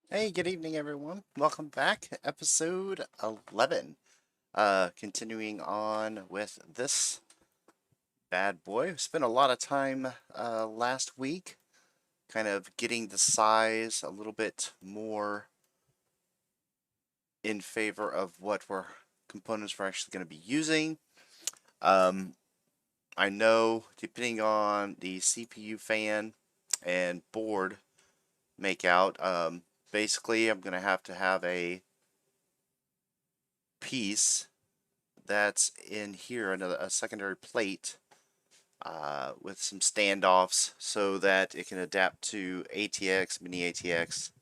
Hey, good evening, everyone. Welcome back, episode 11. Continuing on with this bad boy. We spent a lot of time last week kind of getting the size a little bit more in favor of what components we're actually going to be using. Um, I know depending on the CPU fan and board makeout, basically I'm going to have a piece that's in here, a secondary plate with some standoffs so that it can adapt to ATX, mini ATX.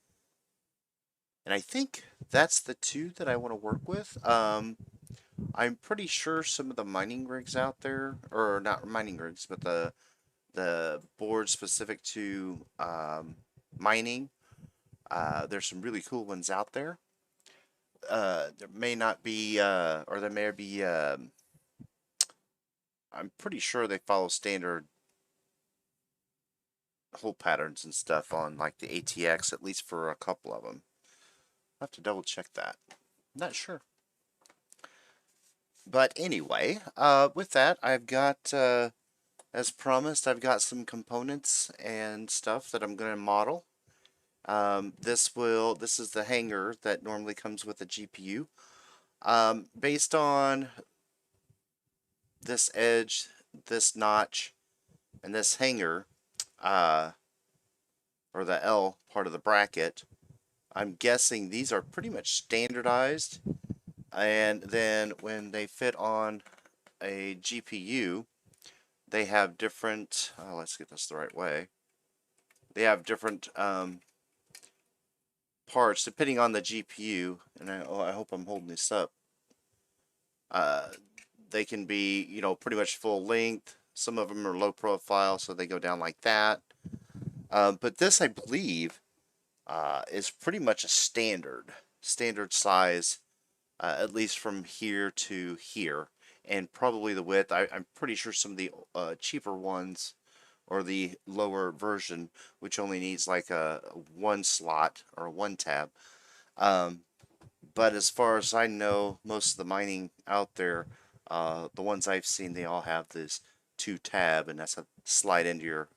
And I think that's the two that I want to work with. I'm pretty sure some of the mining rigs out there, or not mining rigs, but the boards specific to mining, there's some really cool ones out there. There may not be, or there may be. I'm pretty sure they follow standard hole patterns and stuff on like the ATX, at least for a couple of them. I'll have to double check that. Not sure. But anyway, with that, I've got, as promised, I've got some components and stuff that I'm going to model. This is the hanger that normally comes with a GPU. Based on this edge, this notch, and this hanger, uh, or the L part of the bracket, I'm guessing these are pretty much standardized. And then when they fit on a GPU, they have different, let's get this the right way. They have different parts depending on the GPU. And I hope I'm holding this up. Uh, they can be, pretty much full length. Some of them are low profile, so they go down like that. But this, I believe, is pretty much a standard size, at least from here to here, and probably the width. I'm pretty sure some of the cheaper ones or the lower version, which only needs like a one slot or a one tab. Um, but as far as I know, most of the mining out there, the ones I've seen, they all have this two tab, and that's a slide into your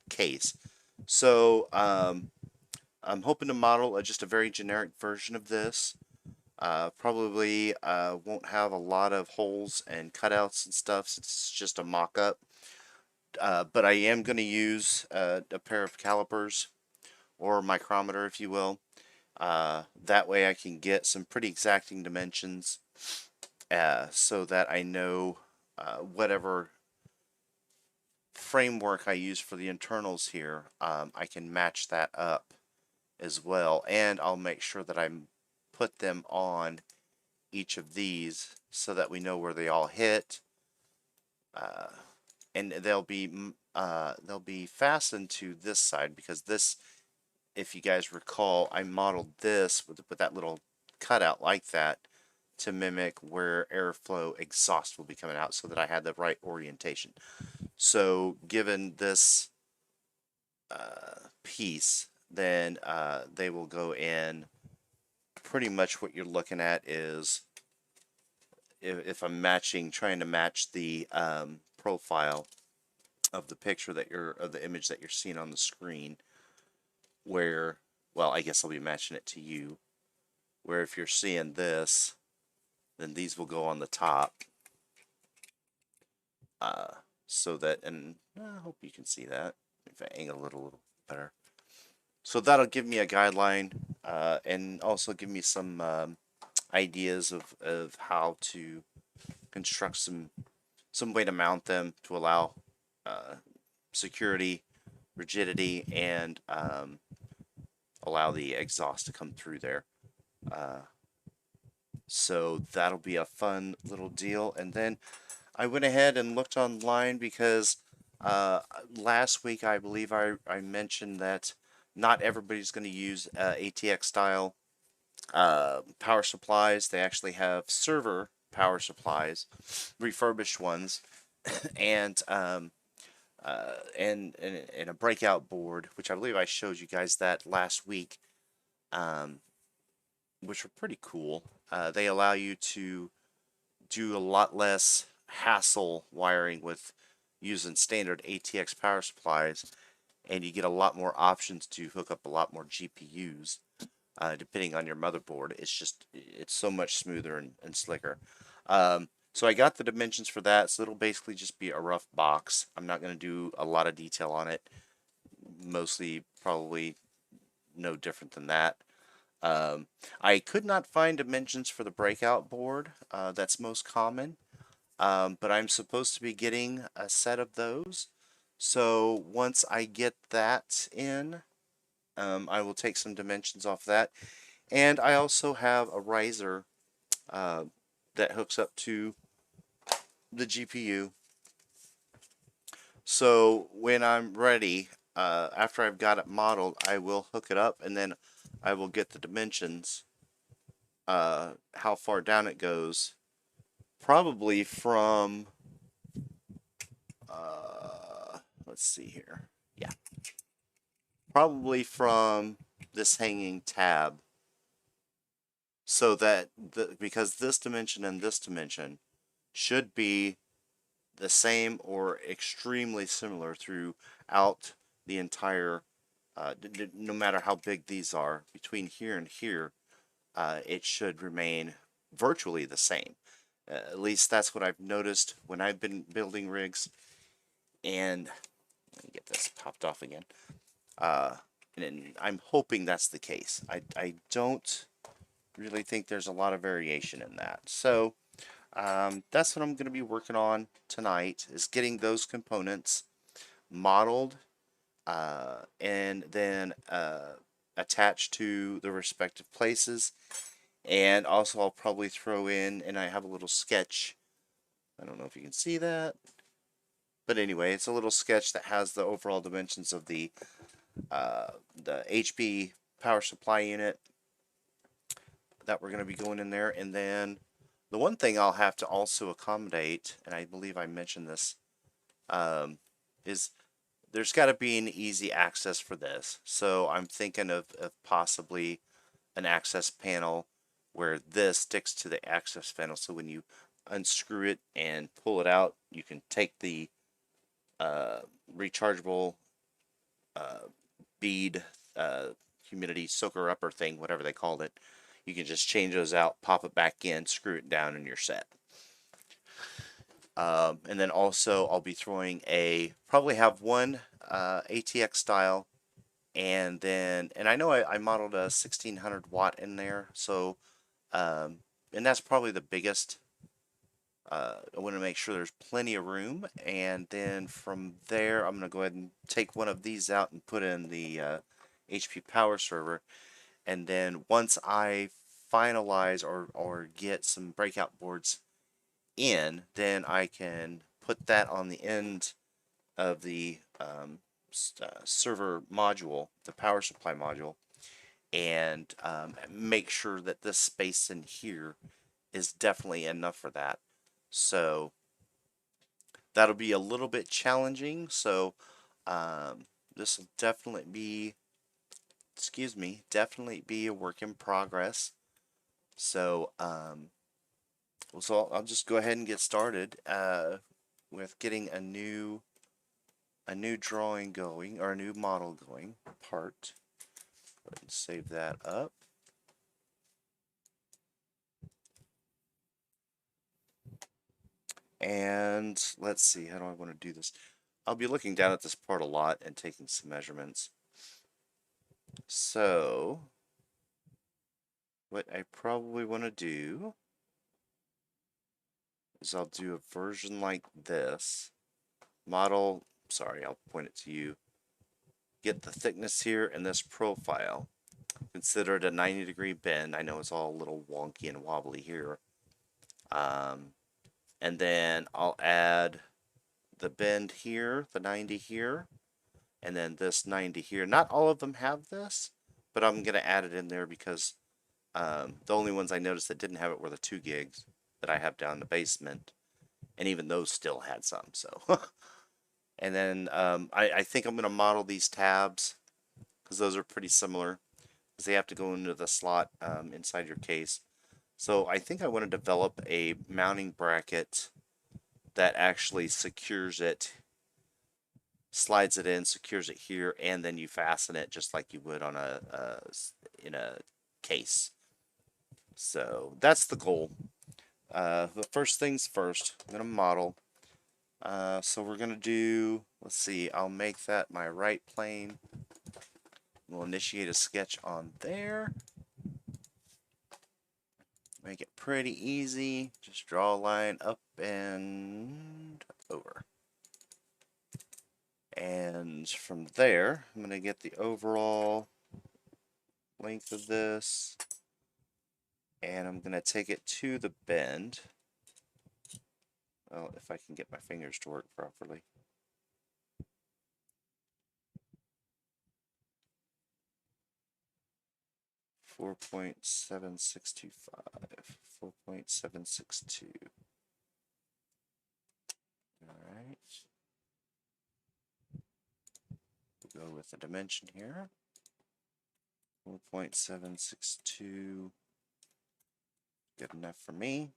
case. So I'm hoping to model just a very generic version of this. Probably won't have a lot of holes and cutouts and stuff since it's just a mock-up. But I am going to use a pair of calipers or micrometer, if you will. That way I can get some pretty exacting dimensions so that I know whatever framework I use for the internals here, I can match that up as well. And I'll make sure that I put them on each of these so that we know where they all hit. Uh, and they'll be fastened to this side because this, if you guys recall, I modeled this with that little cutout like that to mimic where airflow exhaust will be coming out so that I had the right orientation. So given this piece, then they will go in. Pretty much what you're looking at is if I'm trying to match the profile of the picture of the image that you're seeing on the screen, where, well, I guess I'll be matching it to you, where if you're seeing this, then these will go on the top, uh, so that, and I hope you can see that, if I angle it a little better. So that'll give me a guideline, and also give me some ideas of how to construct some way to mount them to allow uh, security, rigidity, and allow the exhaust to come through there. Uh, so that'll be a fun little deal. And then I went ahead and looked online because last week I believe I mentioned that not everybody's going to use ATX style power supplies. They actually have server power supplies, refurbished ones, and and a breakout board, which I believe I showed you guys that last week. um, which are pretty cool. They allow you to do a lot less hassle wiring with using standard ATX power supplies, and you get a lot more options to hook up a lot more GPUs. Depending on your motherboard, it's so much smoother and slicker. So I got the dimensions for that, so it'll basically just be a rough box. I'm not going to do a lot of detail on it. Mostly, probably no different than that. Um, I could not find dimensions for the breakout board. That's most common. But I'm supposed to be getting a set of those. So once I get that in, I will take some dimensions off that. And I also have a riser uh, that hooks up to the GPU. So when I'm ready, after I've got it modeled, I will hook it up and then I will get the dimensions, how far down it goes, probably from, let's see here. Yeah, probably from this hanging tab, so that because this dimension and this dimension should be the same or extremely similar throughout the entire, no matter how big these are, between here and here, it should remain virtually the same. At least that's what I've noticed when I've been building rigs. And let me get this popped off again. Uh, and I'm hoping that's the case. I don't really think there's a lot of variation in that. So that's what I'm going to be working on tonight, is getting those components modeled and then attached to the respective places. And also I'll probably throw in, and I have a little sketch. I don't know if you can see that. But anyway, it's a little sketch that has the overall dimensions of the HP power supply unit that we're going to be going in there. And then the one thing I'll have to also accommodate, and I believe I mentioned this, is there's got to be an easy access for this. So I'm thinking of possibly an access panel where this sticks to the access panel. So when you unscrew it and pull it out, you can take the rechargeable bead humidity soaker upper thing, whatever they called it. You can just change those out, pop it back in, screw it down, and you're set. And then also I'll be throwing probably have one ATX style, and I know I modeled a 1600 watt in there, so and that's probably the biggest. I want to make sure there's plenty of room, and then from there I'm going to go ahead and take one of these out and put in the HP power server. And then once I finalize or get some breakout boards in, then I can put that on the end of the server module, the power supply module, and make sure that this space in here is definitely enough for that. So that'll be a little bit challenging. So this will definitely be, definitely be a work in progress. So I'll just go ahead and get started with getting a new drawing going, or a new model going, part. Go ahead and save that up. And let's see, how do I want to do this? I'll be looking down at this part a lot and taking some measurements. So what I probably want to do is I'll do a version like this. Model, sorry, I'll point it to you. Get the thickness here and this profile. Consider it a 90-degree bend. I know it's all a little wonky and wobbly here. And then I'll add the bend here, the 90 here, and then this 90 here. Not all of them have this, but I'm going to add it in there because the only ones I noticed that didn't have it were the 2 gigs that I have down in the basement, and even those still had some. So, and then I think I'm going to model these tabs because those are pretty similar. because they have to go into the slot inside your case. So I think I want to develop a mounting bracket that actually secures it, slides it in, secures it here, and then you fasten it just like you would on in a case. So that's the goal. The first things first, I'm gonna model. So we're gonna do. Let's see. I'll make that my right plane. We'll initiate a sketch on there. Make it pretty easy. Just draw a line up and over. And from there, I'm going to get the overall length of this. And I'm going to take it to the bend. Well, if I can get my fingers to work properly. .7625. 4.762. Alright. We'll go with the dimension here. 4.762. Good enough for me.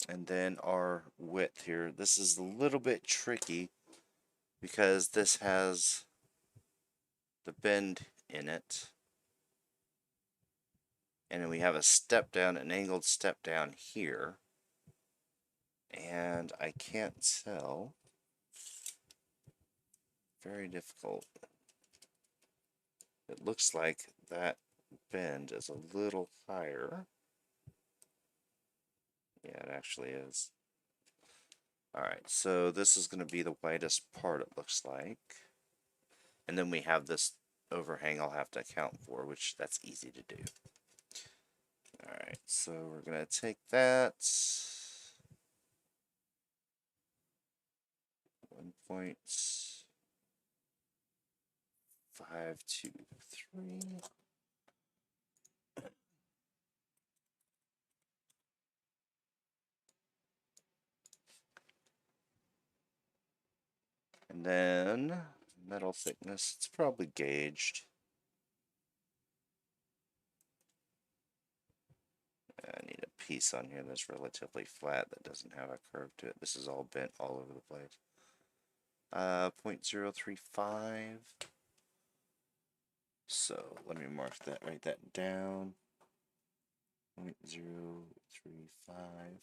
And then our width here. This is a little bit tricky because this has the bend in it. And then we have a step down, an angled step down here. And I can't tell. Very difficult. It looks like that bend is a little higher. Yeah, it actually is. Alright, so this is going to be the widest part, it looks like. And then we have this overhang I'll have to account for, which that's easy to do. Alright, so we're going to take that. 1.523. And then metal thickness, it's probably gauged. I need a piece on here that's relatively flat that doesn't have a curve to it. This is all bent all over the place. 0.035. So let me mark that, write that down. 0.035.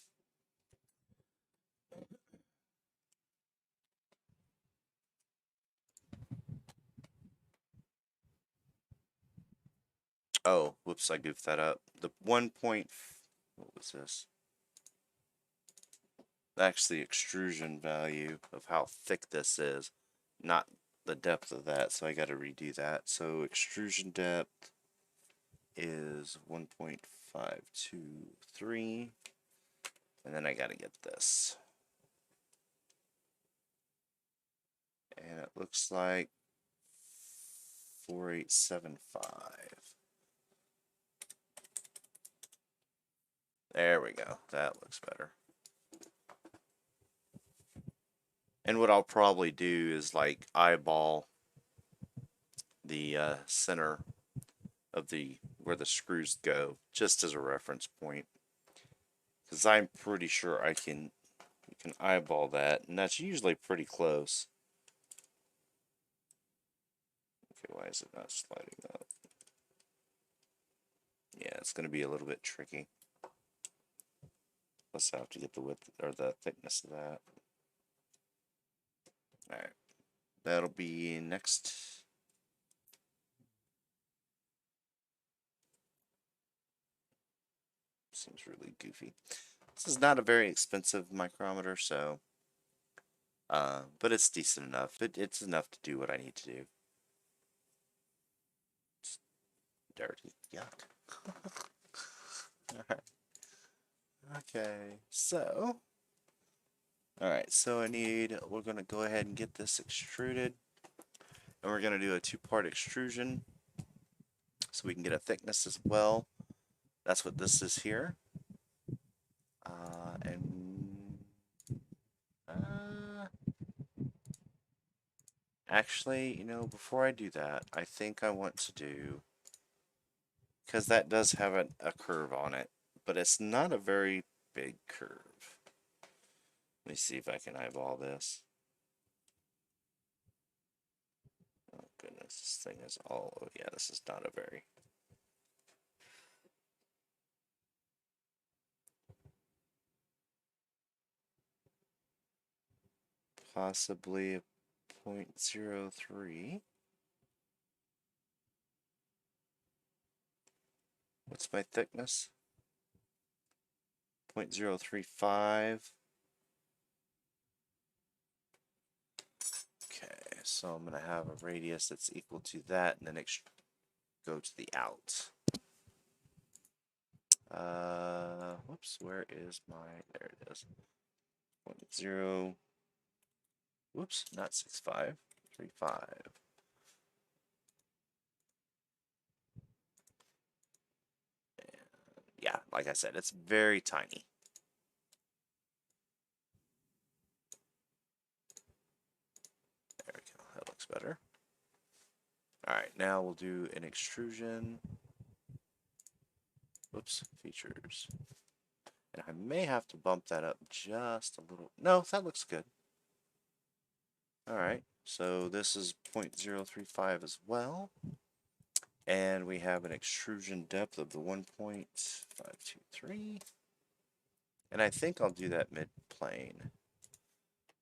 Oh, whoops, I goofed that up. The 1 point, what was this? That's the extrusion value of how thick this is, not the depth of that, so I got to redo that. So extrusion depth is 1.523, and then I got to get this. And it looks like 4875. There we go. That looks better. And what I'll probably do is like eyeball the center of the where the screws go, just as a reference point, because I'm pretty sure you can eyeball that, and that's usually pretty close. Okay, why is it not sliding up? Yeah, it's going to be a little bit tricky. Let's have to get the width or the thickness of that. Alright, that'll be next. Seems really goofy. This is not a very expensive micrometer, so but it's decent enough. It's enough to do what I need to do. It's dirty, yuck. Alright. Okay, so alright, so we're gonna go ahead and get this extruded. And we're gonna do a two-part extrusion so we can get a thickness as well. That's what this is here. And Actually, you know, before I do that, I think I want to do, because that does have a curve on it, but it's not a very big curve. Let me see if I can eyeball this. Oh goodness, this thing is all, oh yeah, this is not a very, possibly a 0.03. What's my thickness? 0.035. Okay, so I'm going to have a radius that's equal to that, and then go to the out. Whoops, where is my, there it is. 0, whoops, not 65, 35. And yeah, like I said, it's very tiny. There we go, that looks better. Alright, now we'll do an extrusion. Whoops, features. And I may have to bump that up just a little. No, that looks good. Alright, so this is 0.035 as well. And we have an extrusion depth of the 1.523. And I think I'll do that mid-plane.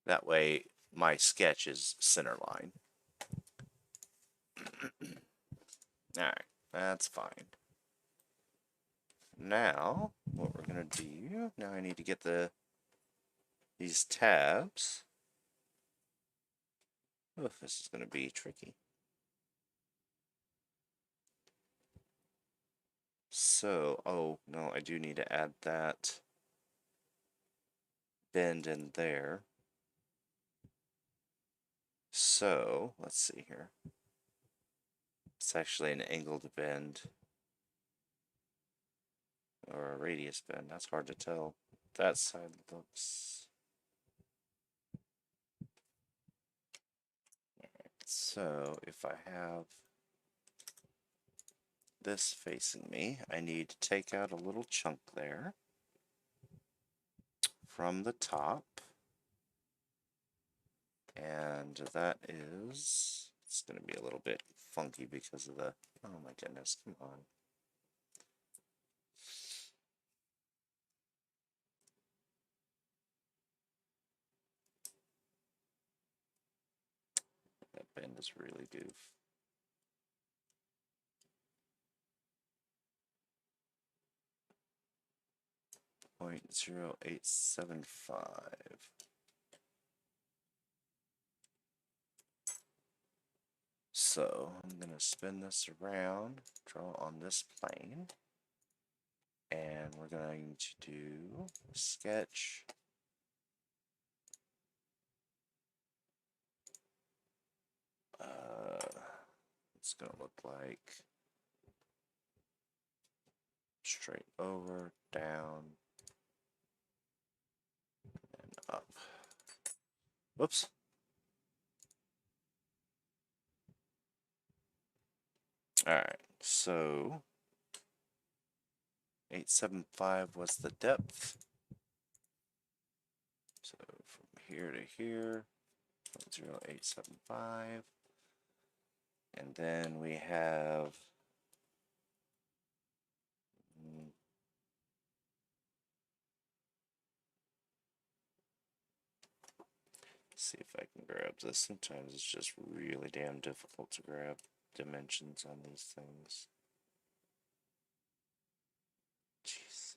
That way my sketch is center line. Alright, that's fine. Now, what we're going to do, now I need to get these tabs. Oh, this is going to be tricky. So, oh, no, I do need to add that bend in there. So, let's see here. It's actually an angled bend. Or a radius bend, that's hard to tell. That side looks... So, if I have this facing me, I need to take out a little chunk there from the top. And that is, it's going to be a little bit funky because of the, oh my goodness, come on. That bend is really goof. Point 0.0875. So I'm going to spin this around, draw on this plane, and we're going to do sketch. It's going to look like straight over, down, and up. Whoops. Alright, so 875 was the depth. So from here to here, 0.0875. And then we have see if I can grab this. Sometimes it's just really damn difficult to grab dimensions on these things. Jeez.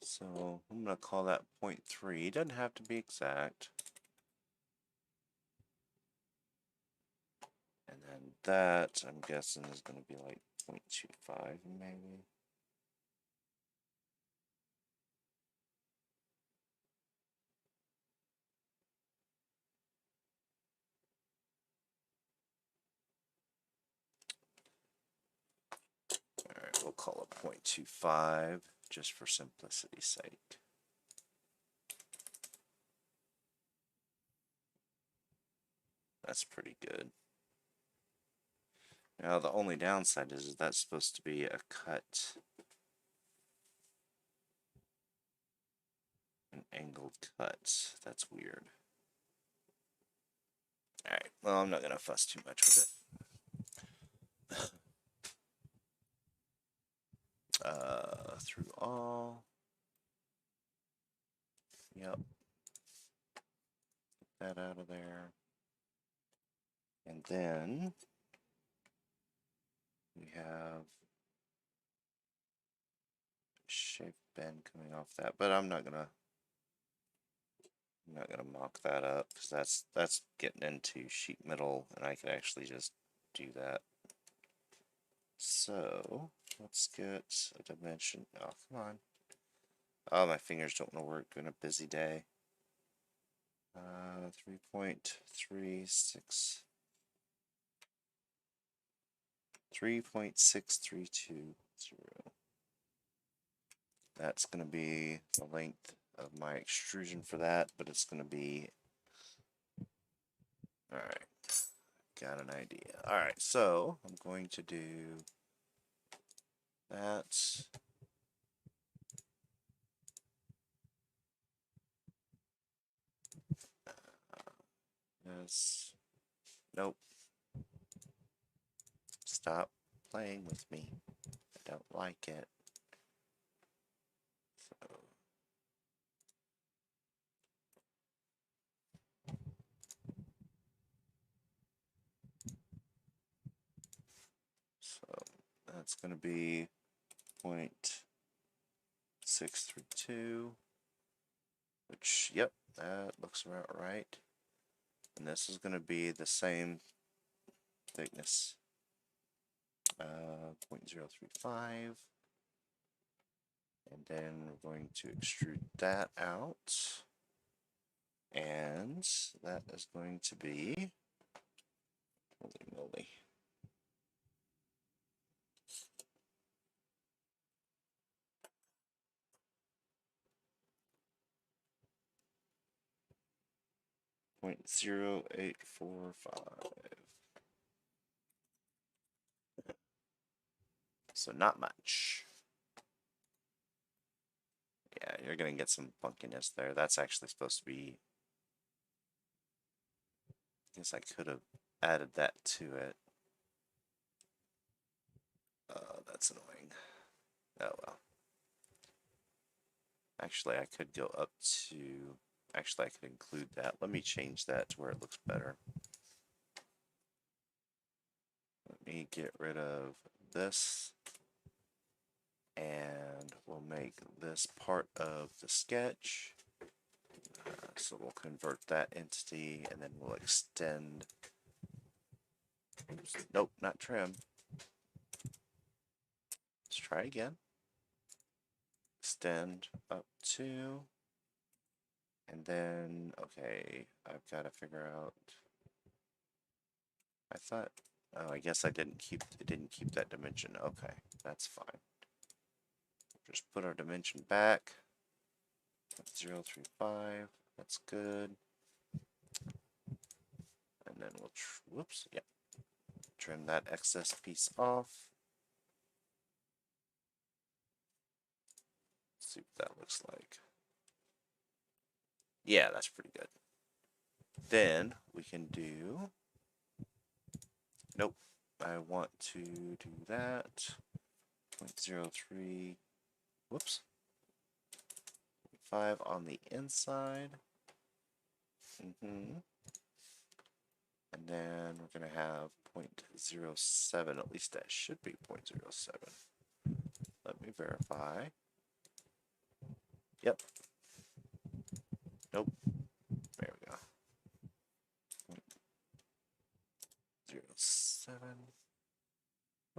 So I'm going to call that 0.3. It doesn't have to be exact. And then that, I'm guessing, is going to be like 0.25 maybe. Alright, we'll call it 0.25 just for simplicity's sake. That's pretty good. Now, the only downside is that's supposed to be a cut. An angled cut. That's weird. Alright, well, I'm not going to fuss too much with it. Through all. Yep. Get that out of there. And then we have shape bend coming off that, but I'm not gonna mock that up because that's getting into sheet metal, and I could actually just do that. So let's get a dimension. Oh, come on. Oh, my fingers don't want to work on a busy day. 3.36. 3.6320. That's going to be the length of my extrusion for that, but it's going to be... Alright, got an idea. Alright, so I'm going to do that. Yes. Nope. Stop playing with me. I don't like it. So that's going to be 0.632, which, yep, that looks about right. And this is going to be the same thickness, 0.035. And then we're going to extrude that out. And that is going to be, holy moly. .0845. So not much. Yeah, you're gonna get some funkiness there. That's actually supposed to be... I guess I could have added that to it. That's annoying. Oh well. Actually, I could go up to... Actually, I could include that. Let me change that to where it looks better. Let me get rid of this. And we'll make this part of the sketch. So we'll convert that entity, and then we'll extend... Oops, nope, not trim. Let's try again. Extend up to... And then, okay, I've got to figure out... I thought... Oh, I guess it didn't keep that dimension. Okay, that's fine. Just put our dimension back. 0.035. That's good. And then we'll, whoops, yeah. Trim that excess piece off. See what that looks like. Yeah, that's pretty good. Then we can do... Nope. I want to do that. 0.03. Whoops. 5 on the inside. And then we're going to have 0.07. At least that should be 0.07. Let me verify. Yep. Nope. There we go. 0.07.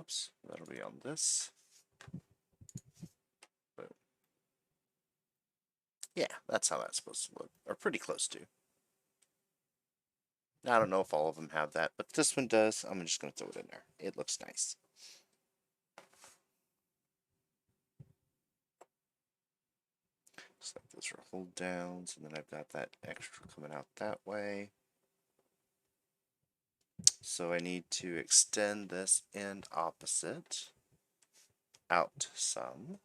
Oops. That'll be on this. Boom. Yeah, that's how that's supposed to look. Or pretty close to. I don't know if all of them have that, but this one does. I'm just going to throw it in there. It looks nice. Looks like those are hold downs, and then I've got that extra coming out that way. So I need to extend this end opposite out some.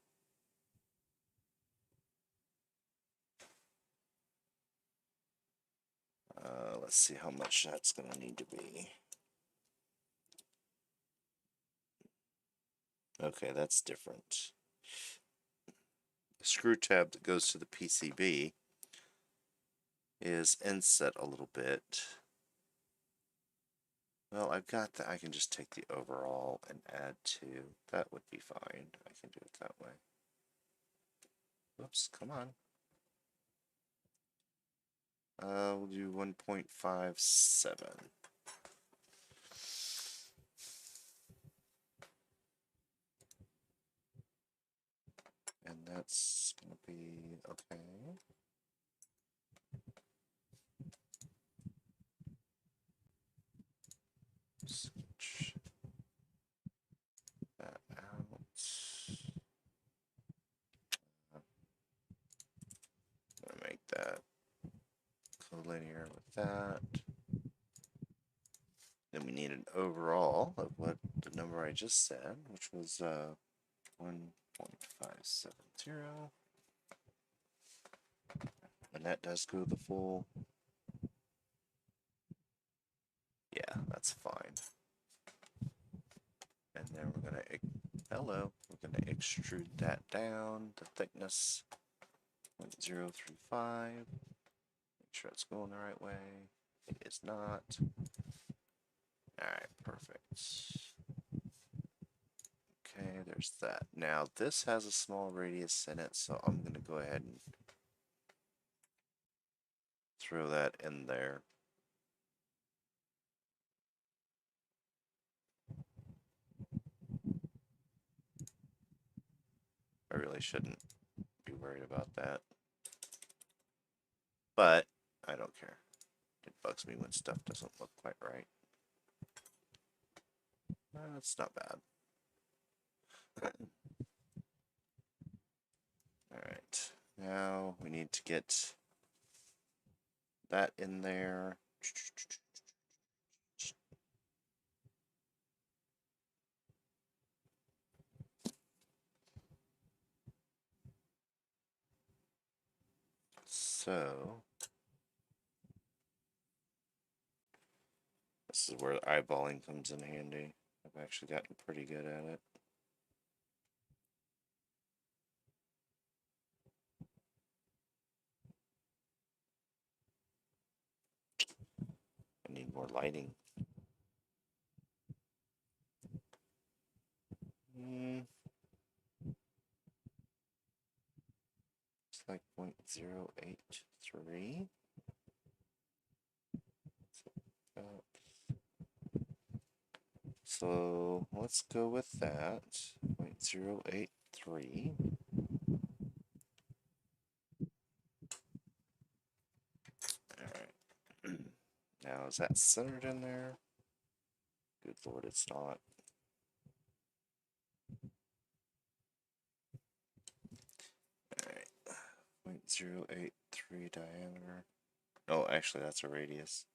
Let's see how much that's going to need to be. Okay, that's different. The screw tab that goes to the PCB is inset a little bit. Well, I've got that. I can just take the overall and add 2. That would be fine. I can do it that way. Whoops, come on. We'll do 1.57. And that's going to be okay. Switch that out. I'm going to make that collinear with that. Then we need an overall of what the number I just said, which was 1.570. And that does go the full. Yeah, that's fine. And then we're going to, we're going to extrude that down, the thickness 0.035. Make sure it's going the right way. It is not. Alright, perfect. Okay, there's that. Now, this has a small radius in it, so I'm going to go ahead and throw that in there. I really shouldn't be worried about that. But, I don't care. It bugs me when stuff doesn't look quite right. That's not bad. Alright, now we need to get that in there. So, this is where eyeballing comes in handy. I've actually gotten pretty good at it. I need more lighting. It's like 0.083. So let's go with that. 0.083. Alright. Now is that centered in there? Good lord, it's not. Alright. 0.083 diameter. Oh, actually that's a radius.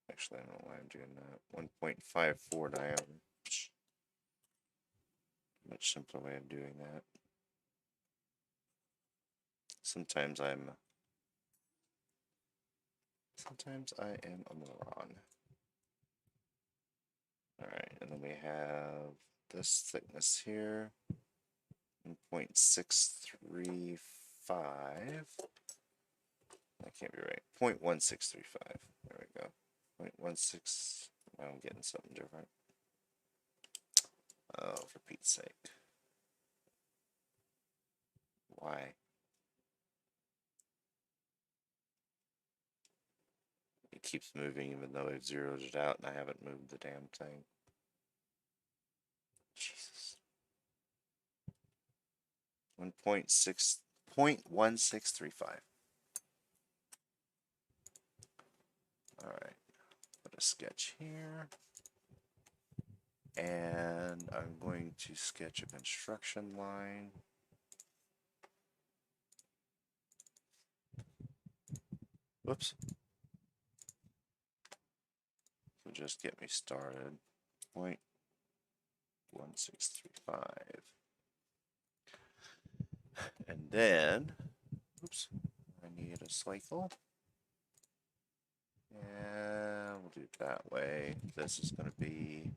Actually, I don't know why I'm doing that. 1.54 diameter. Much simpler way of doing that. Sometimes I am a moron. Alright, and then we have this thickness here. 0.635. That can't be right. 0.1635. There we go. 0.16. Now I'm getting something different. Oh, for Pete's sake. Why? It keeps moving even though I've zeroed it out and I haven't moved the damn thing. Jesus. 0.1635. Alright. Put a sketch here. And I'm going to sketch a construction line. Whoops. So just get me started. 0.1635. And then, oops, I need a cycle. And we'll do it that way. This is going to be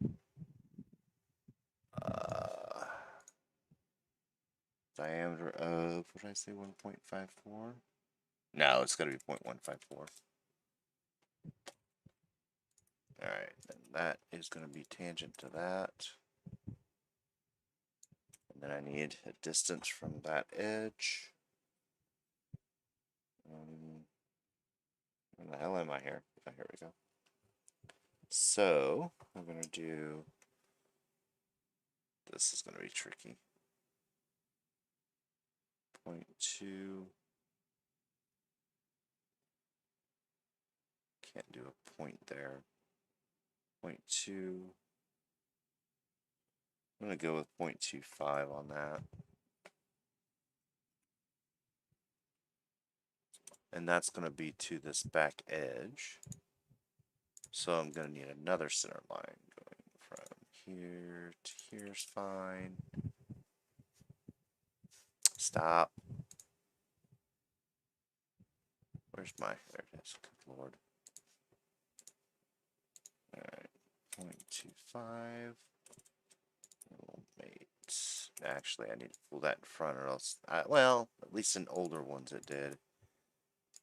diameter of, what did I say, 1.54? No, it's going to be 0.154. Alright, then that is going to be tangent to that. And then I need a distance from that edge. Where the hell am I here? Oh, here we go. So, I'm going to do, this is going to be tricky. 0.2. Can't do a point there. 0.2. I'm going to go with 0.25 on that. And that's going to be to this back edge. So I'm going to need another center line going from here to here is fine. Stop. Where's my, there it is, good lord. Alright, 0.25. Actually, I need to pull that in front or else, well, at least in older ones it did.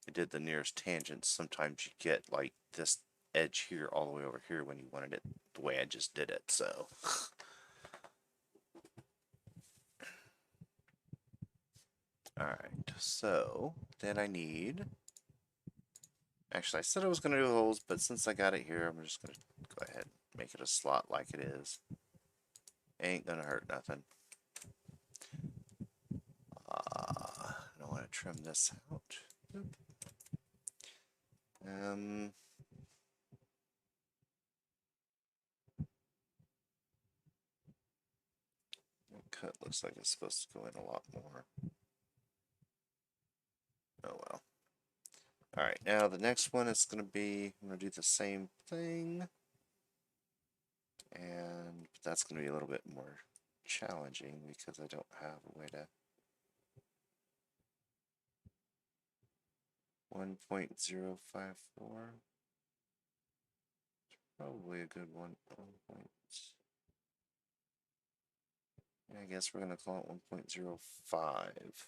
It did the nearest tangents. Sometimes you get like this edge here all the way over here when you wanted it the way I just did it, so. Alright, so then I need, actually I said I was going to do holes, but since I got it here, I'm just going to go ahead and make it a slot like it is. Ain't going to hurt nothing. I don't want to trim this out. Cut looks like it's supposed to go in a lot more. Oh well. Alright, now the next one is going to be, I'm going to do the same thing. And that's going to be a little bit more challenging because I don't have a way to. 1.054. Probably a good one. I guess we're going to call it 1.05.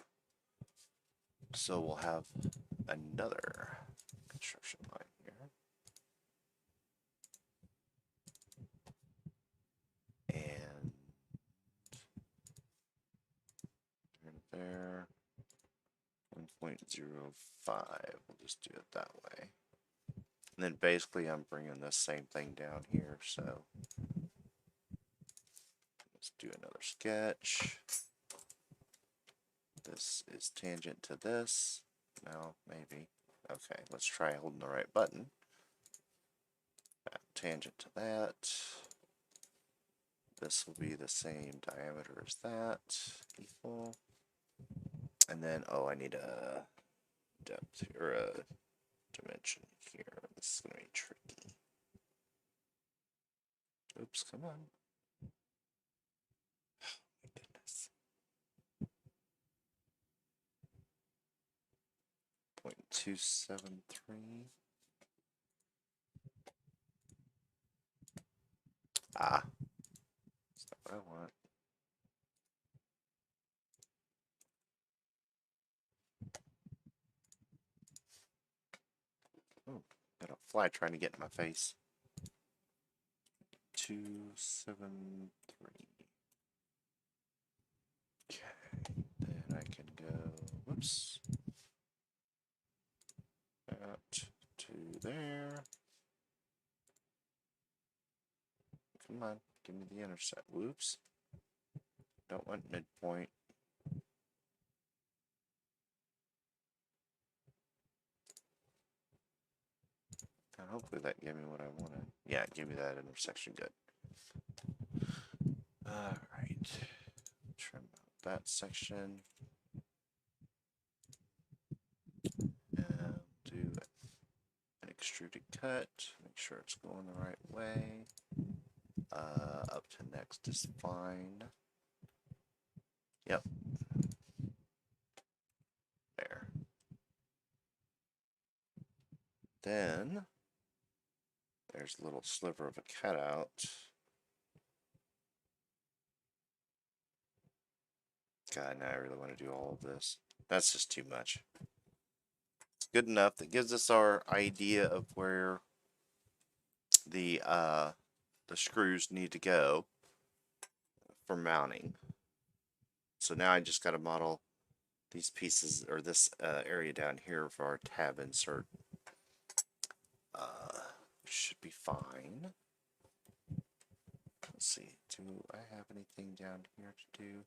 So we'll have another construction line here. And there. 1.05. We'll just do it that way. And then basically I'm bringing this same thing down here, so let's do another sketch. This is tangent to this. No, maybe. Okay, let's try holding the right button. Tangent to that. This will be the same diameter as that. Equal. And then, oh, I need a depth or a dimension here. This is going to be tricky. Oops, come on. Oh, my goodness. 0.273. Ah, that's not what I want. Oh, got a fly trying to get in my face. 273. Okay, then I can go, whoops, out to there. Come on, give me the intercept. Whoops. Don't want midpoint. And hopefully that gave me what I wanted. Yeah, give me that intersection. Good. Alright. Trim out that section. And do an extruded cut. Make sure it's going the right way. Up to next is fine. Yep. There. Then there's a little sliver of a cutout. God, now I really want to do all of this. That's just too much. It's good enough. That gives us our idea of where the screws need to go for mounting. So now I just got to model these pieces, or this area down here for our tab insert. Should be fine. Let's see. Do I have anything down here to do?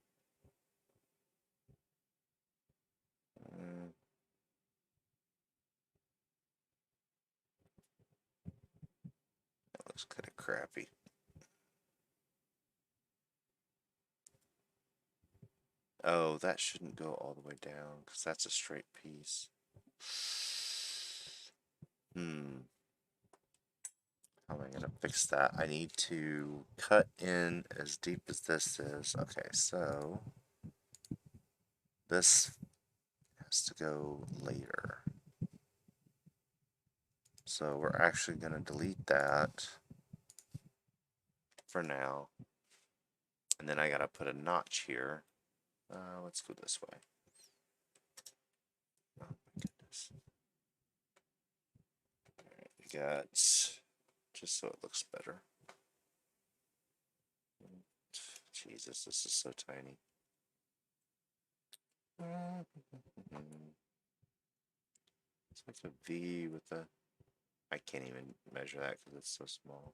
That looks kind of crappy. Oh, that shouldn't go all the way down because that's a straight piece. How am I going to fix that? I need to cut in as deep as this is. Okay, so this has to go later. So we're actually going to delete that for now. And then I got to put a notch here. Let's go this way. Oh my goodness. Alright, we got, just so it looks better. Jesus, this is so tiny. It's like a V with a, I can't even measure that because it's so small.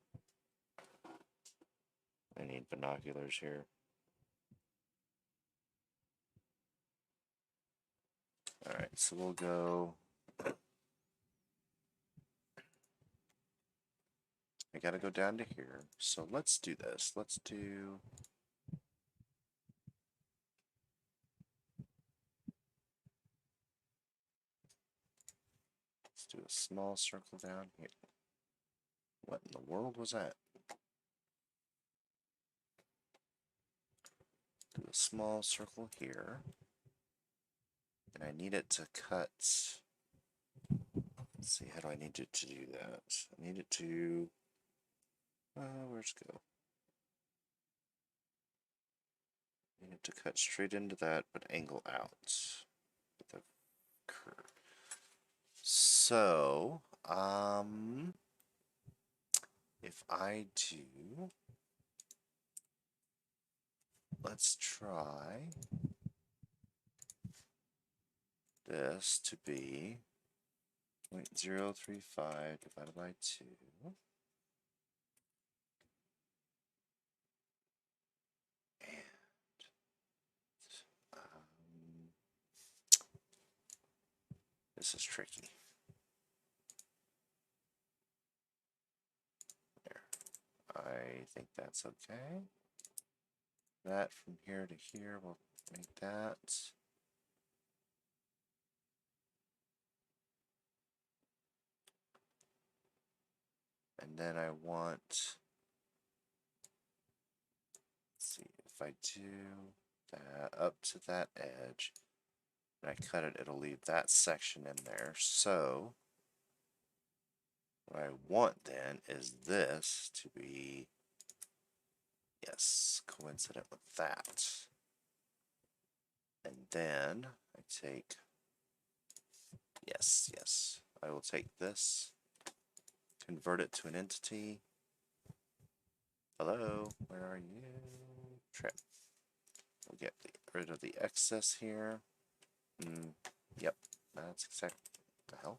I need binoculars here. Alright, so we'll go. I gotta go down to here. So let's do this. Let's do. Let's do a small circle down here. What in the world was that? Do a small circle here. And I need it to cut. Let's see, how do I need it to do that? I need it to. Where's it go? I need it to cut straight into that, but angle out with a curve. So, if I do, let's try this to be 0.035 divided by 2. And this is tricky. There. I think that's okay. That from here to here, we'll make that. And then I want, let's see, if I do that up to that edge, and I cut it, it'll leave that section in there. So, what I want then is this to be, yes, coincident with that. And then I take, yes, I will take this, convert it to an entity. Hello, where are you? Trim. We'll get rid of the excess here. Yep, that's exactly what the hell.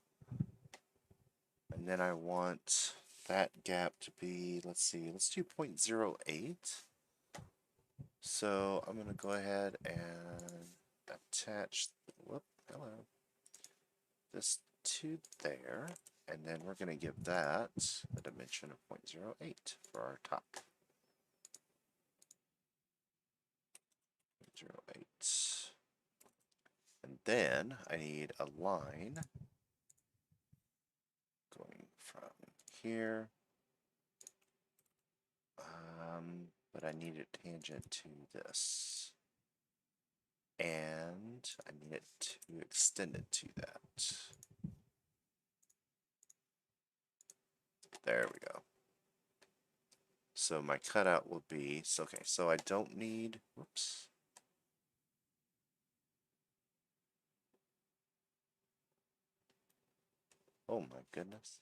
And then I want that gap to be, let's see, let's do 0.08. So I'm going to go ahead and attach, hello, this to there. And then we're going to give that a dimension of 0.08 for our top. 0.08. And then I need a line going from here. But I need it tangent to this. And I need it to extend it to that. There we go. So my cutout will be, okay, so I don't need, whoops. Oh my goodness.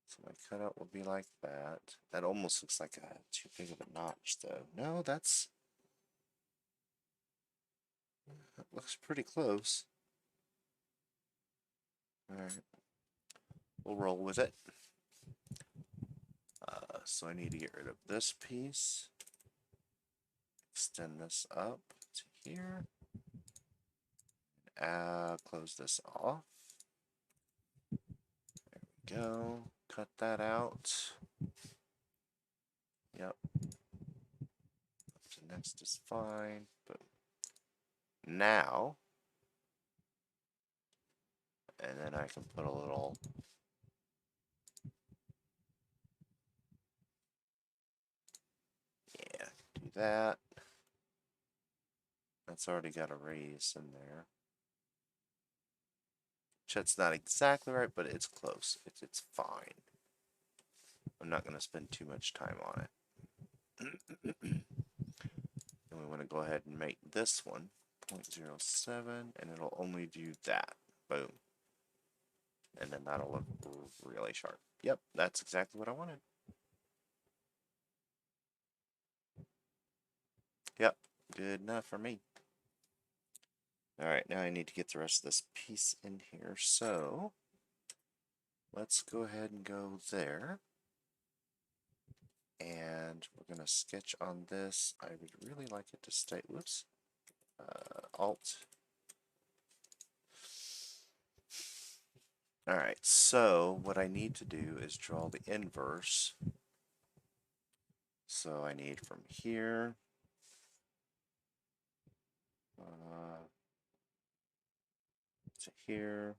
So my cutout will be like that. That almost looks like too big of a notch though. No, that looks pretty close. Alright. We'll roll with it. So I need to get rid of this piece. Extend this up to here. Close this off. There we go. Cut that out. Yep. Up to next is fine. But now, and then I can put a little do that. That's already got a raise in there. It's not exactly right, but it's close. It's fine. I'm not going to spend too much time on it. And we want to go ahead and make this one 0.07, and it'll only do that. Boom. And then that'll look really sharp. Yep, that's exactly what I wanted. Yep, good enough for me. Alright, now I need to get the rest of this piece in here, so let's go ahead and go there. And we're going to sketch on this. I would really like it to stay, whoops, Alt. Alright, so what I need to do is draw the inverse. So I need from here to here,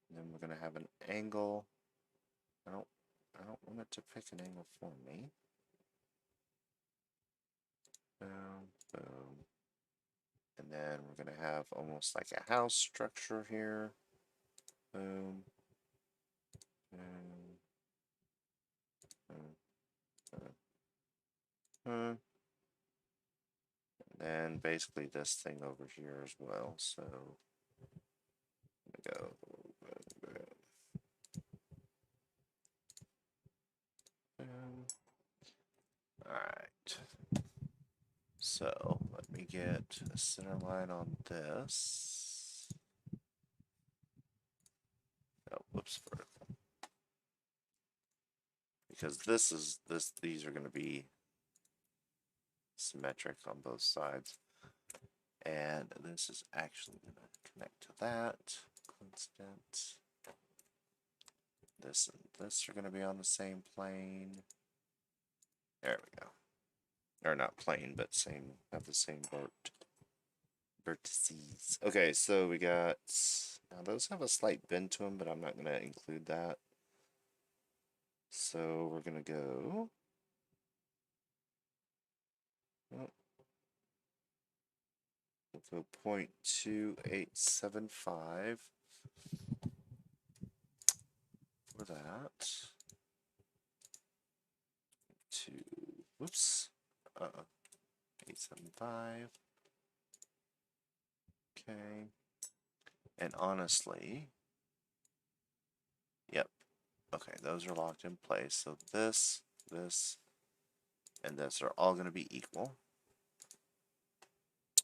and then we're going to have an angle. I don't want it to pick an angle for me. Boom, boom. And then we're going to have almost like a house structure here. Boom. Boom. Boom. Boom. And then basically this thing over here as well. So I'm going to go. Boom. Alright. So let me get a center line on this. Oh, whoops, vertical. Because these are going to be symmetric on both sides. And this is actually going to connect to that. Constant. This and this are going to be on the same plane. There we go. Or not plane, but have the same vertices. Okay, so we got, now those have a slight bend to them, but I'm not going to include that. So we're going to go, we'll go 0.2875 for that. Whoops, 875. Okay, and honestly, yep, okay, those are locked in place. So this, and this are all going to be equal.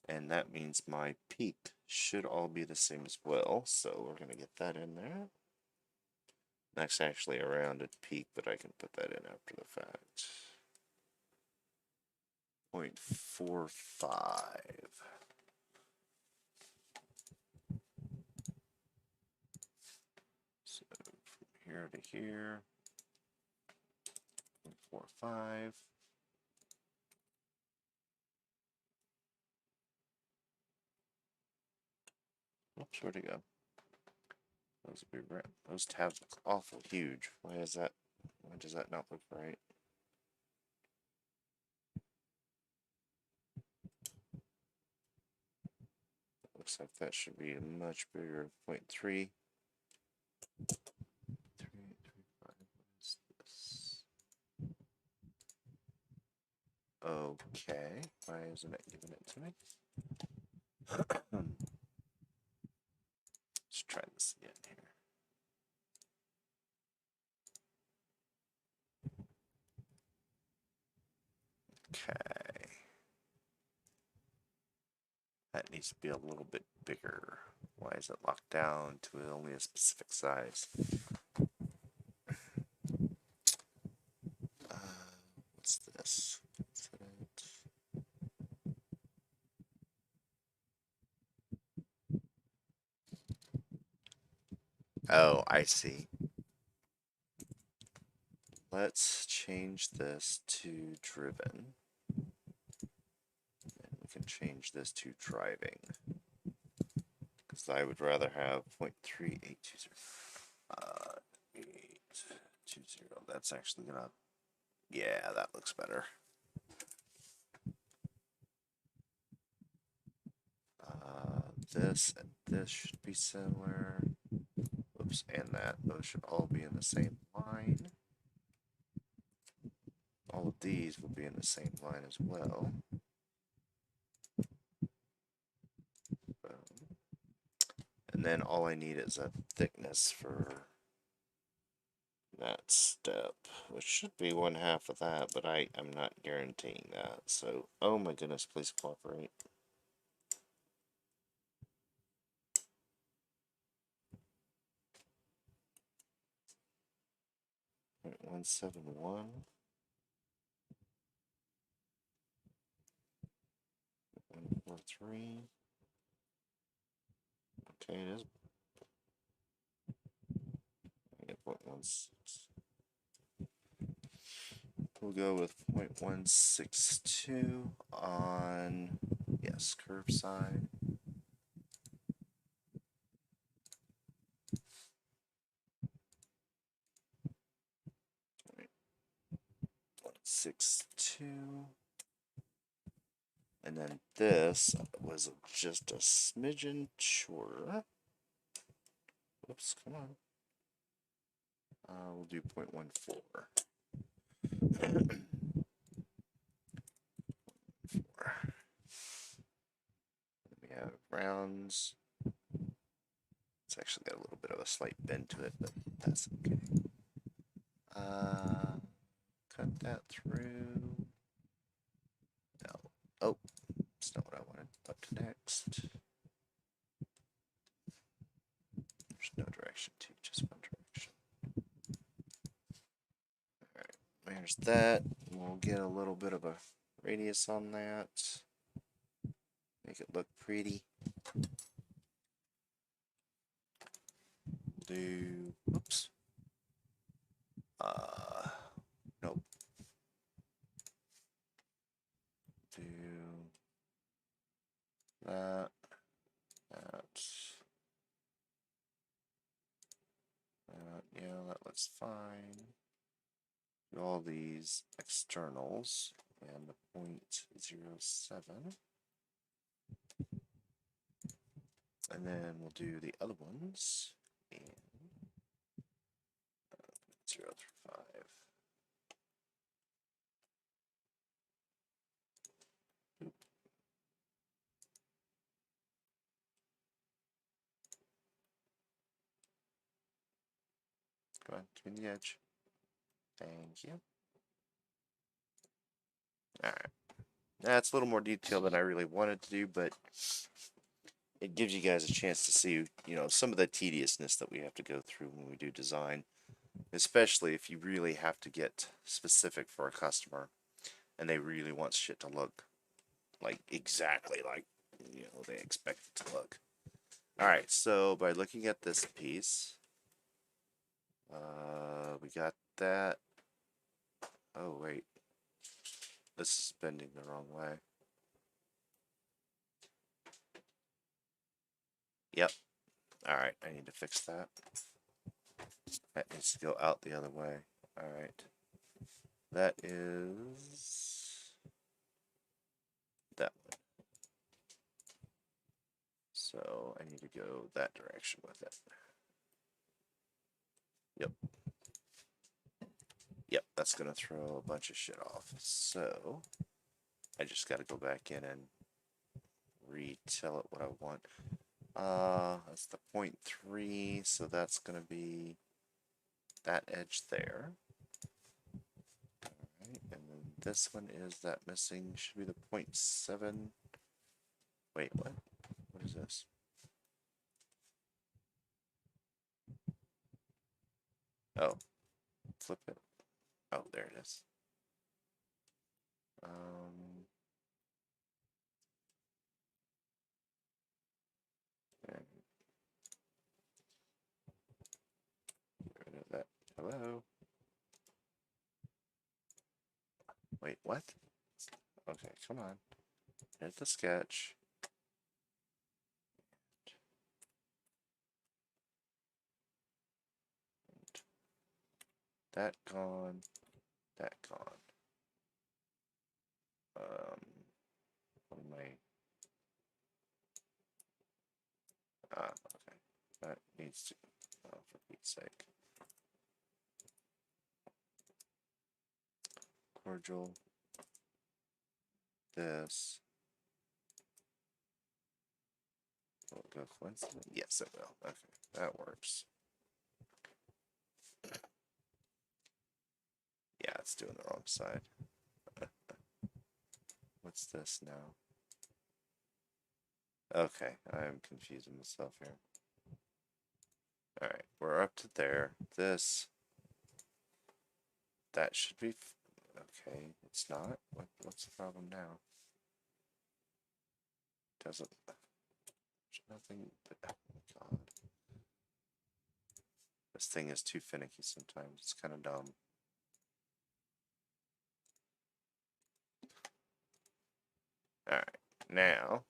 And that means my peak should all be the same as well. So we're going to get that in there. That's actually a rounded peak, but I can put that in after the fact. 0.45. So from here to here, 0.45. Oops, where'd it go? Those tabs look awful huge. Why is that? Why does that not look right? Looks like that should be a much bigger 0.3. 335. What is this? Okay. Why isn't it giving it to me? Let's try this again here. Okay. That needs to be a little bit bigger. Why is it locked down to only a specific size? What's this? Is that it? Oh, I see. Let's change this to driven. And we can change this to driving. Because I would rather have 0.3820. 820. That's actually gonna. Yeah, that looks better. This and this should be similar. Oops, and that. Those should all be in the same line. All of these will be in the same line as well. And then all I need is a thickness for that step, which should be 1/2 of that, but I'm not guaranteeing that. So, oh my goodness, please cooperate. .171. 143. Okay, it is. I get 0.16. We'll go with 0.162 on, yes, curve side. .162. And then this was just a smidgen shorter. Whoops, come on. We'll do 0.14. We have rounds. It's actually got a little bit of a slight bend to it, but that's okay. Cut that through. No. Oh, that's not what I wanted. Up to next. There's no direction to, just one direction. Alright, there's that. We'll get a little bit of a radius on that. Make it look pretty. Do, oops. Nope. Do that, yeah, that looks fine. Do all these externals and the 0.07. And then we'll do the other ones and 0 through 5. Oop. Go on, give me the edge. Thank you. Alright. That's a little more detail than I really wanted to do, but it gives you guys a chance to see, you know, some of the tediousness that we have to go through when we do design, especially if you really have to get specific for a customer and they really want shit to look like exactly like, you know, they expect it to look. Alright, so by looking at this piece, we got that. Oh, wait. This is bending the wrong way. Yep. Alright, I need to fix that. That needs to go out the other way. Alright. That is that one. So I need to go that direction with it. Yep. Yep, that's going to throw a bunch of shit off. So I just got to go back in and retell it what I want. That's the 0.3, so that's going to be that edge there. Alright, and then this one is that missing, should be the 0.7. Wait, what? What is this? Oh, flip it. Oh, there it is. And get rid of that. Hello? Wait, what? Okay, come on. There's the sketch. That gone. That gone. What am I? Okay. That needs to. Oh, for Pete's sake. Cordial. This. Will it go coincident? Yes, it will. Okay, that works. Yeah, it's doing the wrong side. What's this now? Okay, I'm confusing myself here. Alright, we're up to there. This. That should be. Okay, it's not. What's the problem now? Doesn't. There's nothing. Oh my god. This thing is too finicky sometimes. It's kind of dumb. Alright, now.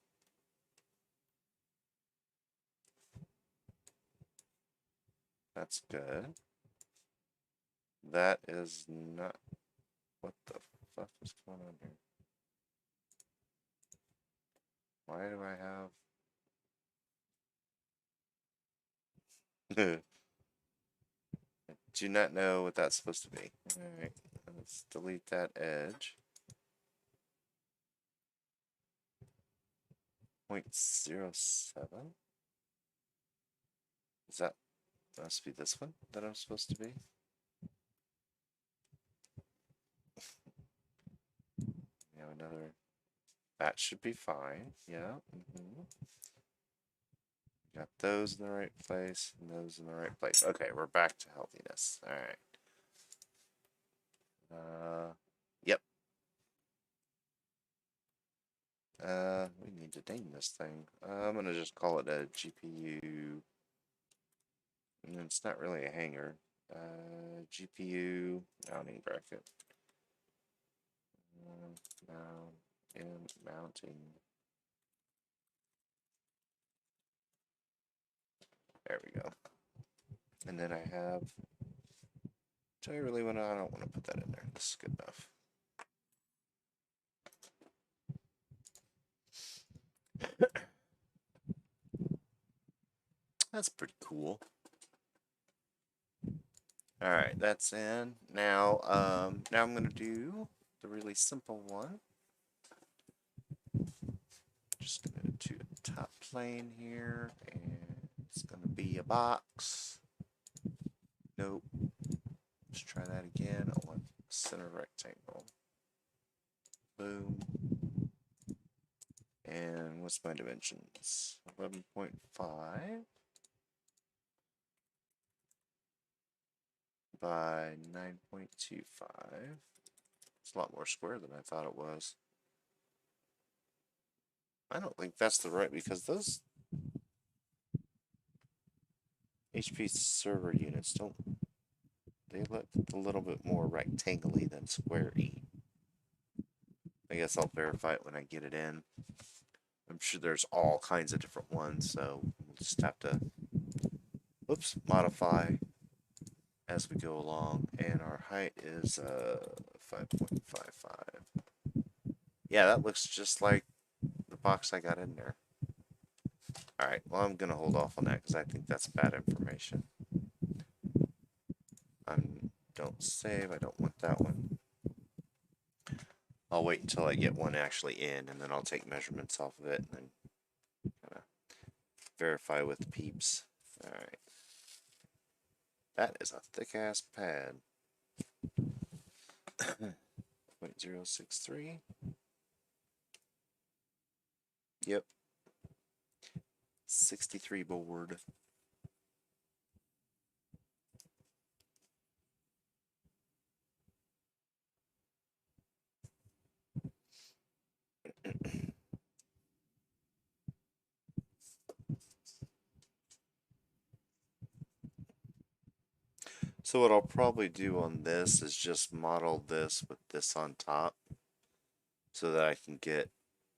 That's good. That is not. What the fuck is going on here? Why do I have. I do not know what that's supposed to be. Alright, let's delete that edge. 0.07? Is that must be this one that I'm supposed to be? We have another. That should be fine. Yeah. Got those in the right place and those in the right place. Okay, we're back to healthiness. All right. Yep. We need to name this thing. I'm gonna just call it a GPU. And it's not really a hanger. GPU mounting bracket. Mounting. There we go. And then I have. Do I really want to? I don't want to put that in there. This is good enough. That's pretty cool. All right, that's in. Now I'm gonna do the really simple one. Just gonna do a top plane here, and it's gonna be a box. Nope. Let's try that again. I want center rectangle. Boom. And what's my dimensions? 11.5 by 9.25. It's a lot more square than I thought it was. I don't think that's the right, because those HP server units don't, they look a little bit more rectangle-y than square-y. I guess I'll verify it when I get it in. I'm sure there's all kinds of different ones, so we'll just have to Oops, modify as we go along, and our height is 5.55. Yeah, that looks just like the box I got in there. Alright, well, I'm gonna hold off on that because I think that's bad information. Don't save, I don't want that one. I'll wait until I get one actually in, and then I'll take measurements off of it and then kind of verify with peeps. Alright. That is a thick ass pad. 0.063. Yep. 63 board. So what I'll probably do on this is just model this with this on top so that I can get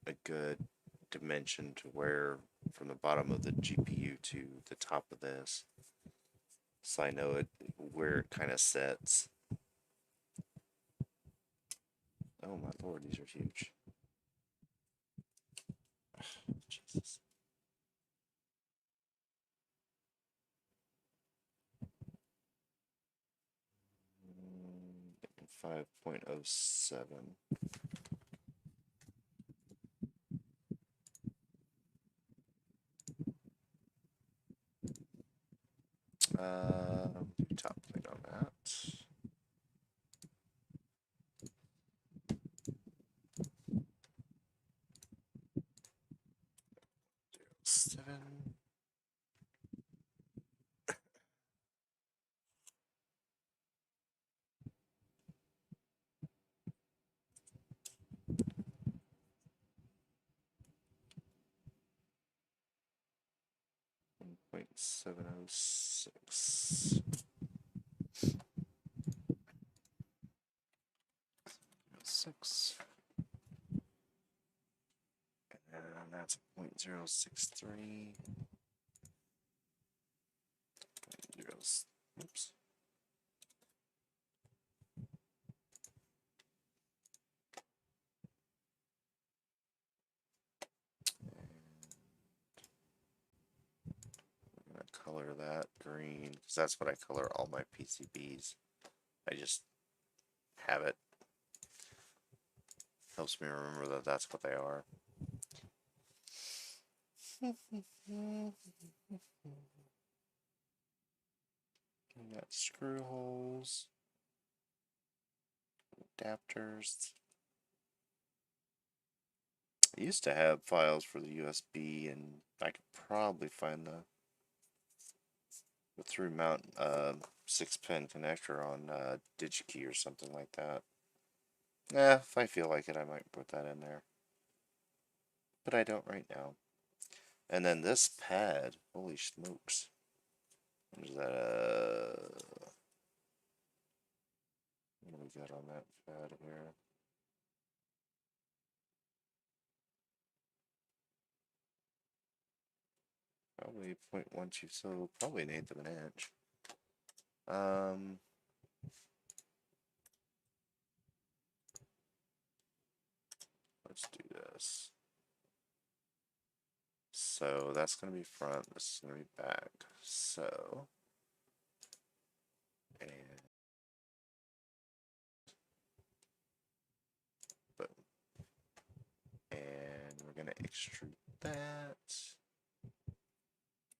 a good dimension to where from the bottom of the GPU to the top of this. So I know where it kind of sets. Oh my lord, these are huge. Jesus. 5.07. Do top plate on that. 7. Point 706. 6. And that's 0.063. Oops. I'm gonna color that green because that's what I color all my PCBs. I just have it. Helps me remember that that's what they are. We got screw holes, adapters. I used to have files for the USB, and I could probably find the through mount 6-pin connector on DigiKey or something like that. If I feel like it, I might put that in there. But I don't right now. And then this pad, holy smokes. What is that? What do we got on that pad here? Probably 0.12, so probably 1/8 of an inch. Let's do this. So that's going to be front, this is going to be back. So, and boom. And we're going to extrude that.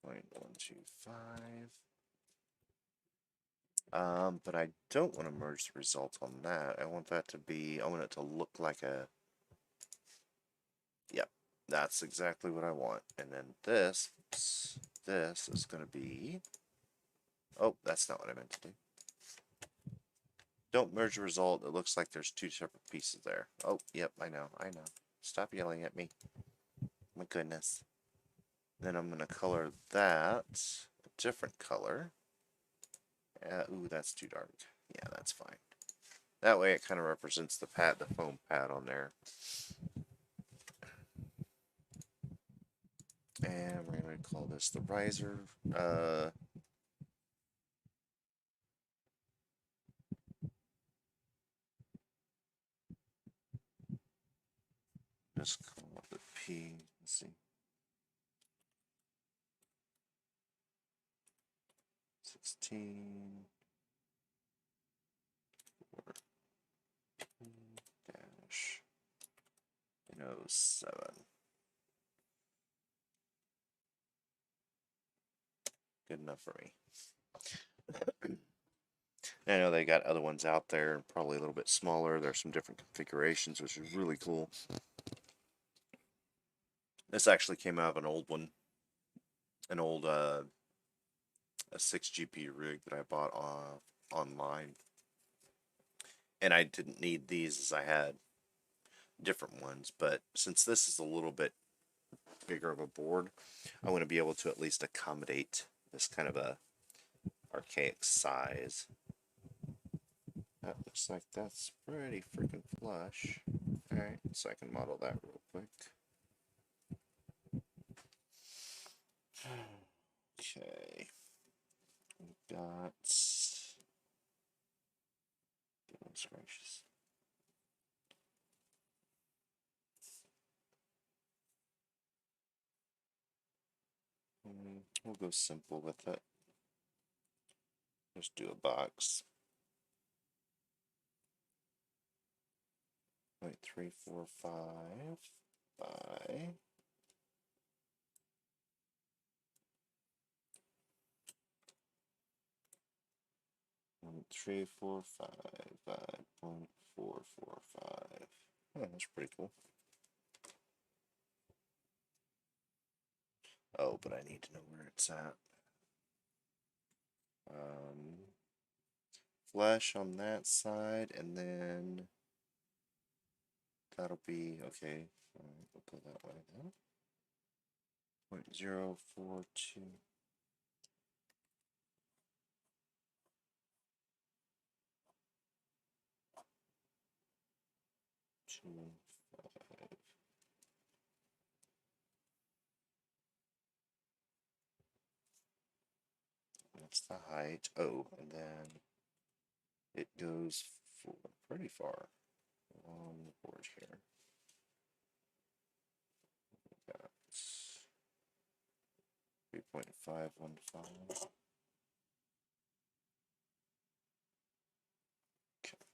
0.125. But I don't want to merge the result on that. I want that to be, I want it to look like a, yep, that's exactly what I want. And then this is going to be, oh, that's not what I meant to do. Don't merge the result. It looks like there's two separate pieces there. Oh, yep, I know. Stop yelling at me. My goodness. Then I'm going to color that a different color. Ooh, that's too dark. Yeah, that's fine. That way it kind of represents the pad, the foam pad on there. And we're going to call this the riser. Just call it the P. Let's see. 16 dash 07. Good enough for me. I know they got other ones out there, probably a little bit smaller. There's some different configurations, which is really cool. This actually came out of an old one, an old a 6 GPU rig that I bought online, and I didn't need these as I had different ones. But since this is a little bit bigger of a board, I want to be able to at least accommodate this kind of a archaic size. That looks like that's pretty freaking flush. Alright, so I can model that real quick. Okay. We've got... Goodness gracious. We'll go simple with it. Just do a box. 0.345 by 0.345 by 0.445. Oh, that's pretty cool. Oh, but I need to know where it's at. Flesh on that side, and then that'll be okay. We'll go that way then. 0.042. 2.5. That's the height. Oh, and then it goes for pretty far along the board here. We got 3.515. Okay.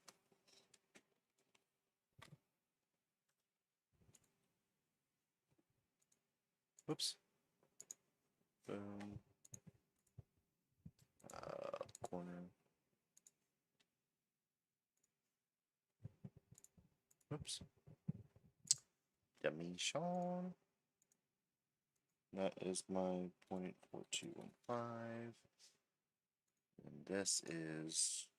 Whoops. Boom. Corner. Whoops. Dimension. That is my 0.4215. And this is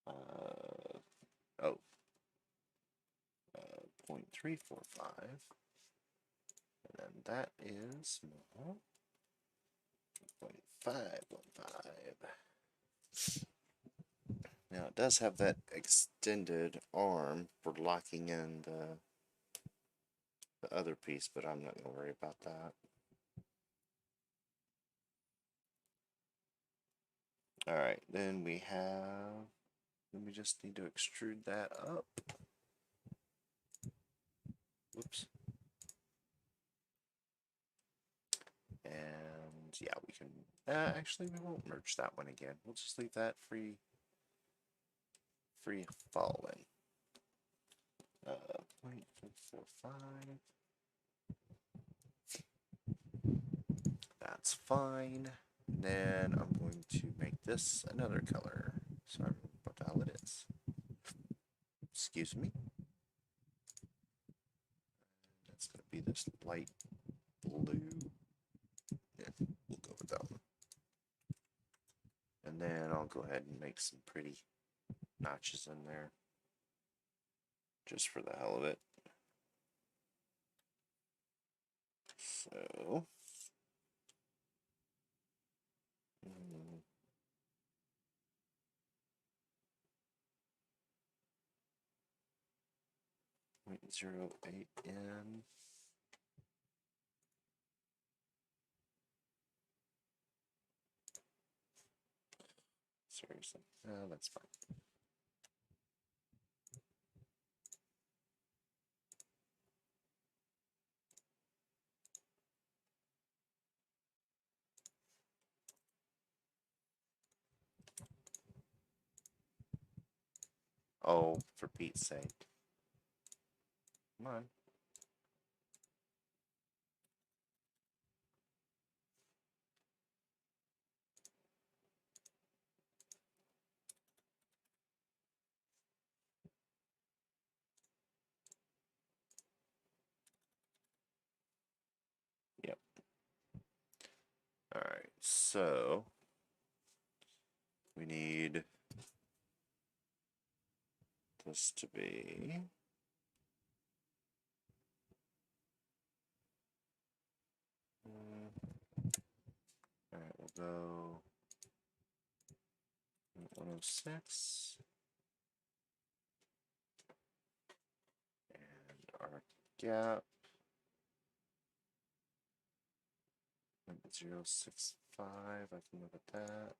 0.345. And then that is 0.515. Now it does have that extended arm for locking in the other piece, but I'm not going to worry about that. Alright, then we just need to extrude that up. Whoops. And yeah, we can, actually we won't merge that one again. We'll just leave that free falling. 0.445. That's fine. And then I'm going to make this another color. So I remember what the hell it is. Excuse me. That's going to be this light blue. Yeah, we'll go with that one. And then I'll go ahead and make some pretty notches in there. Just for the hell of it. So... 0.08 in. Seriously, that's fine. Oh, for Pete's sake. Come on. Yep. Alright, so we need this to be alright, we'll go 106 and our gap 0.065. I can look at that.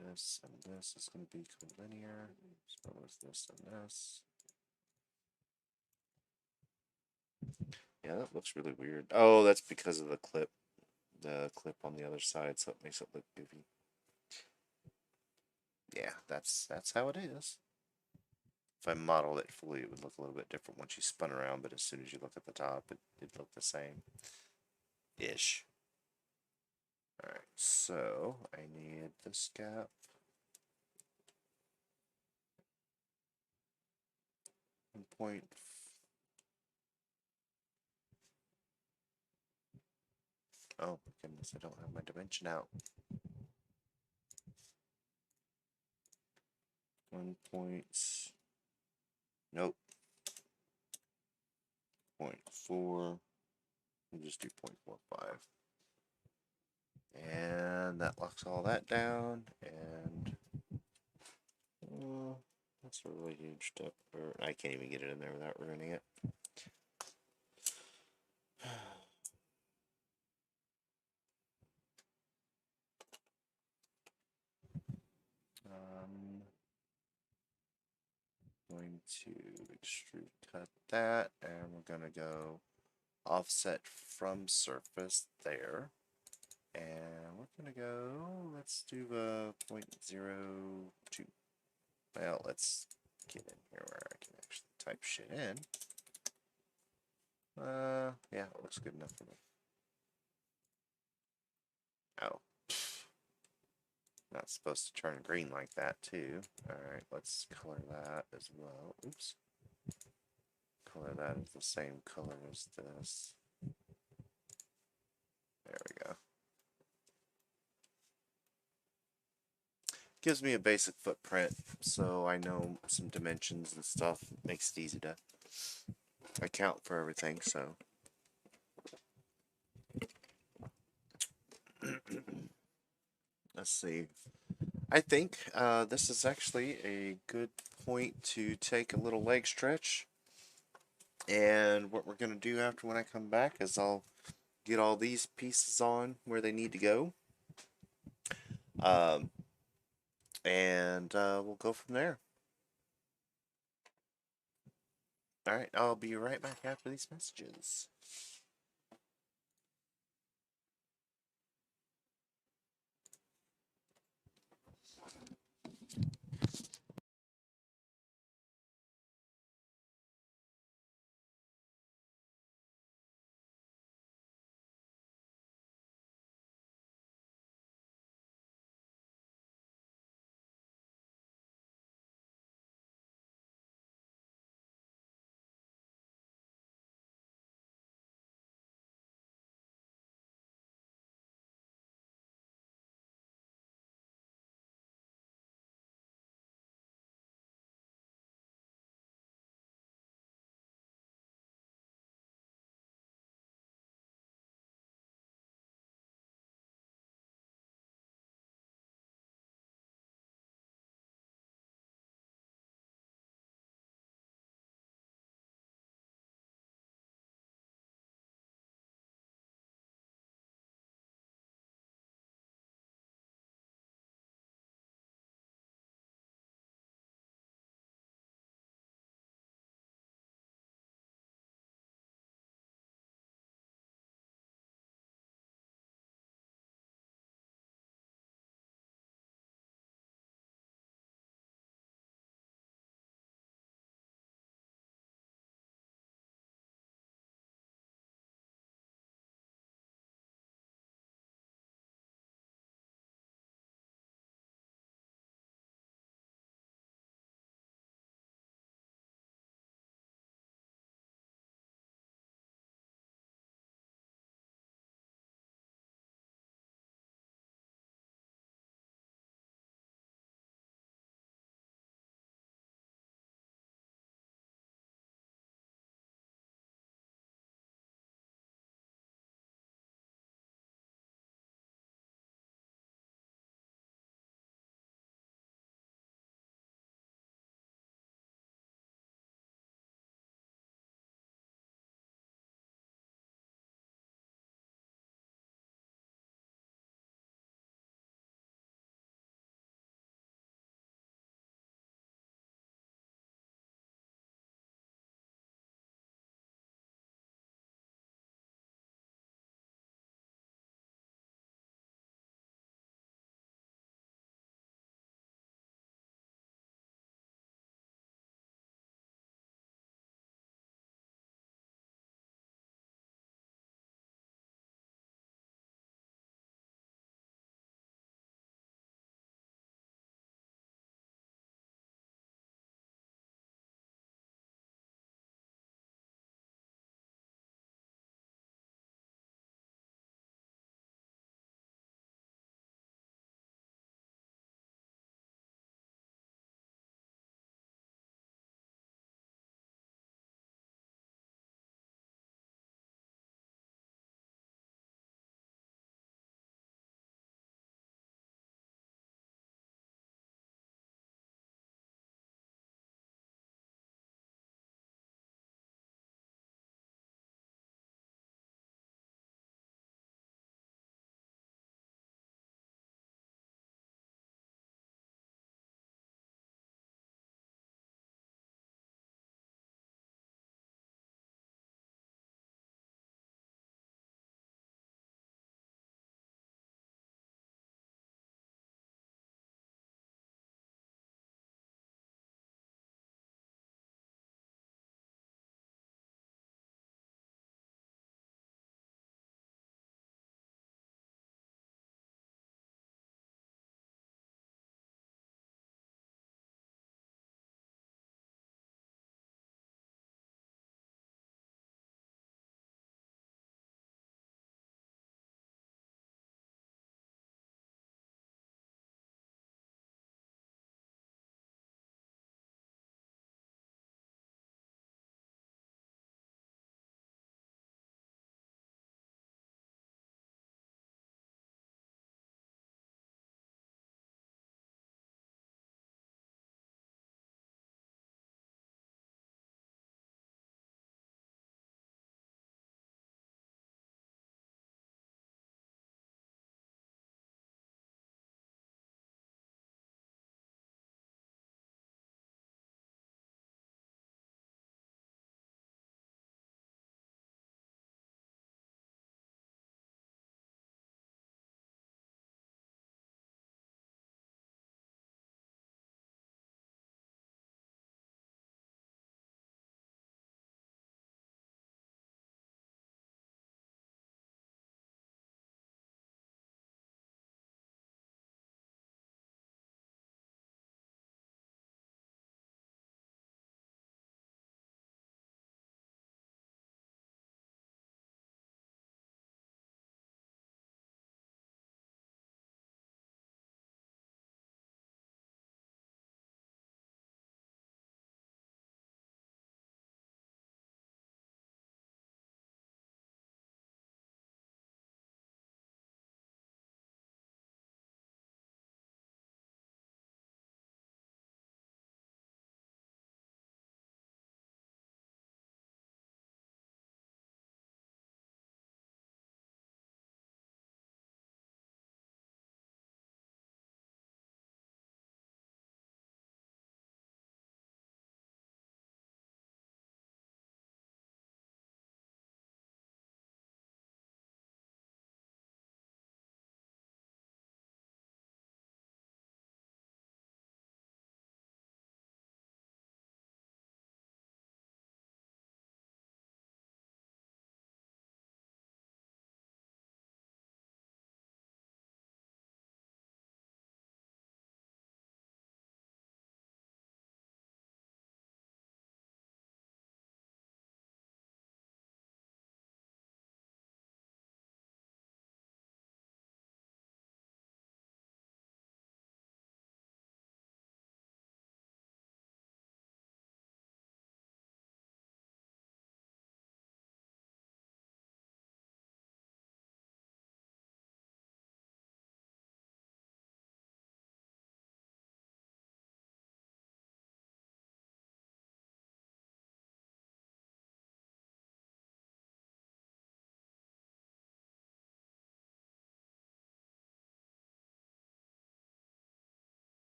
This and this is going to be collinear. So is this and this. Yeah, that looks really weird. Oh, that's because of the clip. The clip on the other side, so it makes it look goofy. Yeah, that's how it is. If I modeled it fully, it would look a little bit different once you spun around, but as soon as you look at the top, it'd look the same. Ish. Alright, so I need this gap. 1 Oh, my goodness, I don't have my dimension out. 1 point. Nope. 0.4. We'll just do 0.45. And that locks all that down. And that's a really huge step. I can't even get it in there without ruining it. Going to extrude cut that, and we're going to go offset from surface there. And we're going to go, let's do a 0.02. Well, let's get in here where I can actually type shit in. Yeah, it looks good enough for me. Oh. Not supposed to turn green like that, too. Alright, let's color that as well. Oops. Color that as the same color as this. There we go. Gives me a basic footprint, so I know some dimensions and stuff. Makes it easy to account for everything, so. Let's see. I think this is actually a good point to take a little leg stretch. And what we're going to do after when I come back is I'll get all these pieces on where they need to go. And we'll go from there. Alright, I'll be right back after these messages.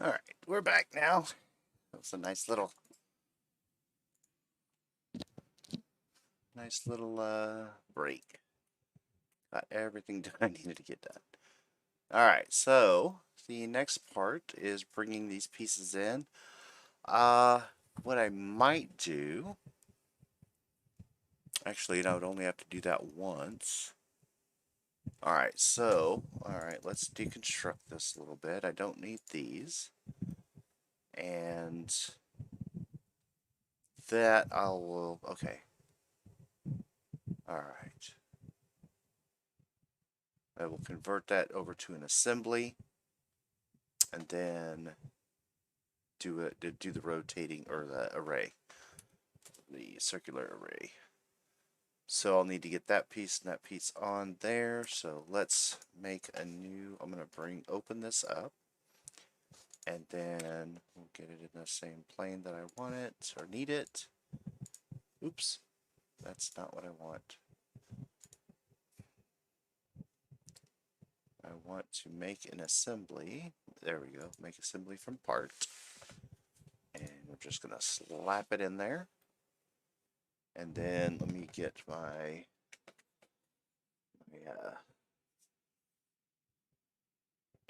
Alright, we're back now. That was a nice little break. Got everything done I needed to get done. Alright, so the next part is bringing these pieces in. What I might do, actually, I would only have to do that once. Alright, so, let's deconstruct this a little bit. I don't need these. And that okay. Alright. I will convert that over to an assembly. And then do the rotating, or the array. The circular array. So I'll need to get that piece and that piece on there. So let's make a new, I'm going to open this up. And then we'll get it in the same plane that I want it, or need it. Oops, that's not what I want. I want to make an assembly. There we go, make assembly from part. And we're just going to slap it in there. And then let me get my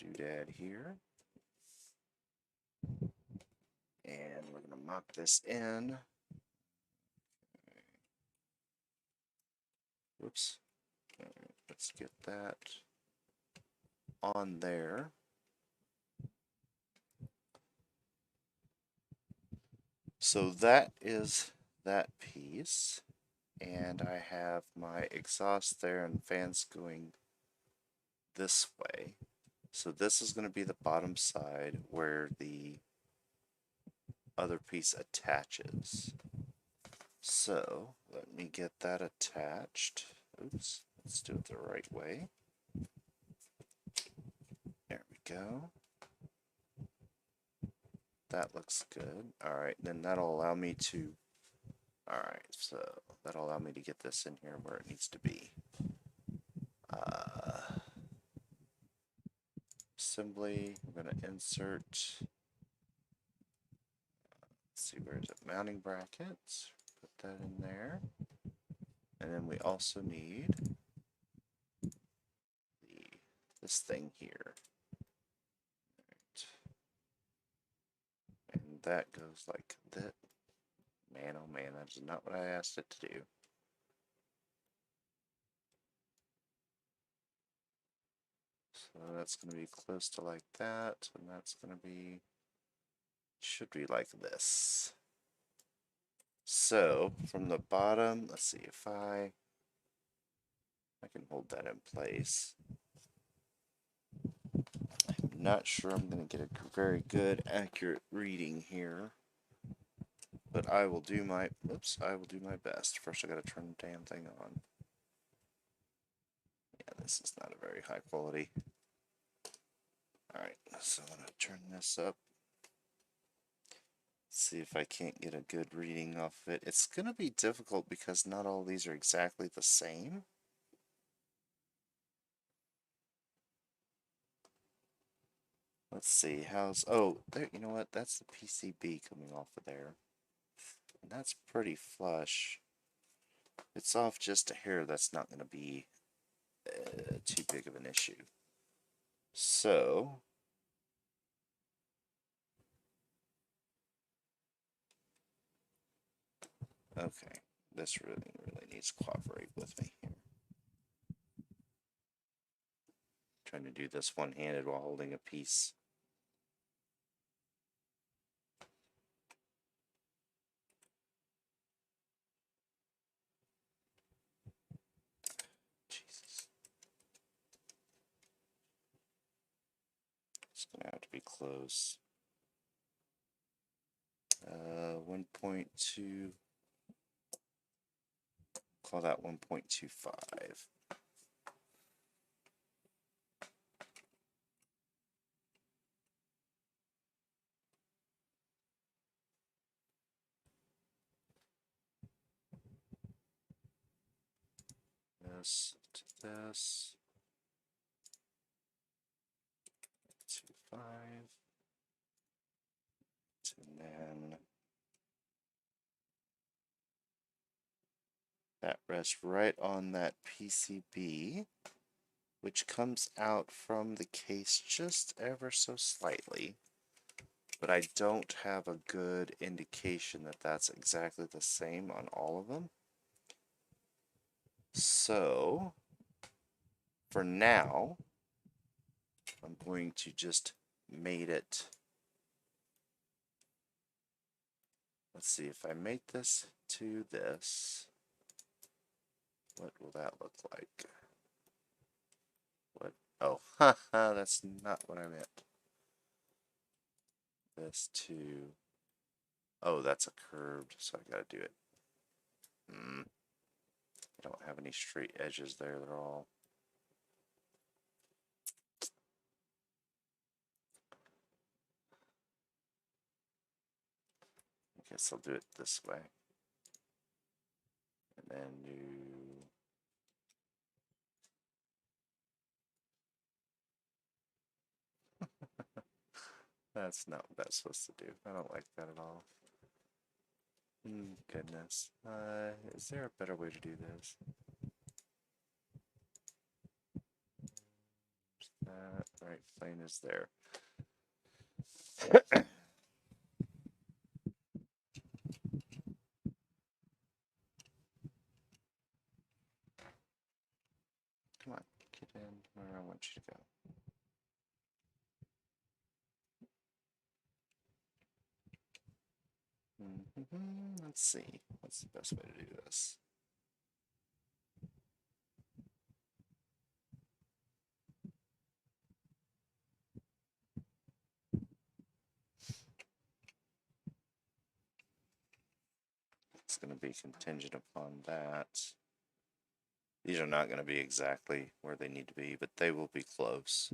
doodad here. And we're going to mop this in. Whoops. Right, let's get that on there. So that is that piece. And I have my exhaust there and fans going this way. So this is going to be the bottom side where the other piece attaches. So let me get that attached. Oops, let's do it the right way. There we go. That looks good. Alright, then that'll allow me to... Alright, so that'll allow me to get this in here where it needs to be. Assembly, we're going to insert... Let's see, where is it? Mounting brackets. Put that in there. And then we also need this thing here. Right. And that goes like that. Man, oh man, that is not what I asked it to do. So that's going to be close to like that, and that's going to be, should be like this. So from the bottom, let's see if I can hold that in place. I'm not sure I'm going to get a very good, accurate reading here. But I will do my, I will do my best. First I gotta turn the damn thing on. Yeah, this is not a very high quality. Alright, so I'm gonna turn this up. See if I can't get a good reading off of it. It's gonna be difficult because not all these are exactly the same. Let's see, oh, there, you know what, that's the PCB coming off of there. And that's pretty flush. If it's off just a hair, that's not gonna be too big of an issue. So, okay, this really needs to cooperate with me here. Trying to do this one-handed while holding a piece. Jesus. It's gonna have to be close. 1.2. Call that 1.25. This to this. 2.5. And then that rests right on that PCB, which comes out from the case just ever so slightly. But I don't have a good indication that that's exactly the same on all of them. So, for now, I'm going to just mate it. Let's see, if I mate this to this, what will that look like? What? Oh, haha, that's not what I meant. This to... Oh, that's a curved, so I gotta do it. I don't have any straight edges there, they're all... I guess I'll do it this way. And then do... That's not what that's supposed to do. I don't like that at all. Goodness. Is there a better way to do this? That right plane is there. Come on, get in where I want you to go. Let's see. What's the best way to do this? It's going to be contingent upon that. These are not going to be exactly where they need to be, but they will be close.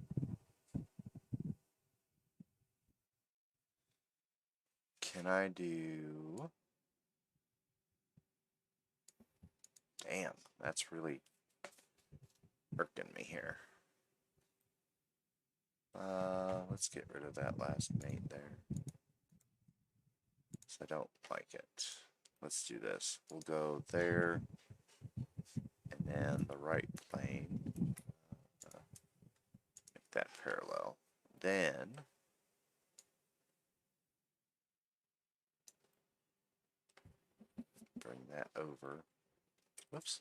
Can I do... Damn, that's really irking me here. Let's get rid of that last mate there. So I don't like it. Let's do this. We'll go there, and then the right plane. Make that parallel. Then bring that over. Whoops.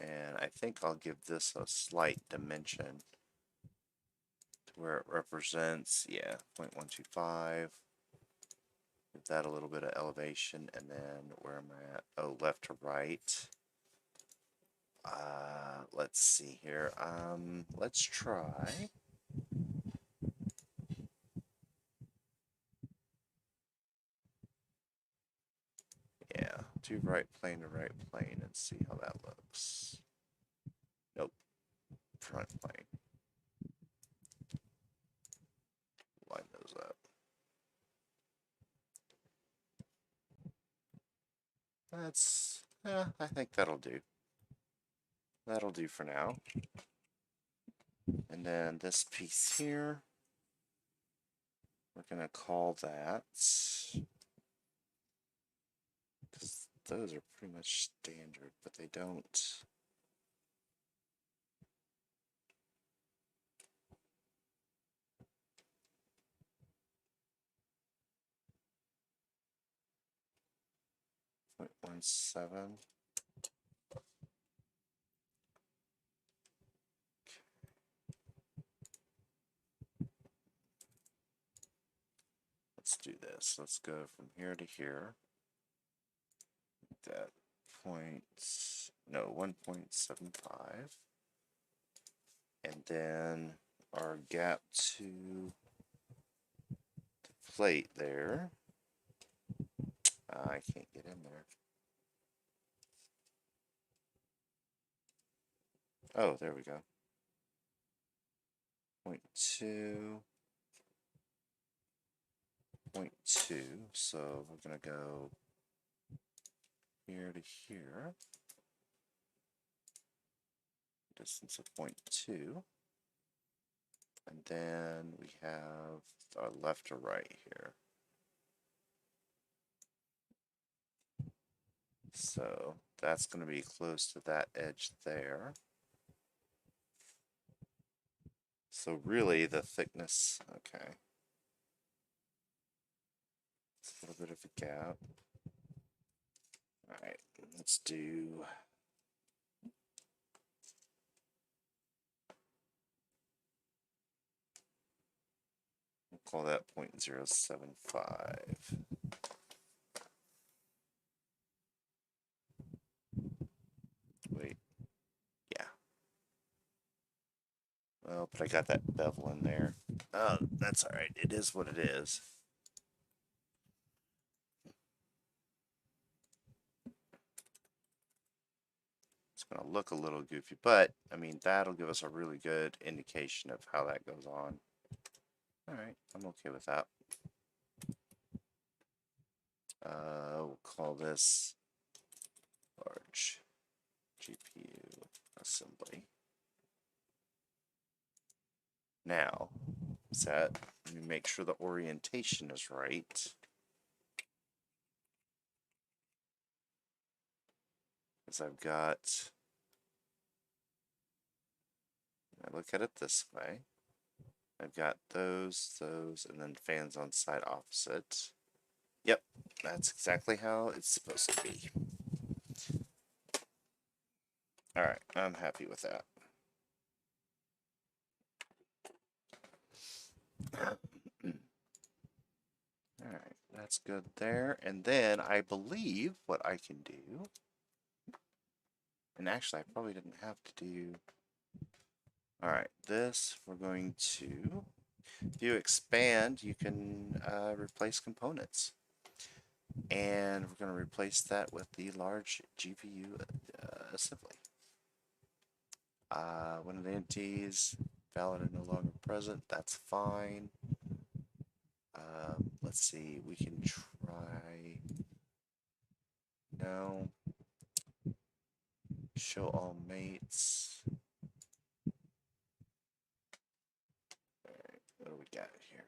And I think I'll give this a slight dimension to where it represents, yeah, 0.125. Give that a little bit of elevation, and then where am I at? Oh, left to right. Let's see here. Let's try. Yeah, do right plane to right plane and see how that looks. Nope, front plane. Line those up. That's, I think that'll do. That'll do for now. And then this piece here, we're gonna call that, because those are pretty much standard, but they don't. Point 0.17. Let's do this. Let's go from here to here. That point, no, 1.75. And then our gap to the plate there. I can't get in there. Oh, there we go. 0.2. 0.2. So we're going to go here to here. Distance of 0.2. And then we have our left or right here. So that's going to be close to that edge there. So really the thickness, okay. It's a little bit of a gap. All right, let's do. We'll call that 0.075. Wait, yeah. Well, but I got that bevel in there. Oh, that's all right. It is what it is. It's going to look a little goofy, but I mean, that'll give us a really good indication of how that goes on. All right, I'm okay with that. We'll call this large GPU assembly. Now, let me make sure the orientation is right. Because I've got, I look at it this way. I've got those, and then fans on side opposite. Yep, that's exactly how it's supposed to be. Alright, I'm happy with that. Alright, that's good there. And then I believe what I can do, and actually I probably didn't have to do. Alright, this we're going to, if you expand, you can replace components. And we're going to replace that with the large GPU assembly. One of the entities, valid and no longer present, that's fine. Let's see, we can try, no, show all mates. Alright, what do we got here?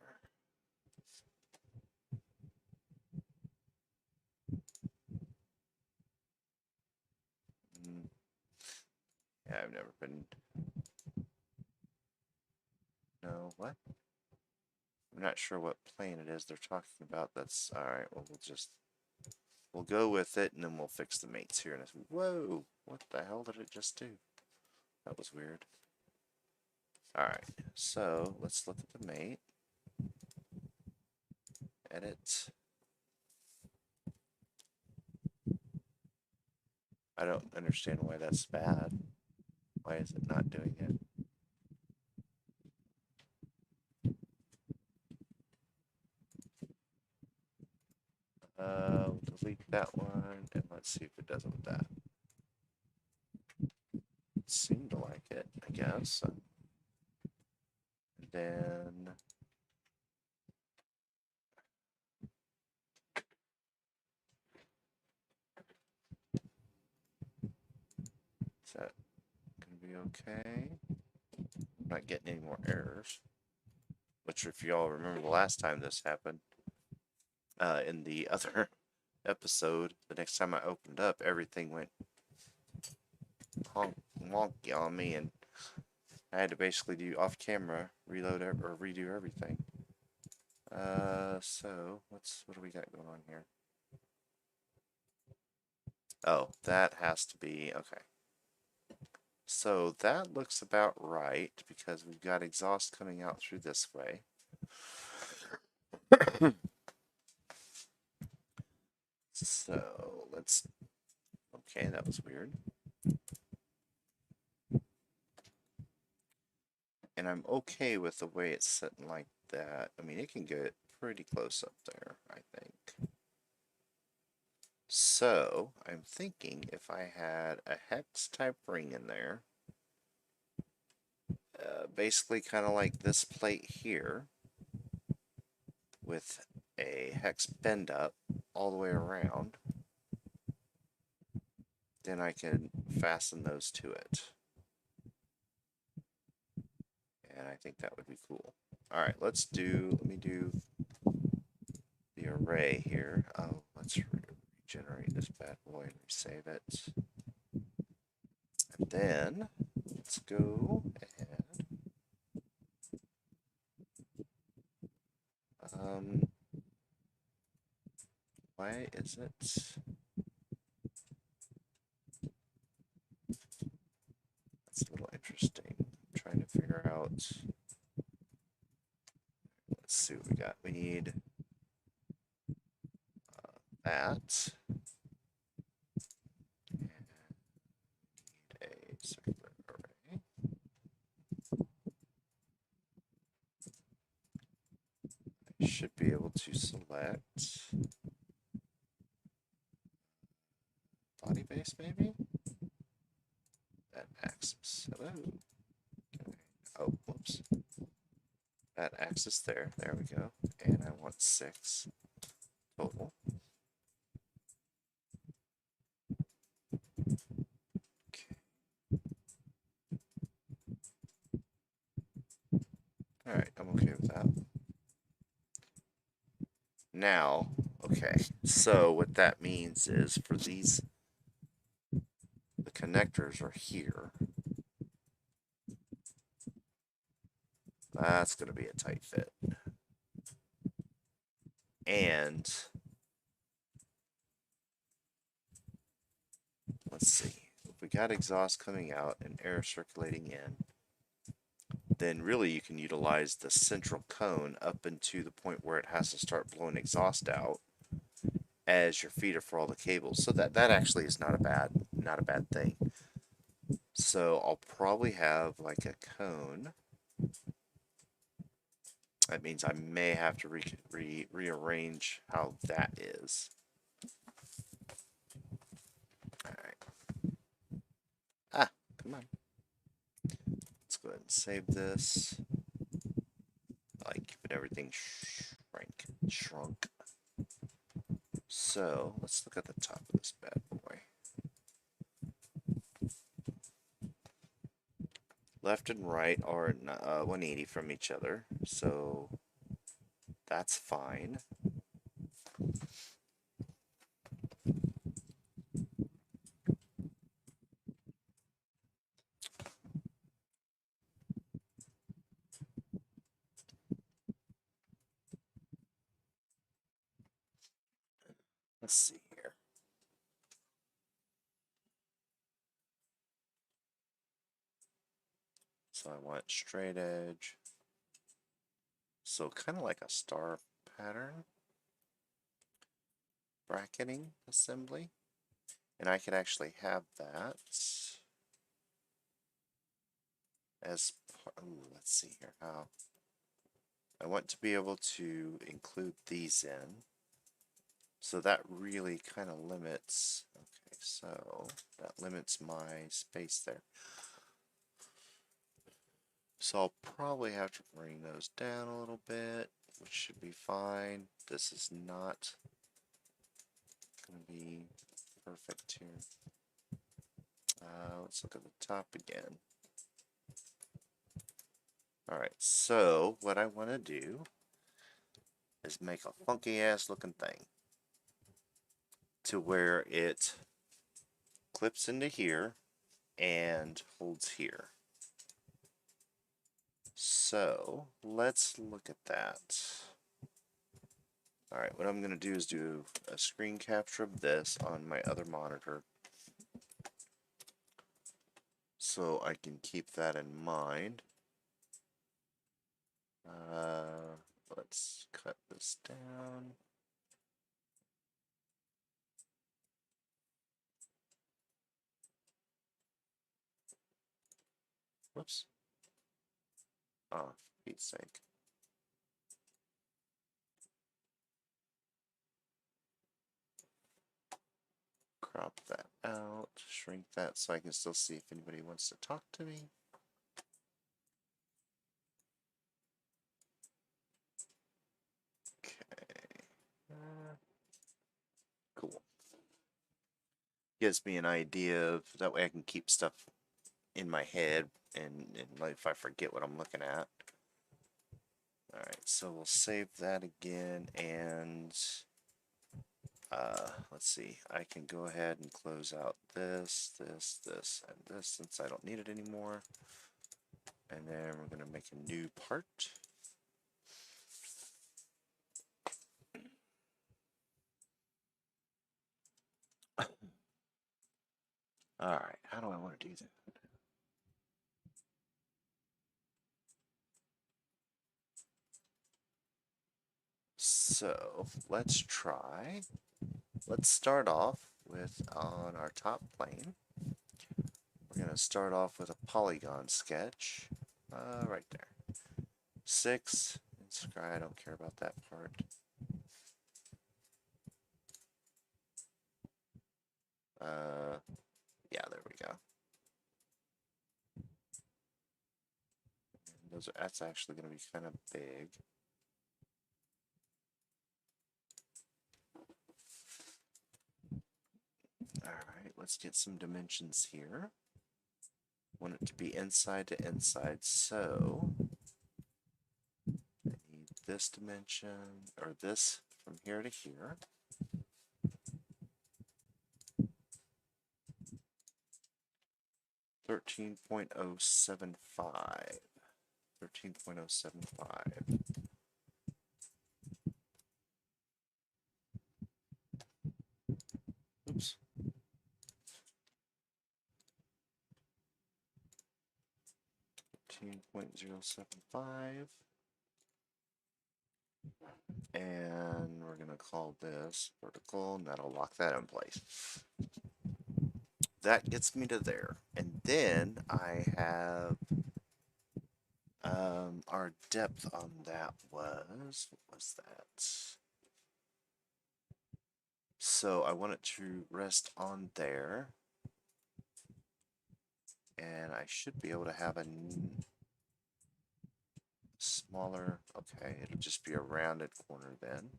Yeah, I've never been, no, what? I'm not sure what plane it is they're talking about. That's alright. Well, we'll go with it and then we'll fix the mates here. And whoa, what the hell did it just do? That was weird. Alright, so let's look at the mate. Edit. I don't understand why that's bad. Why is it not doing it? We'll delete that one, and let's see if it does it with that. It seemed to like it, I guess. And then is that gonna be okay? I'm not getting any more errors. Which, if y'all remember the last time this happened, in the other episode, the next time I opened up, everything went wonky on me, and I had to basically do off camera, reload or redo everything. So what do we got going on here? Oh, that has to be okay. So that looks about right because we've got exhaust coming out through this way. So let's, okay, that was weird. And I'm okay with the way it's sitting like that. I mean, it can get pretty close up there, I think. So I'm thinking if I had a hex type ring in there, basically kind of like this plate here, with a hex bend up all the way around, then I can fasten those to it. And I think that would be cool. All right, let me do the array here. Oh, let's regenerate this bad boy and resave it. And then let's go and why is it? That's a little interesting. I'm trying to figure out. Let's see what we got. We need that. And a circular array. I should be able to select body base maybe? That axis. Hello. Okay. Oh, whoops. That axis there. There we go. And I want 6 total. Okay. Alright, I'm okay with that. Now, okay, so what that means is for these, the connectors are here. That's going to be a tight fit. And let's see, if we got exhaust coming out and air circulating in, then really you can utilize the central cone up into the point where it has to start blowing exhaust out as your feeder for all the cables. So that actually is not a bad thing. So I'll probably have like a cone. That means I may have to rearrange how that is. Alright. Ah, come on. Let's go ahead and save this. I like keeping everything shrunk. So, let's look at the top of this bad boy. Left and right are 180 from each other, so that's fine. Let's see here. So I want straight edge. So kind of like a star pattern. Bracketing assembly. And I could actually have that as part, let's see here how I want to be able to include these in. So that really kind of limits, okay, so that limits my space there. So I'll probably have to bring those down a little bit, which should be fine. This is not going to be perfect here. Let's look at the top again. Alright, so what I want to do is make a funky ass looking thing to where it clips into here and holds here. So let's look at that. Alright, what I'm going to do is do a screen capture of this on my other monitor so I can keep that in mind. Let's cut this down. Whoops. Oh, for Pete's sake. Crop that out, shrink that so I can still see if anybody wants to talk to me. Okay. Cool. Gives me an idea of, that way I can keep stuff in my head and like if I forget what I'm looking at. Alright, so we'll save that again, and let's see, I can go ahead and close out this, and this since I don't need it anymore. And then we're going to make a new part. Alright, how do I want to do that? So, let's try. Let's start off with, on our top plane, we're going to start off with a polygon sketch. Right there. 6. I don't care about that part. Yeah, there we go. That's actually going to be kind of big. Alright, let's get some dimensions here. Want it to be inside to inside, so I need this dimension, or this from here to here. 13.075. 13.075. Oops. 13.075. And we're going to call this vertical, and that'll lock that in place. That gets me to there. And then I have our depth on that was, what was that? So I want it to rest on there. And I should be able to have a smaller, okay, it'll just be a rounded corner then.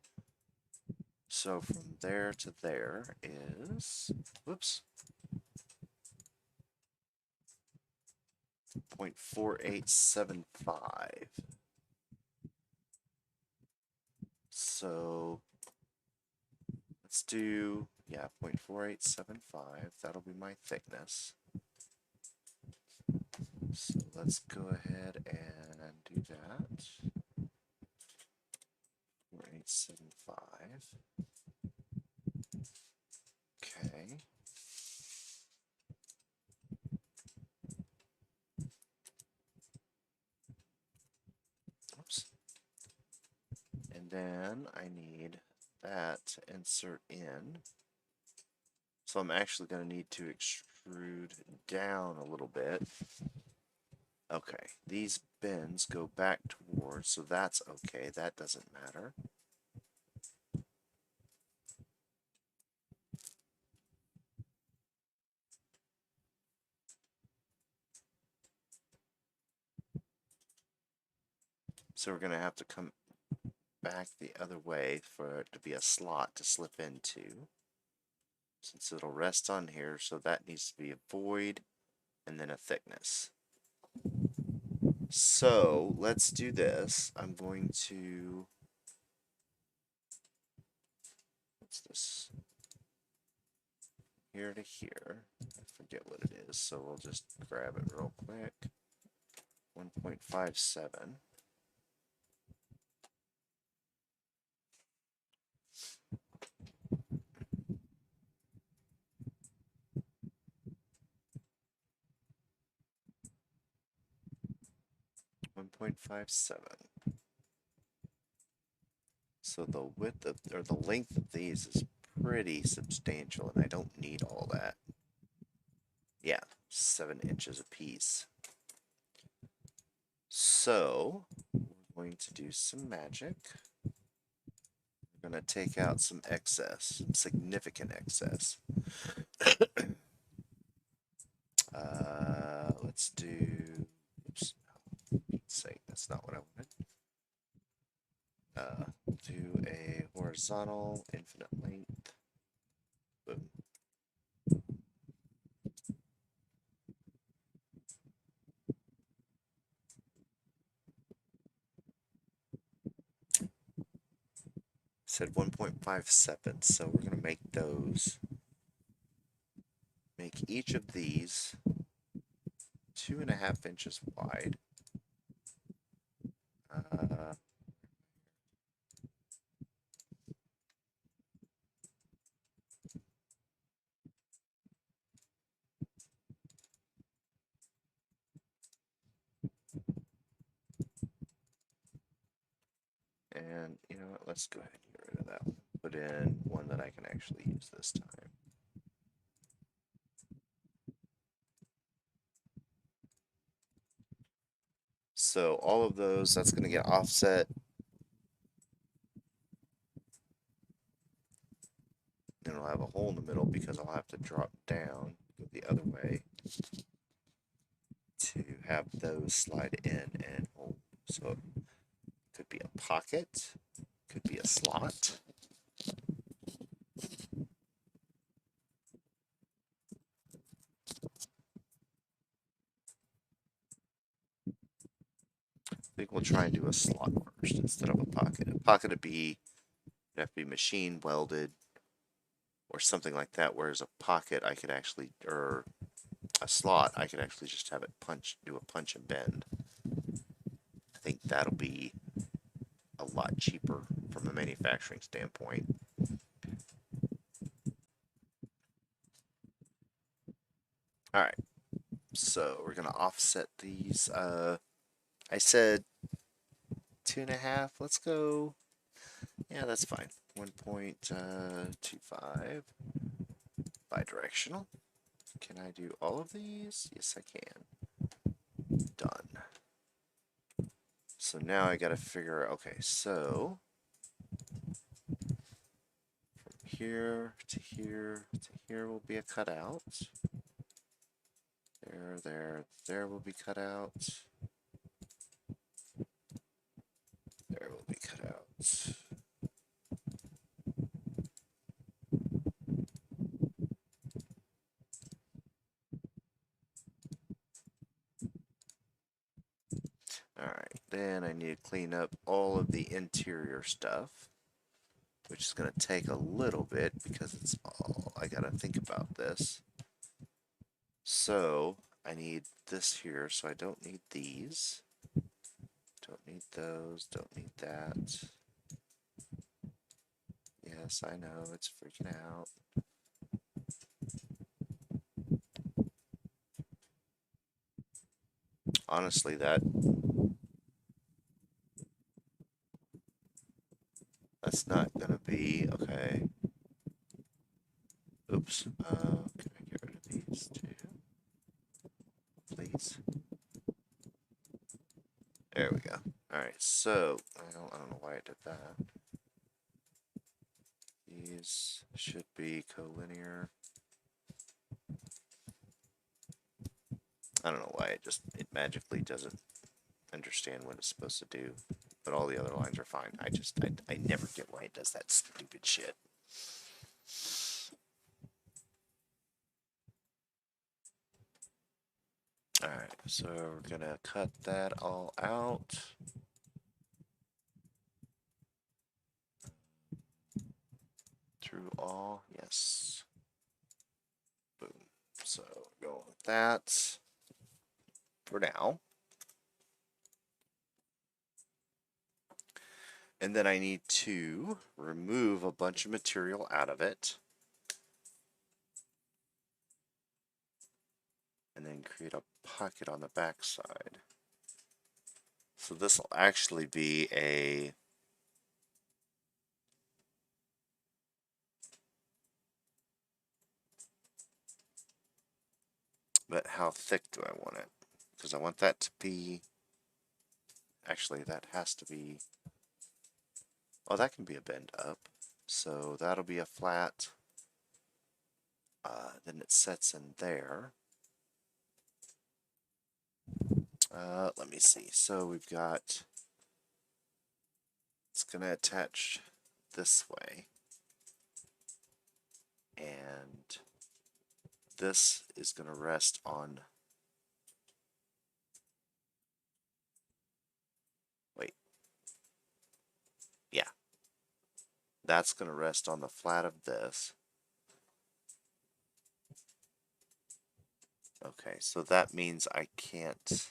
So from there to there is, whoops, 0.4875. So let's do, yeah, 0.4875. That'll be my thickness. So let's go ahead and do that. 4875. Okay. Oops. And then I need that to insert in. So I'm actually going to need to extrude down a little bit. Okay, these bends go back towards, so that's okay. That doesn't matter. So we're going to have to come back the other way for it to be a slot to slip into. Since it'll rest on here, so that needs to be a void and then a thickness. So let's do this. I'm going to, what's this? Here to here. I forget what it is, so we'll just grab it real quick. 1.57. 1.57. So the width of, or the length of these is pretty substantial, and I don't need all that. Yeah, 7 inches apiece. So we're going to do some magic. We're going to take out some excess, some significant excess. Let's do, oops, say that's not what I wanted. Do a horizontal infinite length. Boom. said 1.57, so we're going to make those. Make each of these 2.5 inches wide. And you know what? Let's go ahead and get rid of that one. Put in one that I can actually use this time. So all of those, that's going to get offset. Then it'll have a hole in the middle because I'll have to drop down, go the other way to have those slide in and hold. So it could be a pocket, could be a slot. I think we'll try and do a slot first instead of a pocket. A pocket would have to be machine welded or something like that, whereas a pocket I could actually, or a slot, I could actually just have it do a punch and bend. I think that'll be a lot cheaper from a manufacturing standpoint. All right, so we're gonna offset these. I said 2.5. Let's go. Yeah, that's fine. 1.25 bidirectional. Can I do all of these? Yes, I can. Done. So now I gotta figure, okay, so from here to here to here will be a cutout. There will be cut out. There will be cut out. Alright, then I need to clean up all of the interior stuff, which is going to take a little bit because it's all, I got to think about this. So, I need this here, so I don't need these. Don't need those, don't need that. Yes, I know, it's freaking out. Honestly, that's not gonna be okay. Oops. Can I get rid of these two, please? There we go. All right. So I don't know why I did that. These should be collinear. I don't know why it magically doesn't understand what it's supposed to do, but all the other lines are fine. I never get why it does that stupid shit. Alright, so we're gonna cut that all out. Through all, yes. Boom. So go with that for now. And then I need to remove a bunch of material out of it. And then create a pocket on the back side. So this will actually be a but how thick do I want it? Because I want that to be, actually that has to be, oh, that can be a bend up. So that'll be a flat. Then it sets in there. Let me see. So we've got, it's going to attach this way. And this is going to rest on, wait, yeah. that's going to rest on the flat of this. Okay, so that means I can't,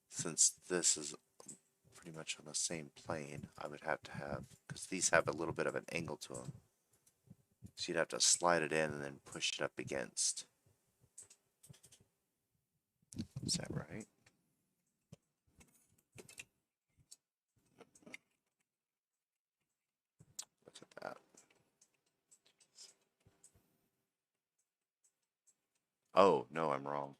since this is pretty much on the same plane, I would have to have, because these have a little bit of an angle to them. So you'd have to slide it in and then push it up against. Is that right? Look at that. Oh, no, I'm wrong.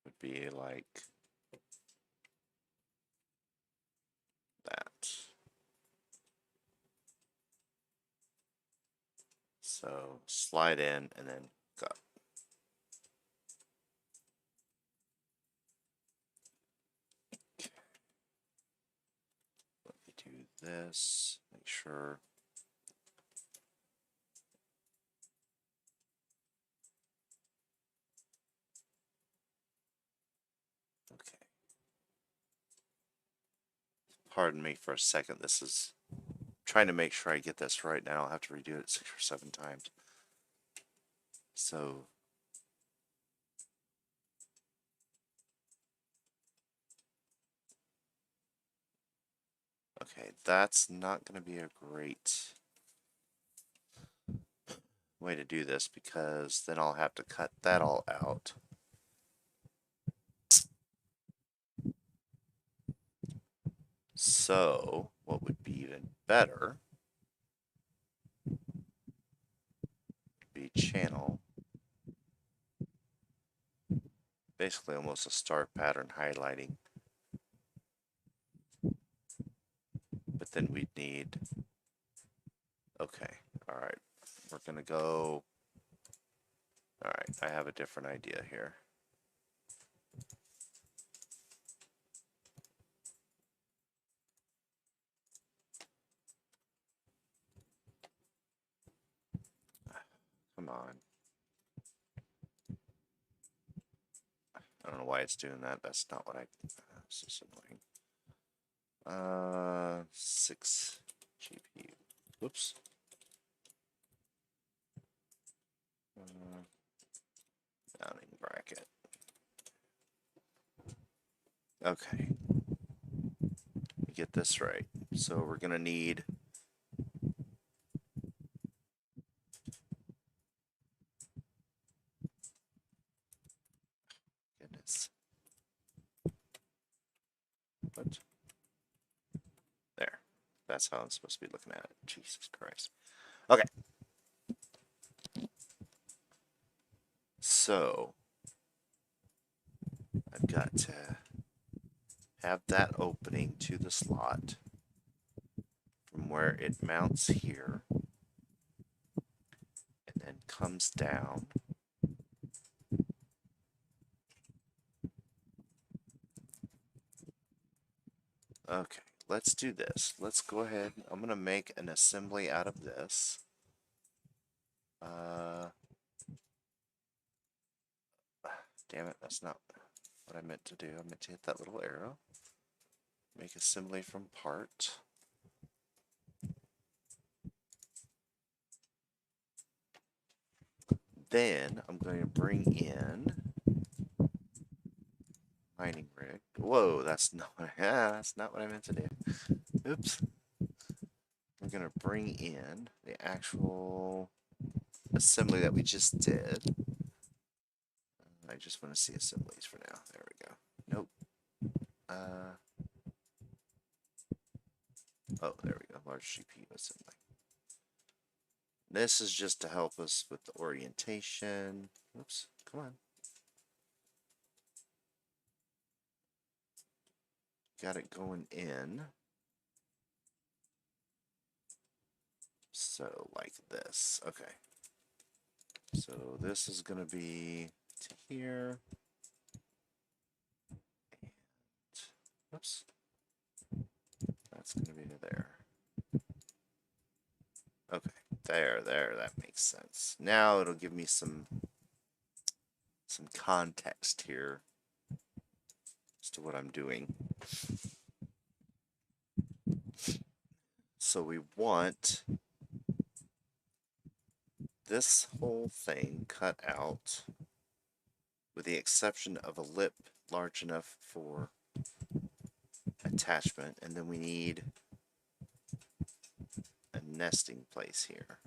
Would be like that. So slide in and then go. Let me do this. Make sure. Okay. Pardon me for a second. This is trying to make sure I get this right now. I'll have to redo it 6 or 7 times. So okay, that's not going to be a great way to do this because then I'll have to cut that all out. So what would be even better would be channel, basically almost a star pattern highlighting, but then we'd need, okay, all right, we're gonna go, all right, I have a different idea here. Come on. I don't know why it's doing that. That's not what I. This is annoying. 6 GPU. Whoops. Mounting bracket. Okay. Get this right. So we're gonna need. Goodness. What? There. That's how I'm supposed to be looking at it. Jesus Christ. Okay. So I've got to have that opening to the slot from where it mounts here and then comes down. Okay, let's do this. Let's go ahead. I'm going to make an assembly out of this. Damn it, that's not what I meant to do. I meant to hit that little arrow. Make assembly from part. Then I'm going to bring in mining rig. Whoa, that's not that's not what I meant to do. Oops. We're going to bring in the actual assembly that we just did. I just want to see assemblies for now. There we go. Nope. Oh, there we go. Large GPU assembly. This is just to help us with the orientation. Oops. Come on. Got it going in. So, like this. Okay. So, this is going to be to here. And, oops. That's going to be to there. Okay, There, that makes sense. Now it'll give me some context here as to what I'm doing. So we want this whole thing cut out with the exception of a lip large enough for attachment, and then we need a nesting place here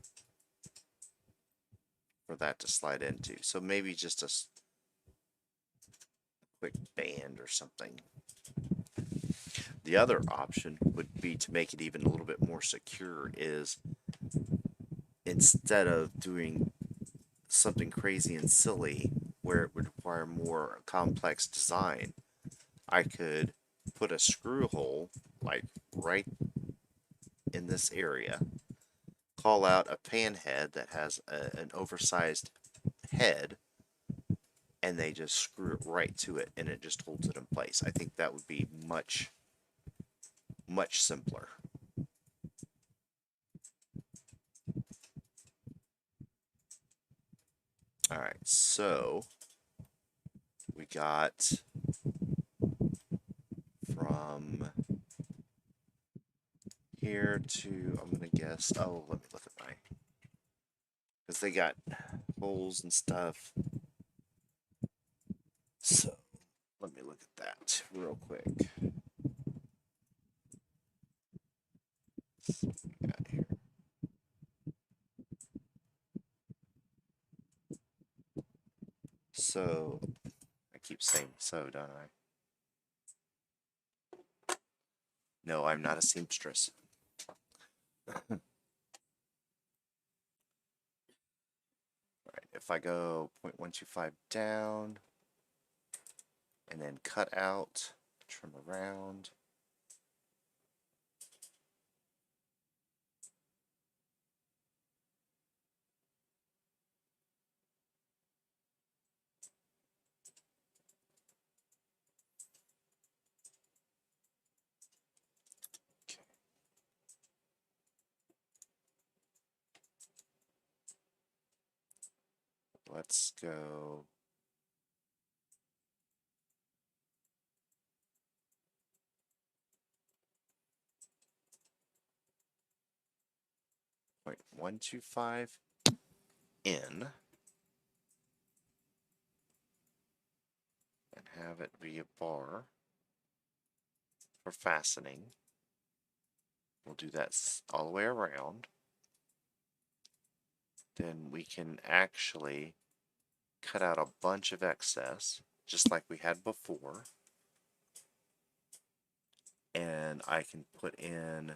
for that to slide into. So maybe just a quick band or something. The other option would be to make it even a little bit more secure is instead of doing something crazy and silly where it would require more complex design, I could put a screw hole like right in this area, call out a pan head that has an oversized head, and they just screw it right to it and it just holds it in place. I think that would be much simpler. All right, so we got from here to, I'm gonna guess, oh, let me look at my, because they got holes and stuff. So let me look at that real quick. So what we got here. So I keep saying so, don't I? No, I'm not a seamstress. Right, if I go 0.125 down and then cut out, trim around. Okay. Let's go 0.125 in and have it be a bar for fastening. We'll do that all the way around. Then we can actually cut out a bunch of excess, just like we had before. And I can put in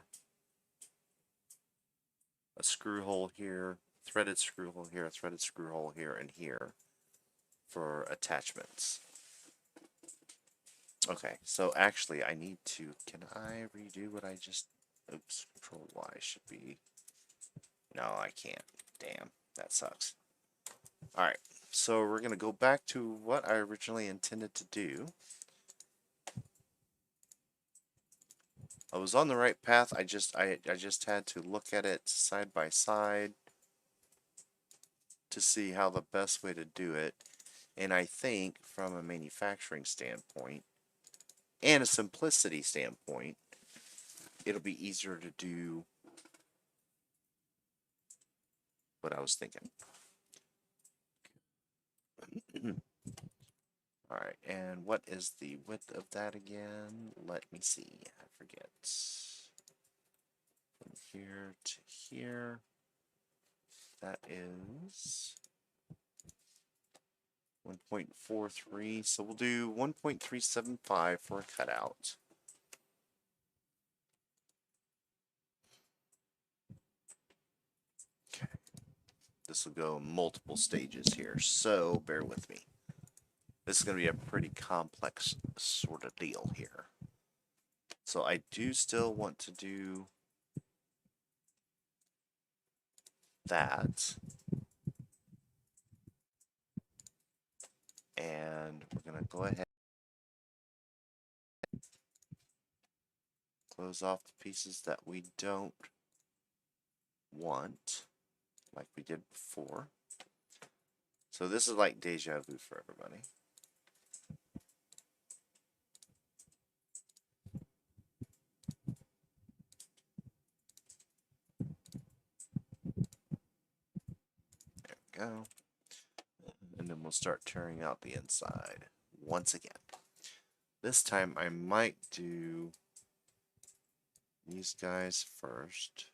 a screw hole here, threaded screw hole here, a threaded screw hole here, and here for attachments. Okay, so actually I need to, can I redo what I just, oops, Control Y should be, no I can't, damn, that sucks. Alright, so we're going to go back to what I originally intended to do. I was on the right path, I just had to look at it side by side to see how the best way to do it. And I think from a manufacturing standpoint and a simplicity standpoint, it'll be easier to do what I was thinking. Alright, and what is the width of that again? Let me see, I forget. From here to here, that is 1.43, so we'll do 1.375 for a cutout. Okay, this will go multiple stages here, so bear with me. This is going to be a pretty complex sort of deal here. So I do still want to do that. And we're going to go ahead and close off the pieces that we don't want. like we did before. So this is like deja vu for everybody. There we go. And then we'll start tearing out the inside once again. This time I might do these guys first.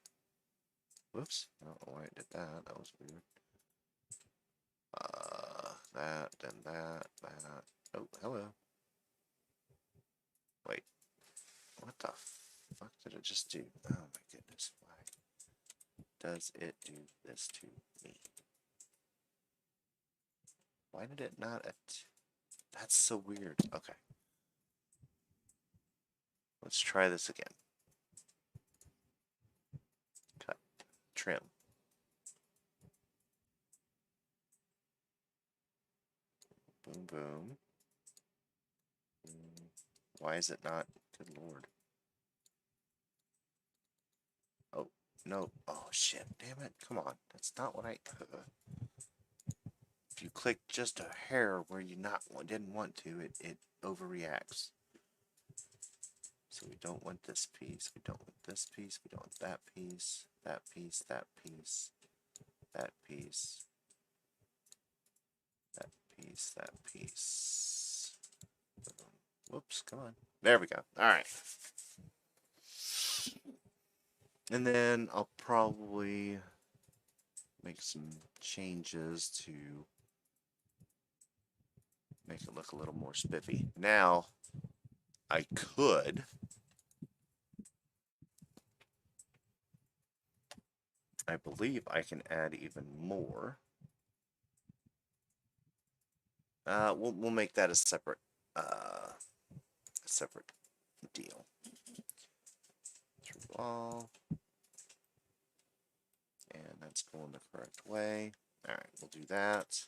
Whoops, I don't know why I did that. That was weird. That, and that. Oh, hello. Wait, what the fuck did it just do? Oh my goodness, why does it do this to me? Why did it not? That's so weird. Okay. Let's try this again. Cut. Trim. Boom, boom. Why is it not? Good lord. Oh, no. Oh, shit. Damn it. Come on. That's not what I... If you click just a hair where you didn't want to, it overreacts. So we don't want this piece. We don't want this piece. We don't want that piece. That piece. That piece. That piece. That piece. That piece. Whoops, come on. There we go. Alright. And then I'll probably make some changes to make it look a little more spiffy. Now, I could... I believe I can add even more. We'll make that a separate deal. Through all, and that's going the correct way. All right, we'll do that.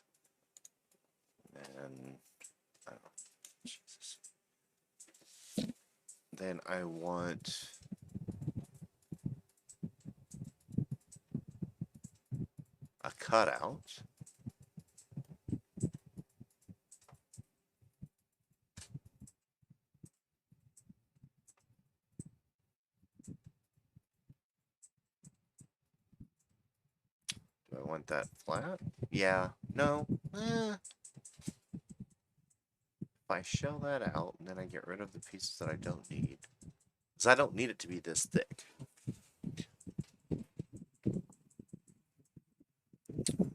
And I don't know, Jesus. Then I want a cutout. Do I want that flat? Yeah. No. If I shell that out and then I get rid of the pieces that I don't need, because I don't need it to be this thick.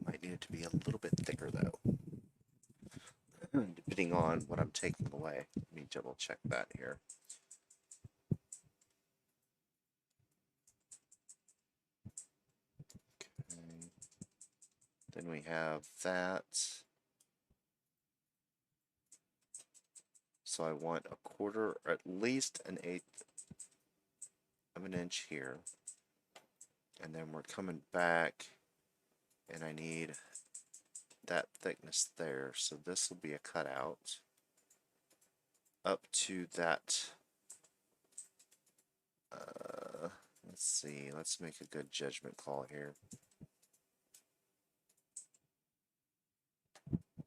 Might need it to be a little bit thicker though, depending on what I'm taking away. Let me double check that here. Okay. Then we have that. So I want a quarter, or at least an eighth of an inch here. And then we're coming back, and I need that thickness there. So this will be a cutout up to that. Let's see. Let's make a good judgment call here.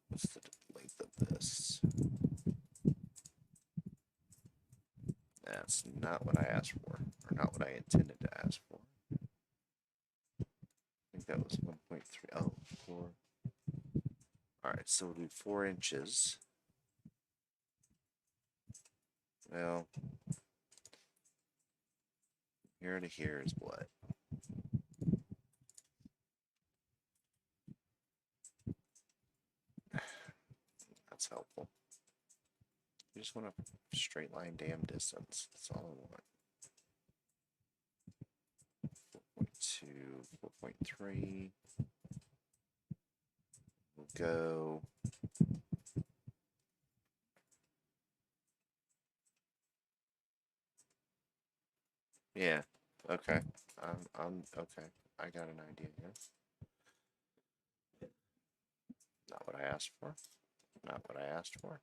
What's the length of this? That's not what I asked for, or not what I intended to ask for. I think that was 1.3. Oh, 4. Alright, so we'll do 4 inches. Well, here to here is what? That's helpful. You just want a straight line damn distance. That's all I want. 4.2, 4.3. We'll go. Yeah. Okay. I'm okay. I got an idea here. Not what I asked for. Not what I asked for.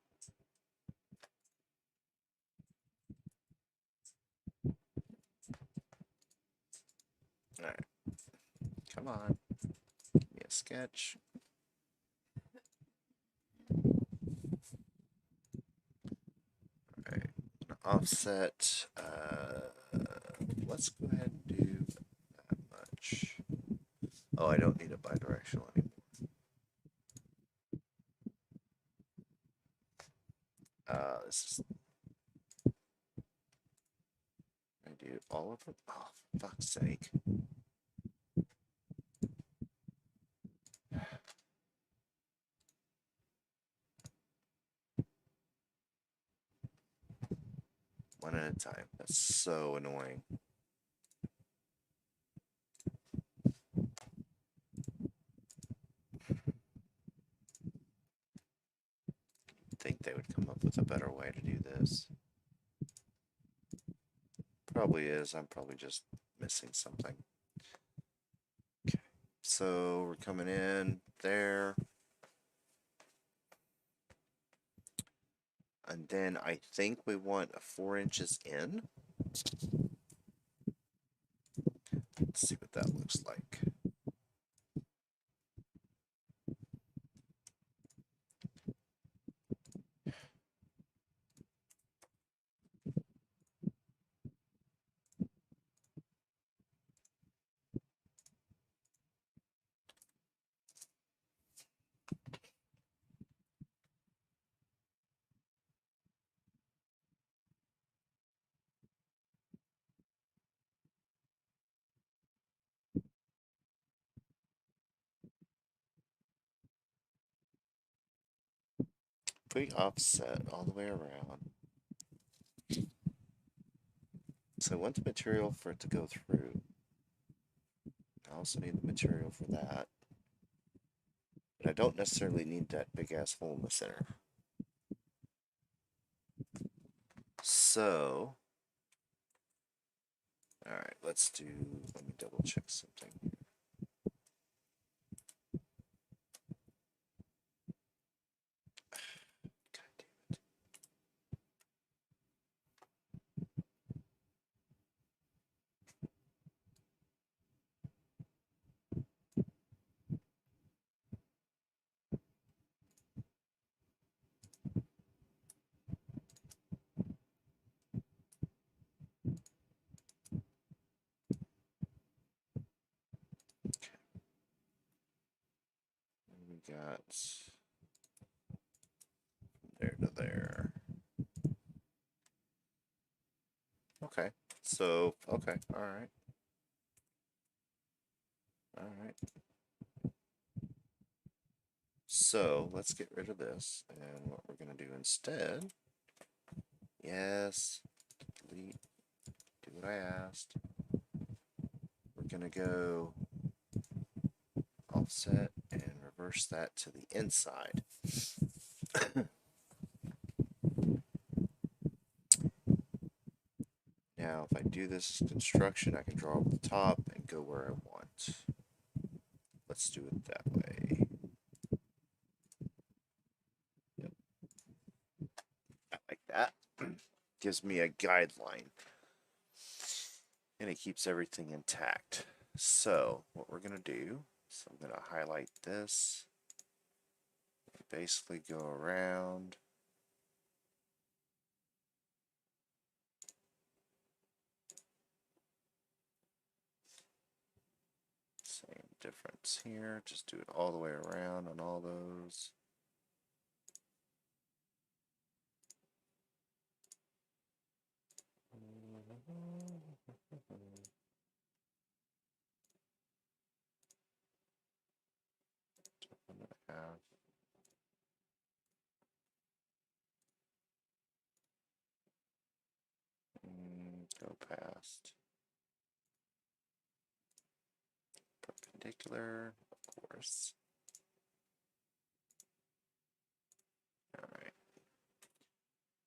Alright. Come on. sketch. Alright, offset. Let's go ahead and do that much. Oh, I don't need a bidirectional anymore. This is. I do all of them. Oh, for fuck's sake. One at a time. That's so annoying. Think they would come up with a better way to do this. Probably is. I'm probably just missing something. Okay. So we're coming in there. And then I think we want 4 inches in. Let's see what that looks like. If we offset all the way around. So I want the material for it to go through. I also need the material for that. But I don't necessarily need that big ass hole in the center. So, alright, let me double check something here. God damn it. We got there to there. Okay. So, okay. Alright. Alright. So, let's get rid of this. And what we're going to do instead. Yes. Delete. Do what I asked. We're going to go offset and reverse that to the inside. Now, if I do this construction, I can draw up the top and go where I want. Let's do it that way. Yep. I like that. Gives me a guideline. And it keeps everything intact. So, what we're going to do is I'm going to highlight this. Basically go around. Same difference here. Just do it all the way around on all those. I'm going to have go past perpendicular, of course. All right.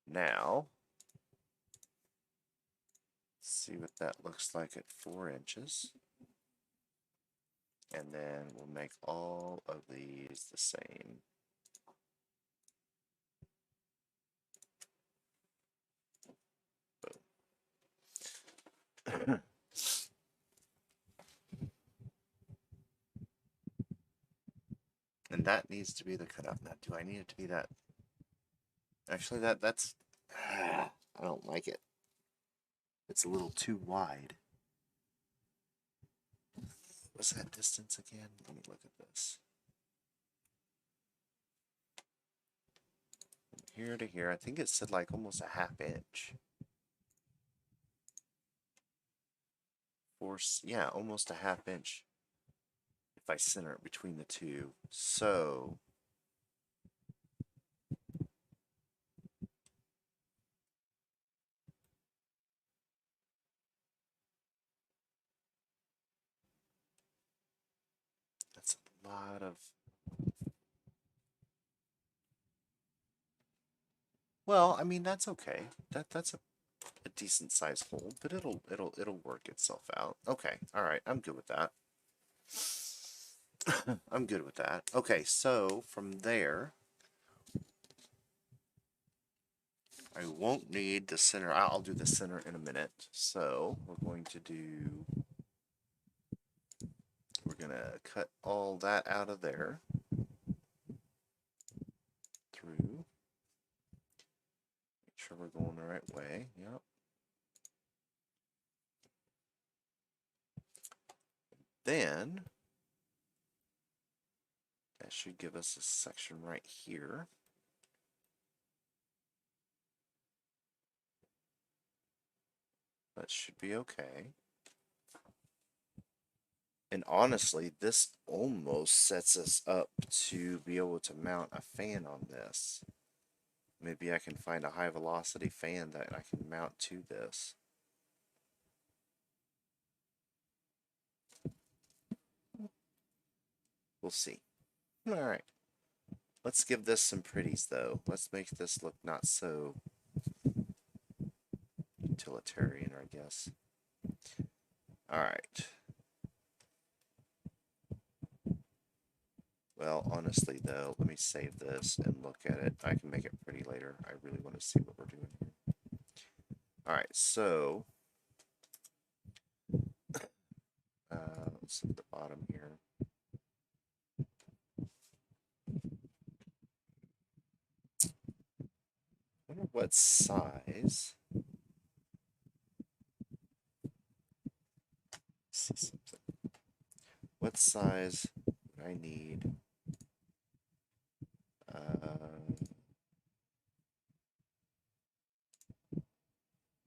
Now, see what that looks like at 4 inches. And then we'll make all of these the same. Boom. And that needs to be the cutoff. Now, do I need it to be that? Actually, that's... I don't like it. It's a little too wide. What's that distance again? Let me look at this. From here to here, I think it said like almost a ½ inch. Yeah, almost a ½ inch. If I center it between the two. So... that's a lot of... Well, I mean, that's okay. That's a decent sized hole, but it'll work itself out. Okay, all right, I'm good with that. I'm good with that. Okay, so from there, I won't need the center. I'll do the center in a minute. So we're gonna cut all that out of there through. Make sure we're going the right way. Yep. Then that should give us a section right here. That should be okay. And honestly, this almost sets us up to be able to mount a fan on this. Maybe I can find a high velocity fan that I can mount to this. We'll see. Alright. Let's give this some pretties though. Let's make this look not so utilitarian, I guess. Alright. Well, honestly though, let me save this and look at it. I can make it pretty later. I really want to see what we're doing here. Alright, so let's look at the bottom here. I wonder what size. See something. What size would I need?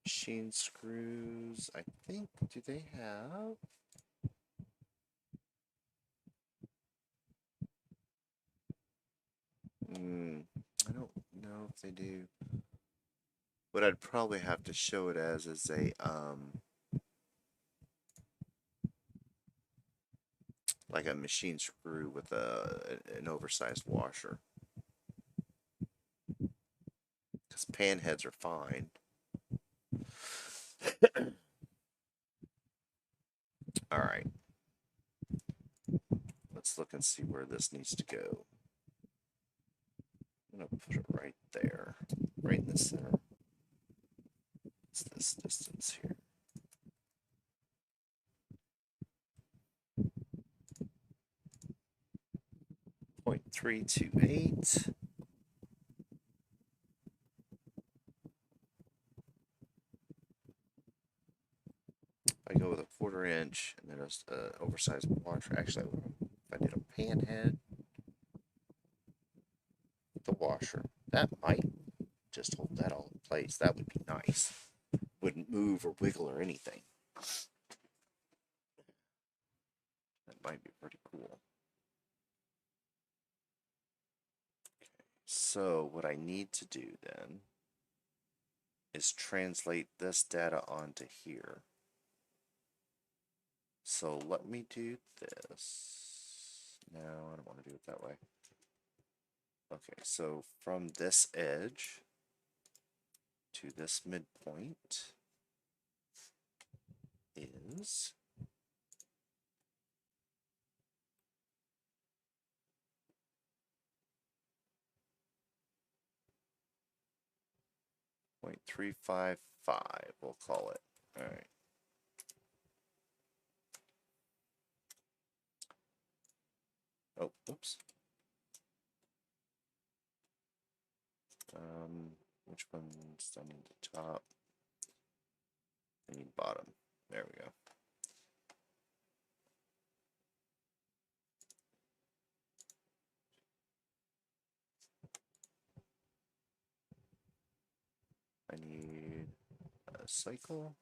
Machine screws. I think. Do they have? I don't know if they do. What I'd probably have to show it as is a like a machine screw with an oversized washer. Because pan heads are fine. All right. Let's look and see where this needs to go. I'm gonna put it right there, right in the center. What's this distance here? 0.328. I go with a 1/4 inch and then an oversized washer. Actually, if I did a pan head, the washer, that might just hold that all in place. That would be nice. Wouldn't move or wiggle or anything. That might be pretty cool. Okay, so what I need to do then is translate this data onto here. So let me do this. No, I don't want to do it that way. Okay, so from this edge to this midpoint is 0.355, we'll call it. All right. Oh, oops. which ones I need the top. I need bottom. There we go. I need a cycle.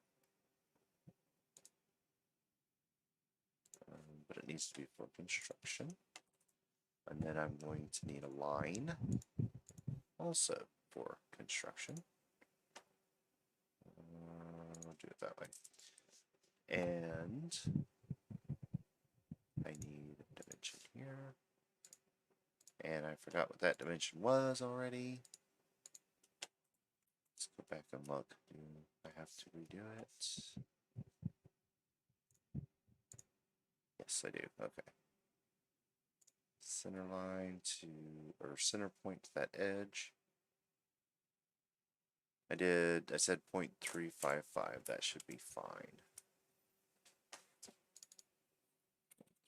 But it needs to be for construction. And then I'm going to need a line also for construction. I'll do it that way. And I need a dimension here. And I forgot what that dimension was already. Let's go back and look. Do I have to redo it? Yes, I do. Okay. Center line to, or center point to that edge. I said 0.355. That should be fine.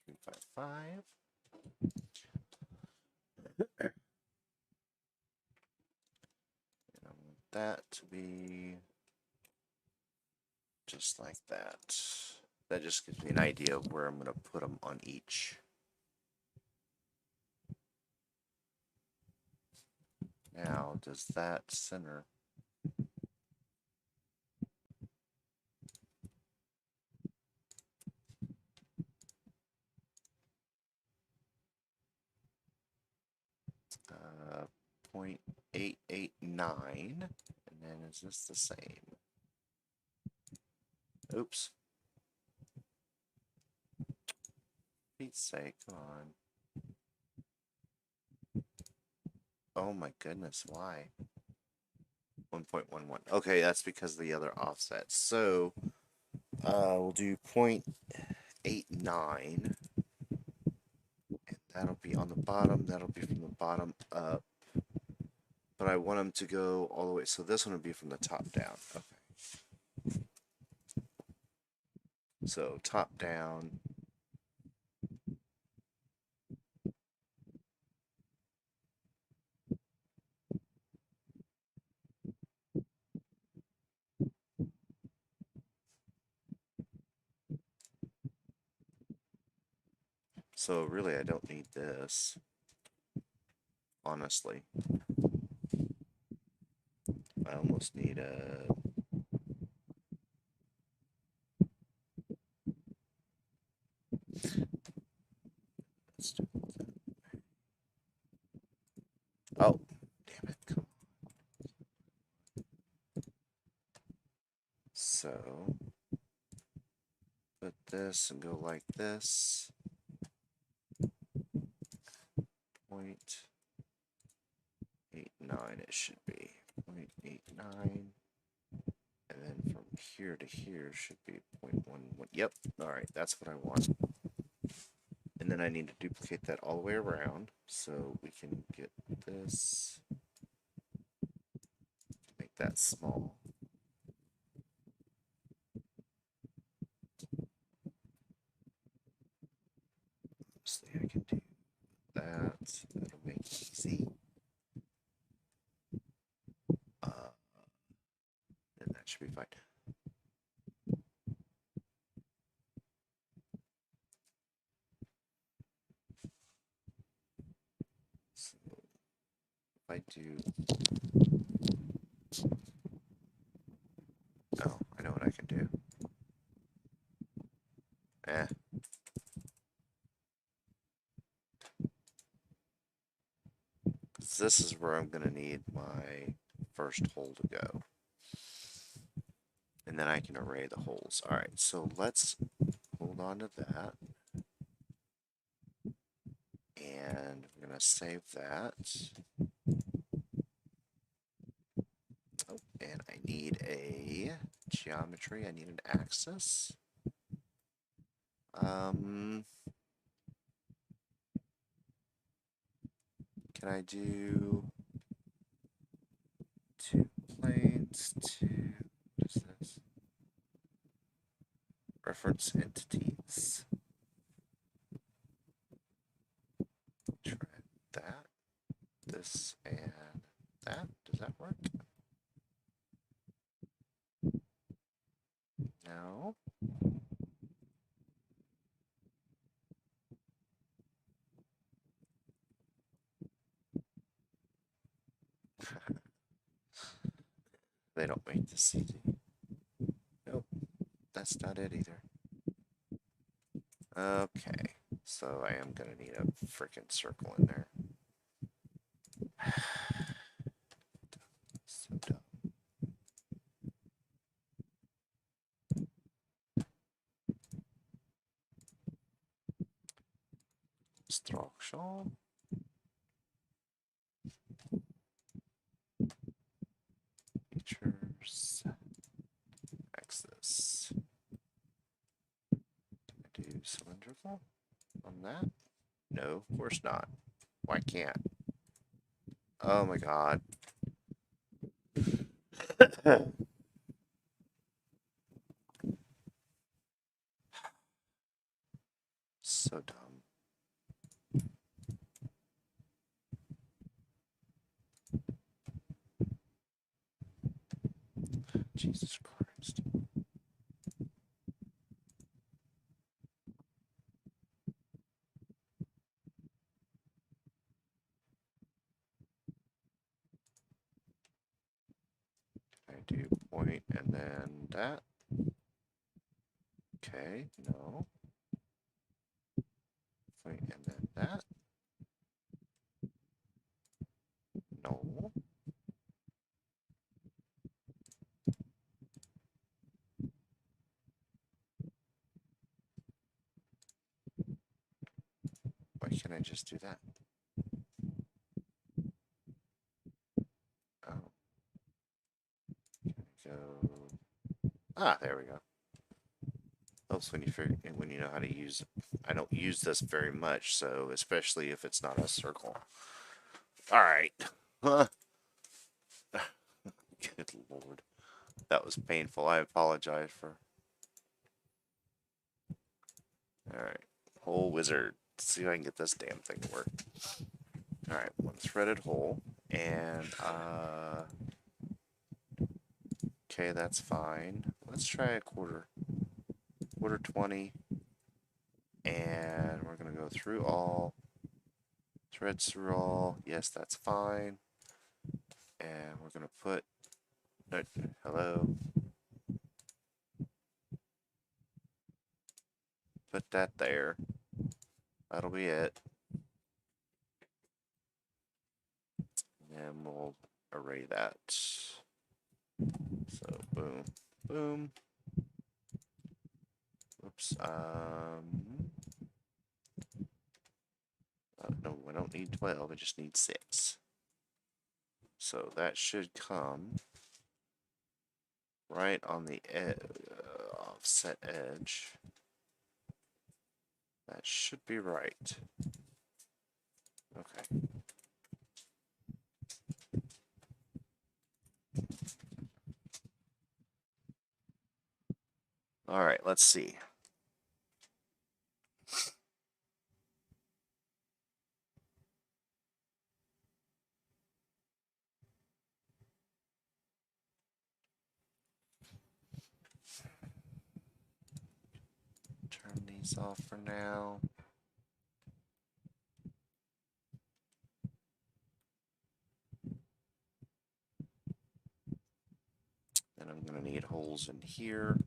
355. And I want that to be just like that. That just gives me an idea of where I'm going to put them on each. Now, does that center? Uh, 0.889, and then is this the same? Oops. Pete's sake, come on. Oh my goodness, why? 1.11. Okay, that's because of the other offset. So, we'll do 0.89. And that'll be on the bottom. That'll be from the bottom up. But I want them to go all the way. So this one would be from the top down. Okay. So top down. So really, I don't need this, honestly. I almost need a... Oh, damn it, come on. So, put this and go like this. 0.89 it should be. 0.89. And then from here to here should be 0.11. Yep, alright, that's what I want. And then I need to duplicate that all the way around so we can get this. Make that small. Obviously, I can do that. That'll make it easy. And that should be fine. So if I do... Oh, I know what I can do. This is where I'm going to need my first hole to go. And then I can array the holes. Alright, so let's hold on to that. And we're going to save that. Oh, and I need a geometry. I need an axis. Can I do 2 planes, 2, what is this? Reference entities. Try that, this, and that. Does that work? They don't make this easy. Nope, that's not it either. Okay, so I am gonna need a freaking circle in there. So dumb. Instruction. Features. Axis. Do cylindrical on that? No, of course not. Why can't? Oh my god. So dumb. Jesus Christ. I do point and then that. Okay, no. Point and then that. No. Why can't I just do that? Oh. Go. Ah, there we go. Helps when you know how to use it. I don't use this very much, so especially if it's not a circle. All right. Huh. Good lord, that was painful. I apologize for. All right, hole wizard. Let's see if I can get this damn thing to work. All right, one threaded hole, and okay, that's fine. Let's try a quarter 20, and we're gonna go through all. Threads through all. Yes, that's fine. And we're gonna put. Hello. Put that there. That'll be it. And we'll array that. So boom, boom. Oops. No, we don't need 12. I just need 6. So that should come right on the offset edge. That should be right. Okay. All right, let's see. Turn these off for now. Then I'm going to need holes in here.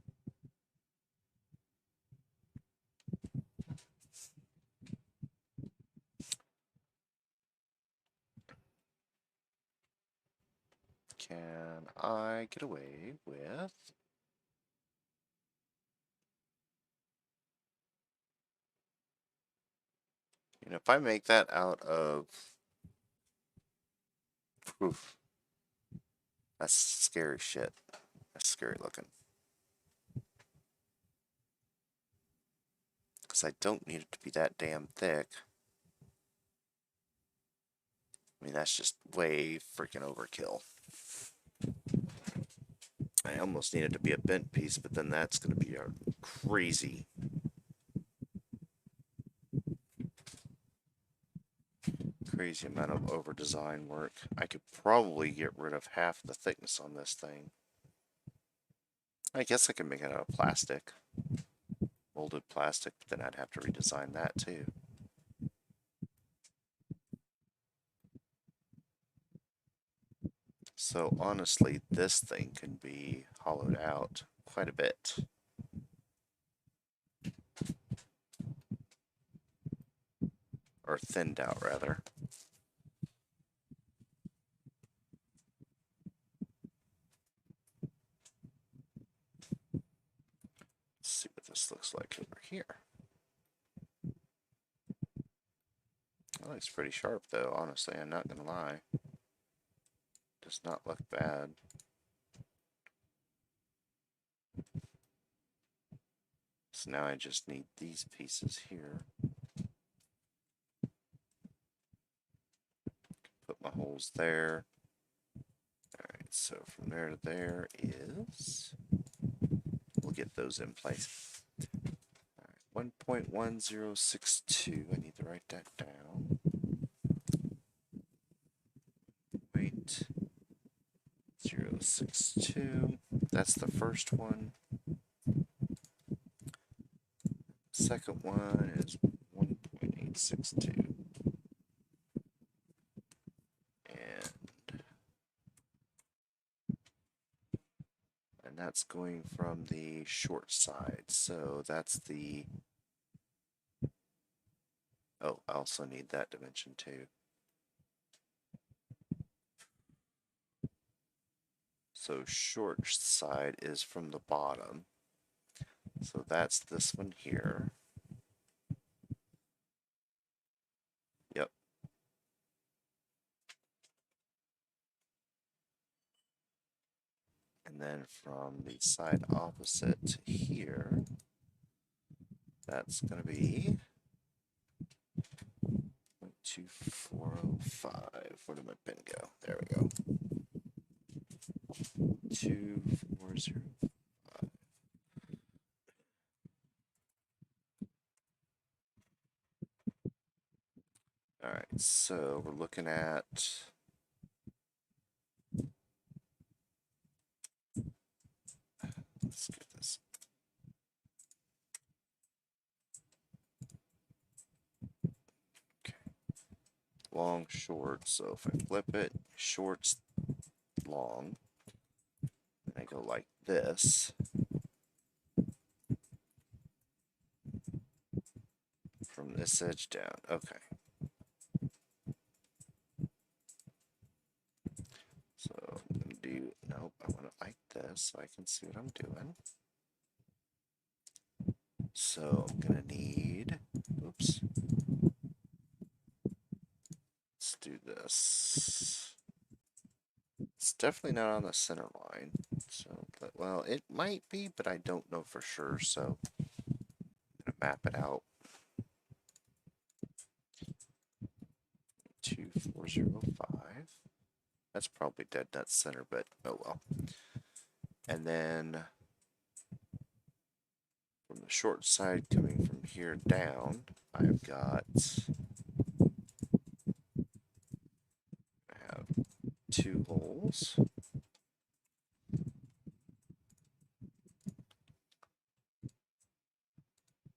Can I get away with... You know, if I make that out of... Oof. That's scary shit. That's scary looking. Because I don't need it to be that damn thick. I mean, that's just way freaking overkill. I almost need it to be a bent piece, but then that's going to be a crazy amount of over design work. I could probably get rid of half the thickness on this thing. I guess I could make it out of plastic, molded plastic, but then I'd have to redesign that too. So honestly, this thing can be hollowed out quite a bit. Or thinned out, rather. Let's see what this looks like over here. That looks pretty sharp, though, honestly. I'm not going to lie. Does not look bad. So now I just need these pieces here. Put my holes there. Alright, so from there to there is... We'll get those in place. Alright, 1.1062. I need to write that down. Wait. 0.62. That's the first one. Second one is 1.862. And that's going from the short side. So that's the... Oh, I also need that dimension too. So short side is from the bottom. So that's this one here. Yep. And then from the side opposite to here, that's going to be 0.2405. Where did my pen go? There we go. 2405. Alright, so we're looking at... Let's get this. Okay. Long, short, so if I flip it, short's long. And I go like this. From this edge down. Okay. So I'm going to do, nope, I want to like this so I can see what I'm doing. So I'm going to need, oops. Let's do this. It's definitely not on the center line. So, but, well, it might be, but I don't know for sure. So I'm going to map it out. 2405. That's probably dead nut center, but oh well. And then from the short side coming from here down, I've got, I have 2 holes.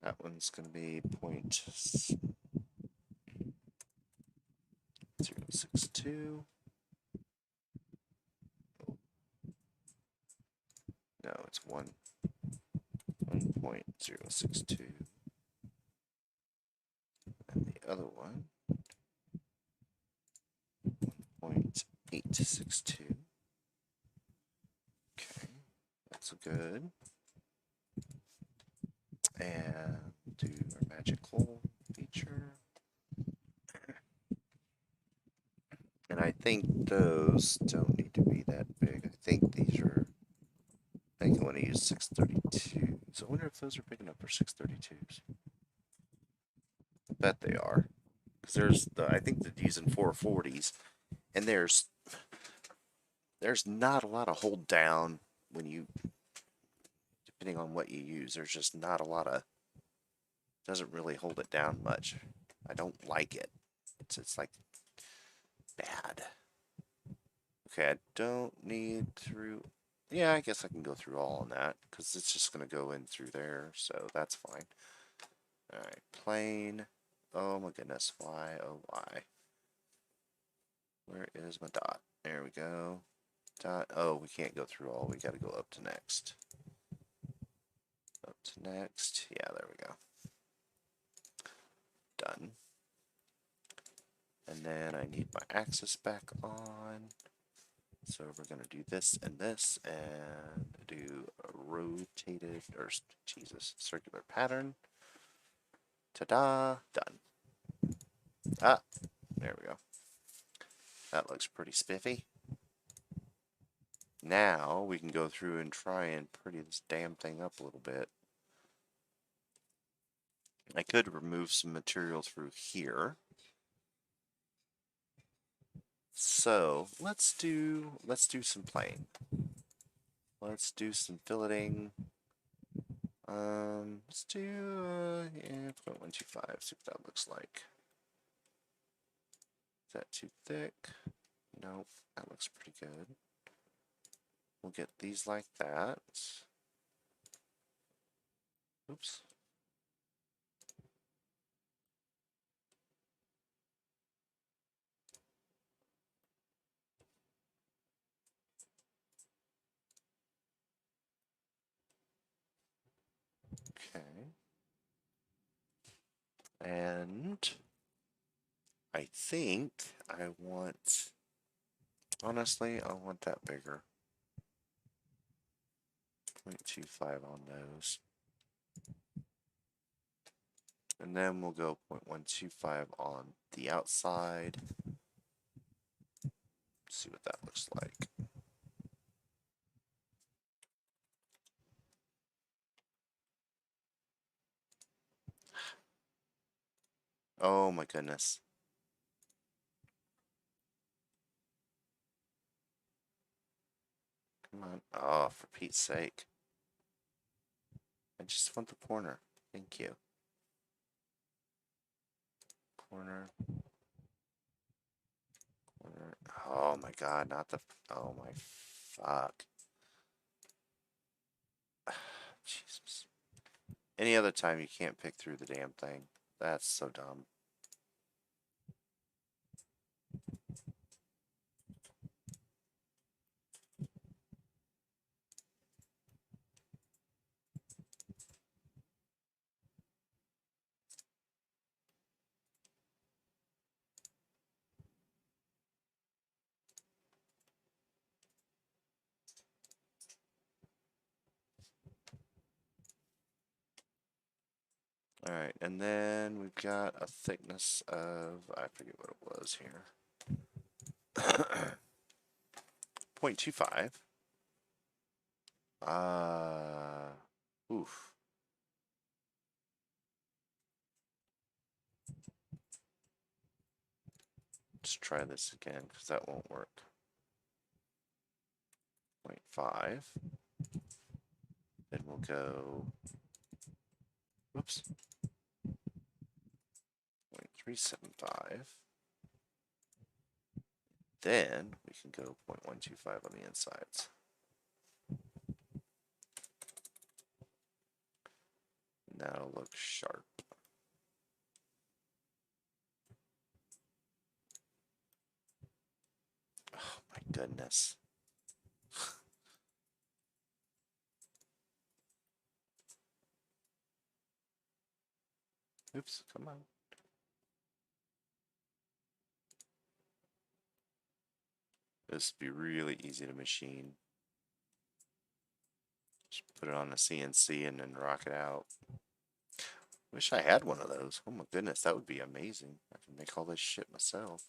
That one's going to be 0.062. No, it's 1.062. And the other one, 1.862. Okay, that's good. And do our magic hole feature. And I think those don't need to be that big. I think these are, I think I want to use 632. So I wonder if those are big enough for 632s. I bet they are. Because there's the, I think they're using 440s. And there's not a lot of hold down when you, depending on what you use, there's just not a lot of, doesn't really hold it down much. I don't like it. It's like bad. Okay, I don't need through, yeah, I guess I can go through all on that, because it's just going to go in through there, so that's fine. Alright, plane. Oh my goodness, why, oh why. Where is my dot? There we go. Oh, we can't go through all. We got to go up to next. Up to next. Yeah, there we go. Done. And then I need my axis back on. So we're going to do this and do a rotated, or Jesus, circular pattern. Ta-da! Done. Ah, there we go. That looks pretty spiffy. Now we can go through and try and pretty this damn thing up a little bit. I could remove some material through here. So let's do some plane. Let's do some filleting. Let's do yeah, 0.125. See what that looks like. Is that too thick? Nope, that looks pretty good. We'll get these like that. Oops. Okay. And I think I want, honestly, I want that bigger. 0.25 on those. And then we'll go 0.125 on the outside. See what that looks like. Oh my goodness. Come on. Oh, for Pete's sake. I just want the corner. Thank you. Corner. Corner. Oh my god, not the... Oh my fuck. Jesus. Any other time you can't pick through the damn thing. That's so dumb. Alright, and then we've got a thickness of, I forget what it was here. 0.25. Oof. Let's try this again, because that won't work. 0.5. Then we'll go, whoops, 0.375. Then we can go 0.125 on the insides. And that'll look sharp. Oh my goodness. Oops, come on. This would be really easy to machine. Just put it on a CNC and then rock it out. Wish I had one of those. Oh my goodness, that would be amazing. I can make all this shit myself.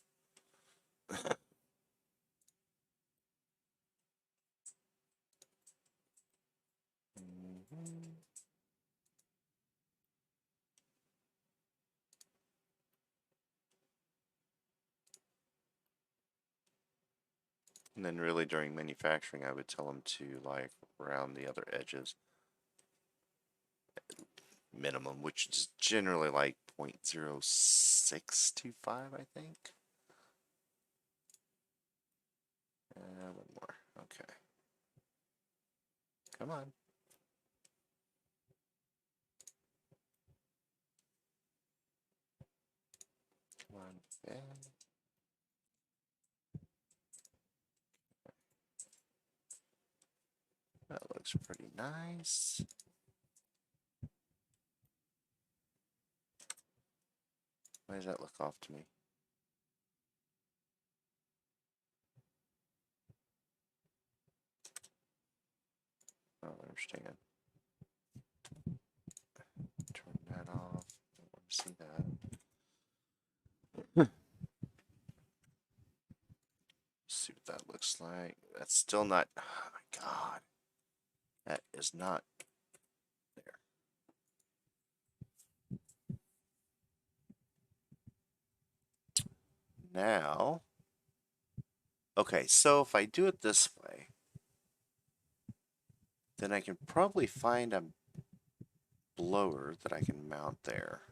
And then really during manufacturing, I would tell them to like round the other edges. Minimum, which is generally like 0.0625, I think. One more. Okay. Come on. Come on. Yeah. looks pretty nice. Why does that look off to me? I don't understand. Turn that off. Don't want to see that. See what that looks like. That's still not. Oh my god. That is not there. Now. Okay, so if I do it this way, then I can probably find a blower that I can mount there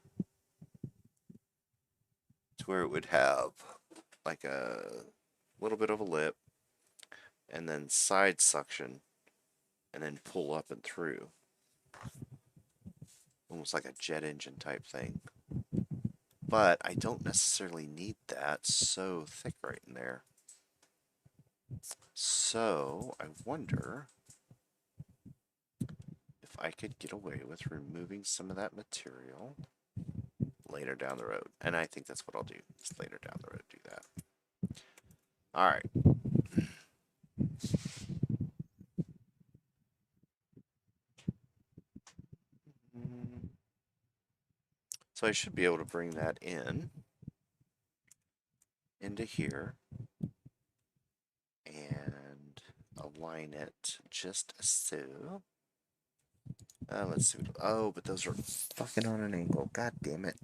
to where it would have like a little bit of a lip and then side suction and then pull up and through. Almost like a jet engine type thing. But I don't necessarily need that so thick right in there. So I wonder if I could get away with removing some of that material later down the road. And I think that's what I'll do. Just later down the road do that. All right. So I should be able to bring that into here and align it just so. Let's see. Oh, but those are fucking on an angle. God damn it.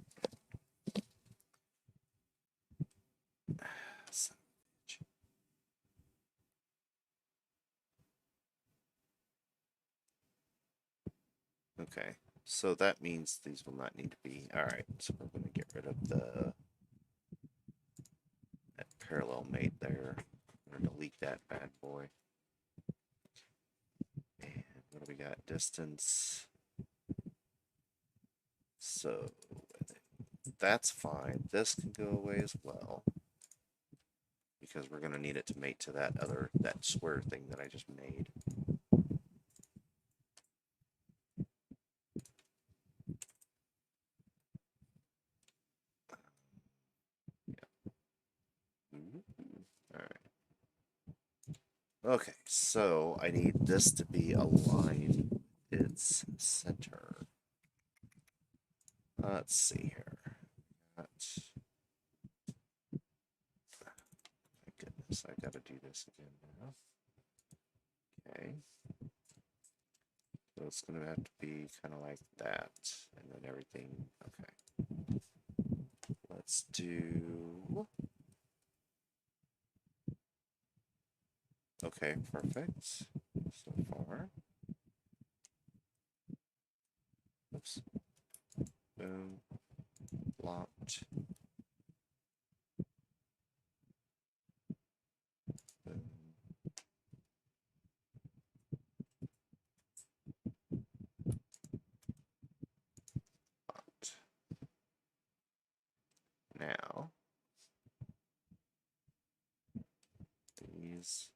Okay, so that means these will not need to be. Alright, so we're going to get rid of that parallel mate there. We're going to delete that bad boy. And what do we got? Distance. So that's fine. This can go away as well. Because we're going to need it to mate to that square thing that I just made. Alright. Okay, so I need this to be aligned with its center. Let's see here. My goodness, I gotta do this again now. Okay. So it's gonna have to be kind of like that, and then everything. Okay. Let's do. Okay, perfect. So far. Oops. Boom. Blocked. Boom. Blocked. Now, these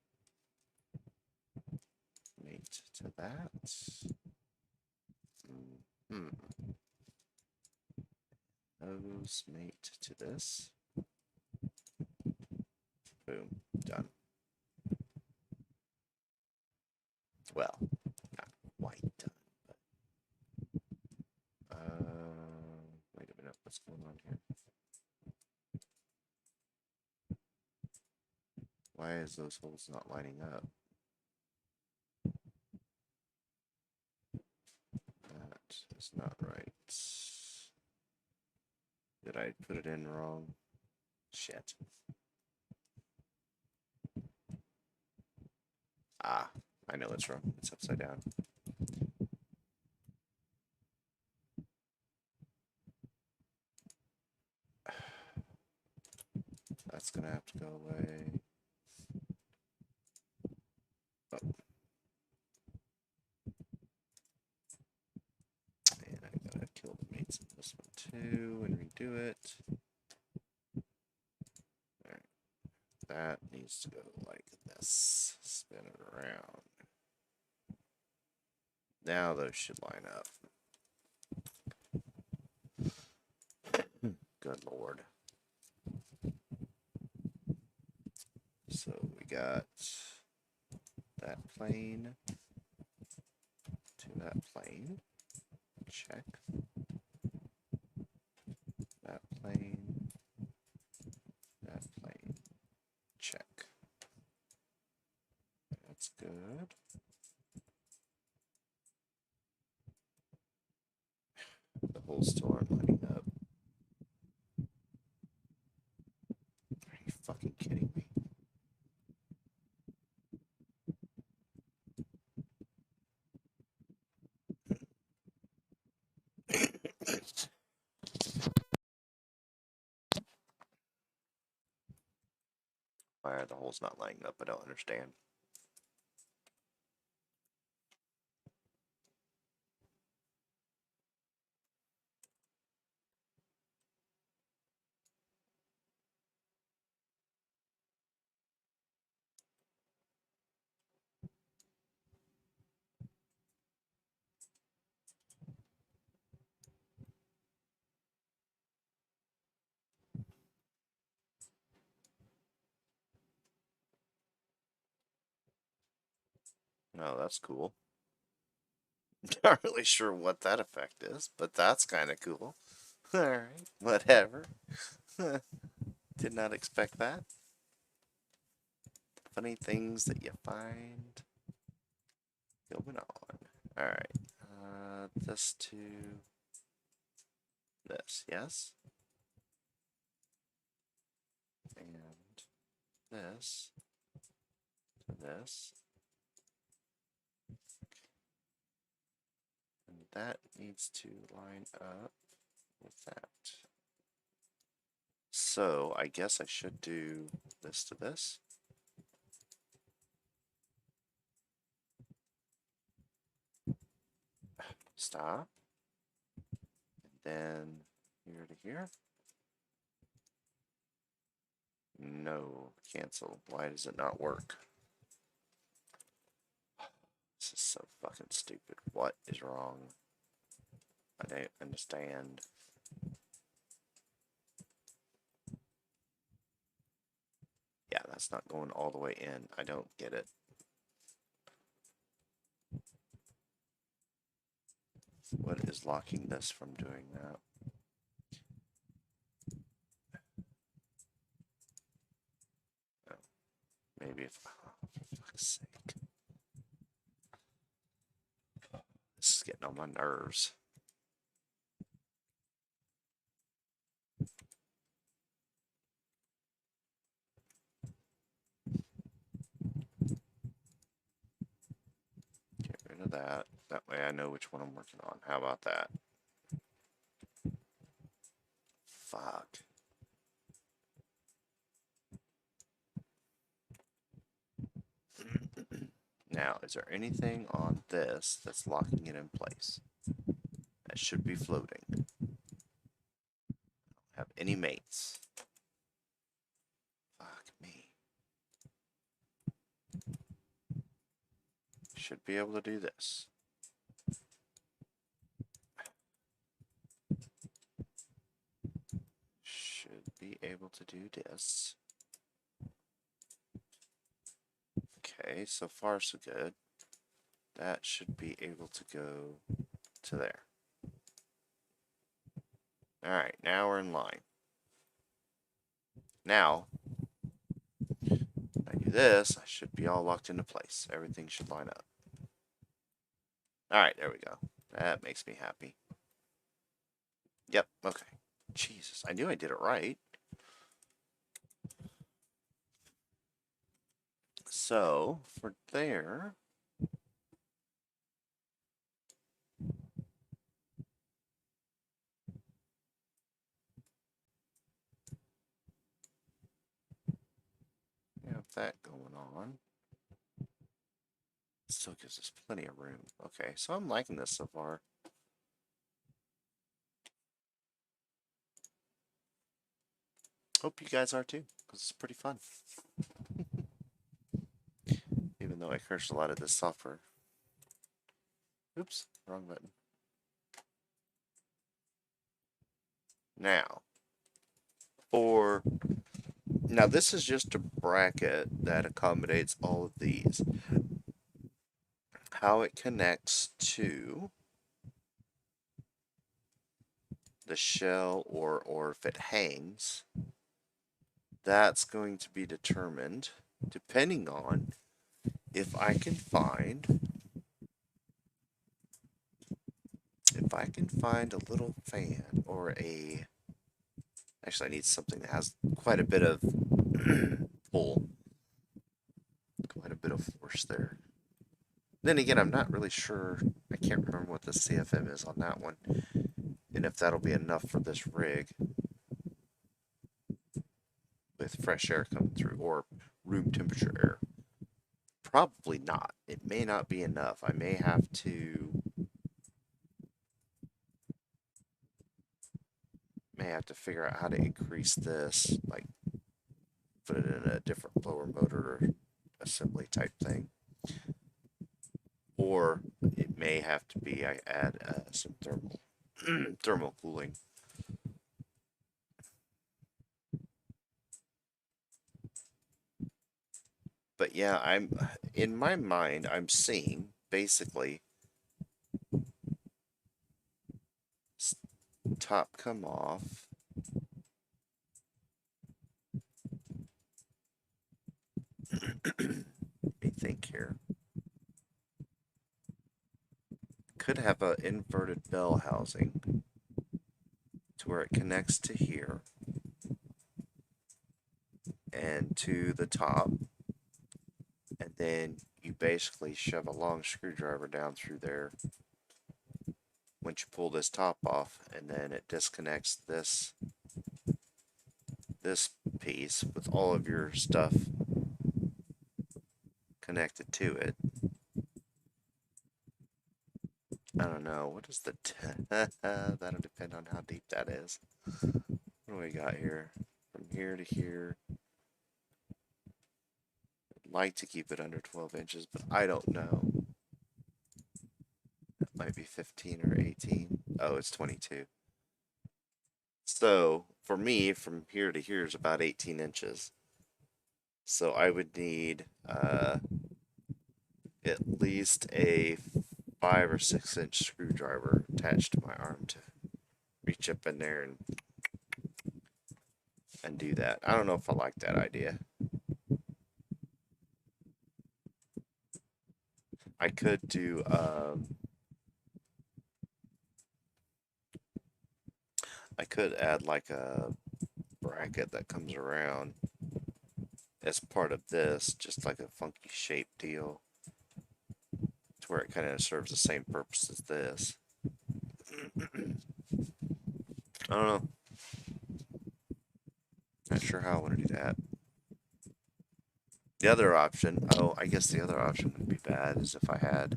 mate to that. Hmm. Those mate to this. Boom. Done. Well, not quite done, but wait a minute, what's going on here? Why is those holes not lining up? That is not right. Did I put it in wrong? Shit. Ah, I know it's wrong. It's upside down. That's gonna have to go away. Oh. And I gotta kill the mates in this one too and redo it. Alright. That needs to go like this. Spin it around. Now those should line up. Good Lord. So we got that plane to that plane. Check. That plane. That plane. Check. That's good. The holes still aren't lining up. Are you fucking kidding me? Why are the holes not lining up? I don't understand. Oh, that's cool. Not really sure what that effect is, but that's kind of cool. Alright, whatever. Did not expect that. Funny things that you find going on. Alright, this to this, yes? And this to this. And that needs to line up with that. So I guess I should do this to this. Stop. And then here to here. No, cancel. Why does it not work? This is so fucking stupid. What is wrong? I don't understand. Yeah, that's not going all the way in. I don't get it. What is locking this from doing that? Oh, maybe if... Oh, for fuck's sake. This is getting on my nerves. Get rid of that. That way I know which one I'm working on. How about that? Fuck. Now, is there anything on this that's locking it in place? That should be floating. I don't have any mates. Fuck me. Should be able to do this. Should be able to do this. Okay, so far so good. That should be able to go to there. Alright, now we're in line. Now, if I do this, I should be all locked into place. Everything should line up. Alright, there we go. That makes me happy. Yep, okay. Jesus, I knew I did it right. So, for there... have that going on. Still gives us plenty of room. Okay, so I'm liking this so far. Hope you guys are too, because it's pretty fun. Even though I cursed a lot of this software. Oops, wrong button. Now, for now this is just a bracket that accommodates all of these. How it connects to the shell or if it hangs, that's going to be determined depending on if I can find a little fan or a actually I need something that has quite a bit of pull, quite a bit of force there. Then again, I'm not really sure. I can't remember what the CFM is on that one, and if that'll be enough for this rig with fresh air coming through or room temperature air. Probably not. It may not be enough. I may have to figure out how to increase this, like put it in a different blower motor or assembly type thing. Or it may have to be I add some thermal cooling. But yeah, I'm in my mind I'm seeing basically top come off. Let me think here. Could have an inverted bell housing to where it connects to here and to the top, and then you basically shove a long screwdriver down through there once you pull this top off, and then it disconnects this piece with all of your stuff connected to it. I don't know, what is the that'll depend on how deep that is. What do we got here? From here to here. I'd like to keep it under 12 inches, but I don't know. It might be 15 or 18. Oh, it's 22. So, for me, from here to here is about 18 inches. So I would need at least a 5 or 6 inch screwdriver attached to my arm to reach up in there and do that. I don't know if I like that idea. I could do I could add like a bracket that comes around as part of this, just like a funky shape deal, to where it kind of serves the same purpose as this. I don't know. Not sure how I want to do that. The other option, oh, I guess the other option wouldn't be bad, is if I had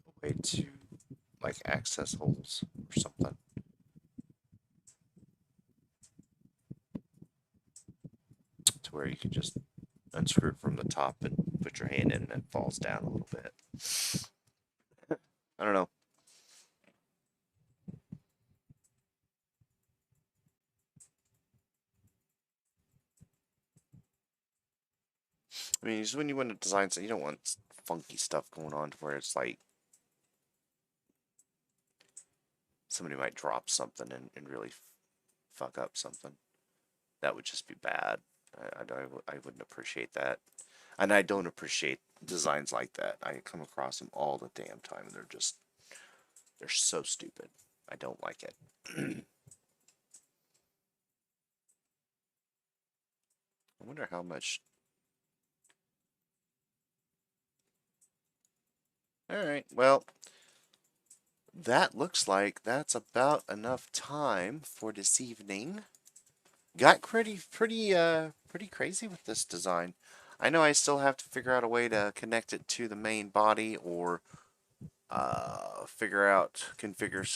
a way to, like, access holes or something. To where you can just unscrew it from the top and put your hand in and it falls down a little bit. I don't know. I mean, just when you want to design something, you don't want funky stuff going on to where it's like somebody might drop something and really fuck up something. That would just be bad. I wouldn't appreciate that. And I don't appreciate designs like that. I come across them all the damn time, and they're so stupid. I don't like it. I wonder how much. Alright, well, that looks like that's about enough time for this evening. Got pretty crazy with this design. I know I still have to figure out a way to connect it to the main body or configure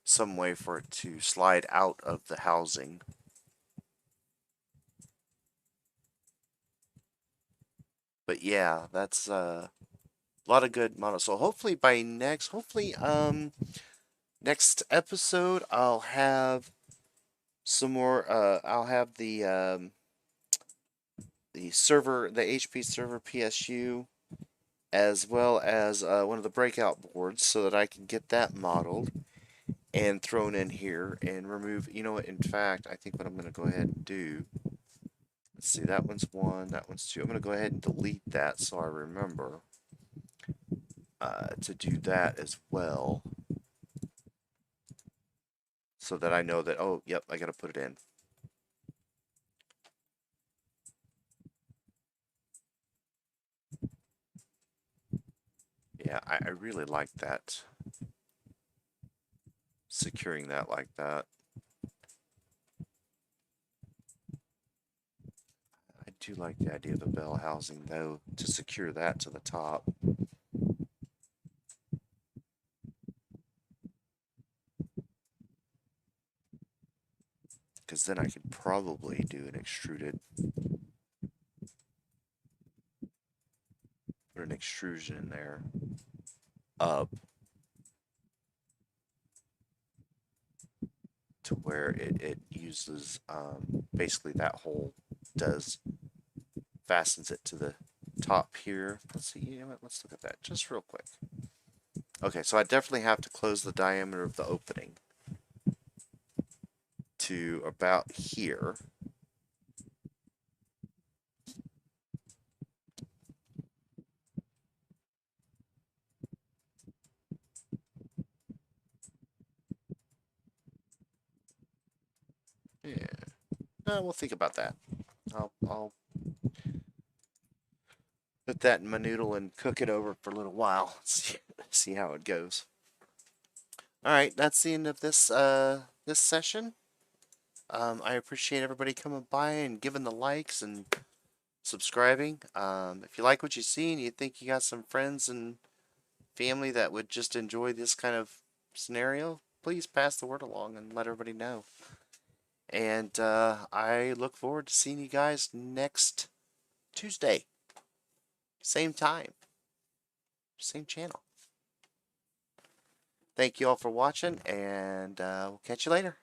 some way for it to slide out of the housing. But yeah, that's a lot of good models. So hopefully by next episode I'll have some more. I'll have the server, the HP server PSU, as well as one of the breakout boards, so that I can get that modeled and thrown in here and remove. You know what? In fact, I think what I'm going to go ahead and do. Let's see, that one's one, that one's two. I'm going to go ahead and delete that so I remember to do that as well, so that I know that, oh, yep, I got to put it in. Yeah, I really like that. Securing that like that. I do like the idea of the bell housing, though, to secure that to the top. Because then I could probably do an extruded, put an extrusion in there, up, to where it uses, basically that hole does, fastens it to the top here. Let's see, you know what, let's look at that just real quick. Okay, so I definitely have to close the diameter of the opening to about here. Yeah, we'll think about that. I'll put that in my noodle and cook it over for a little while. See how it goes. All right, that's the end of this session. I appreciate everybody coming by and giving the likes and subscribing. If you like what you see and you think you got some friends and family that would just enjoy this kind of scenario, please pass the word along and let everybody know. And I look forward to seeing you guys next Tuesday. Same time, same channel. Thank you all for watching, and we'll catch you later.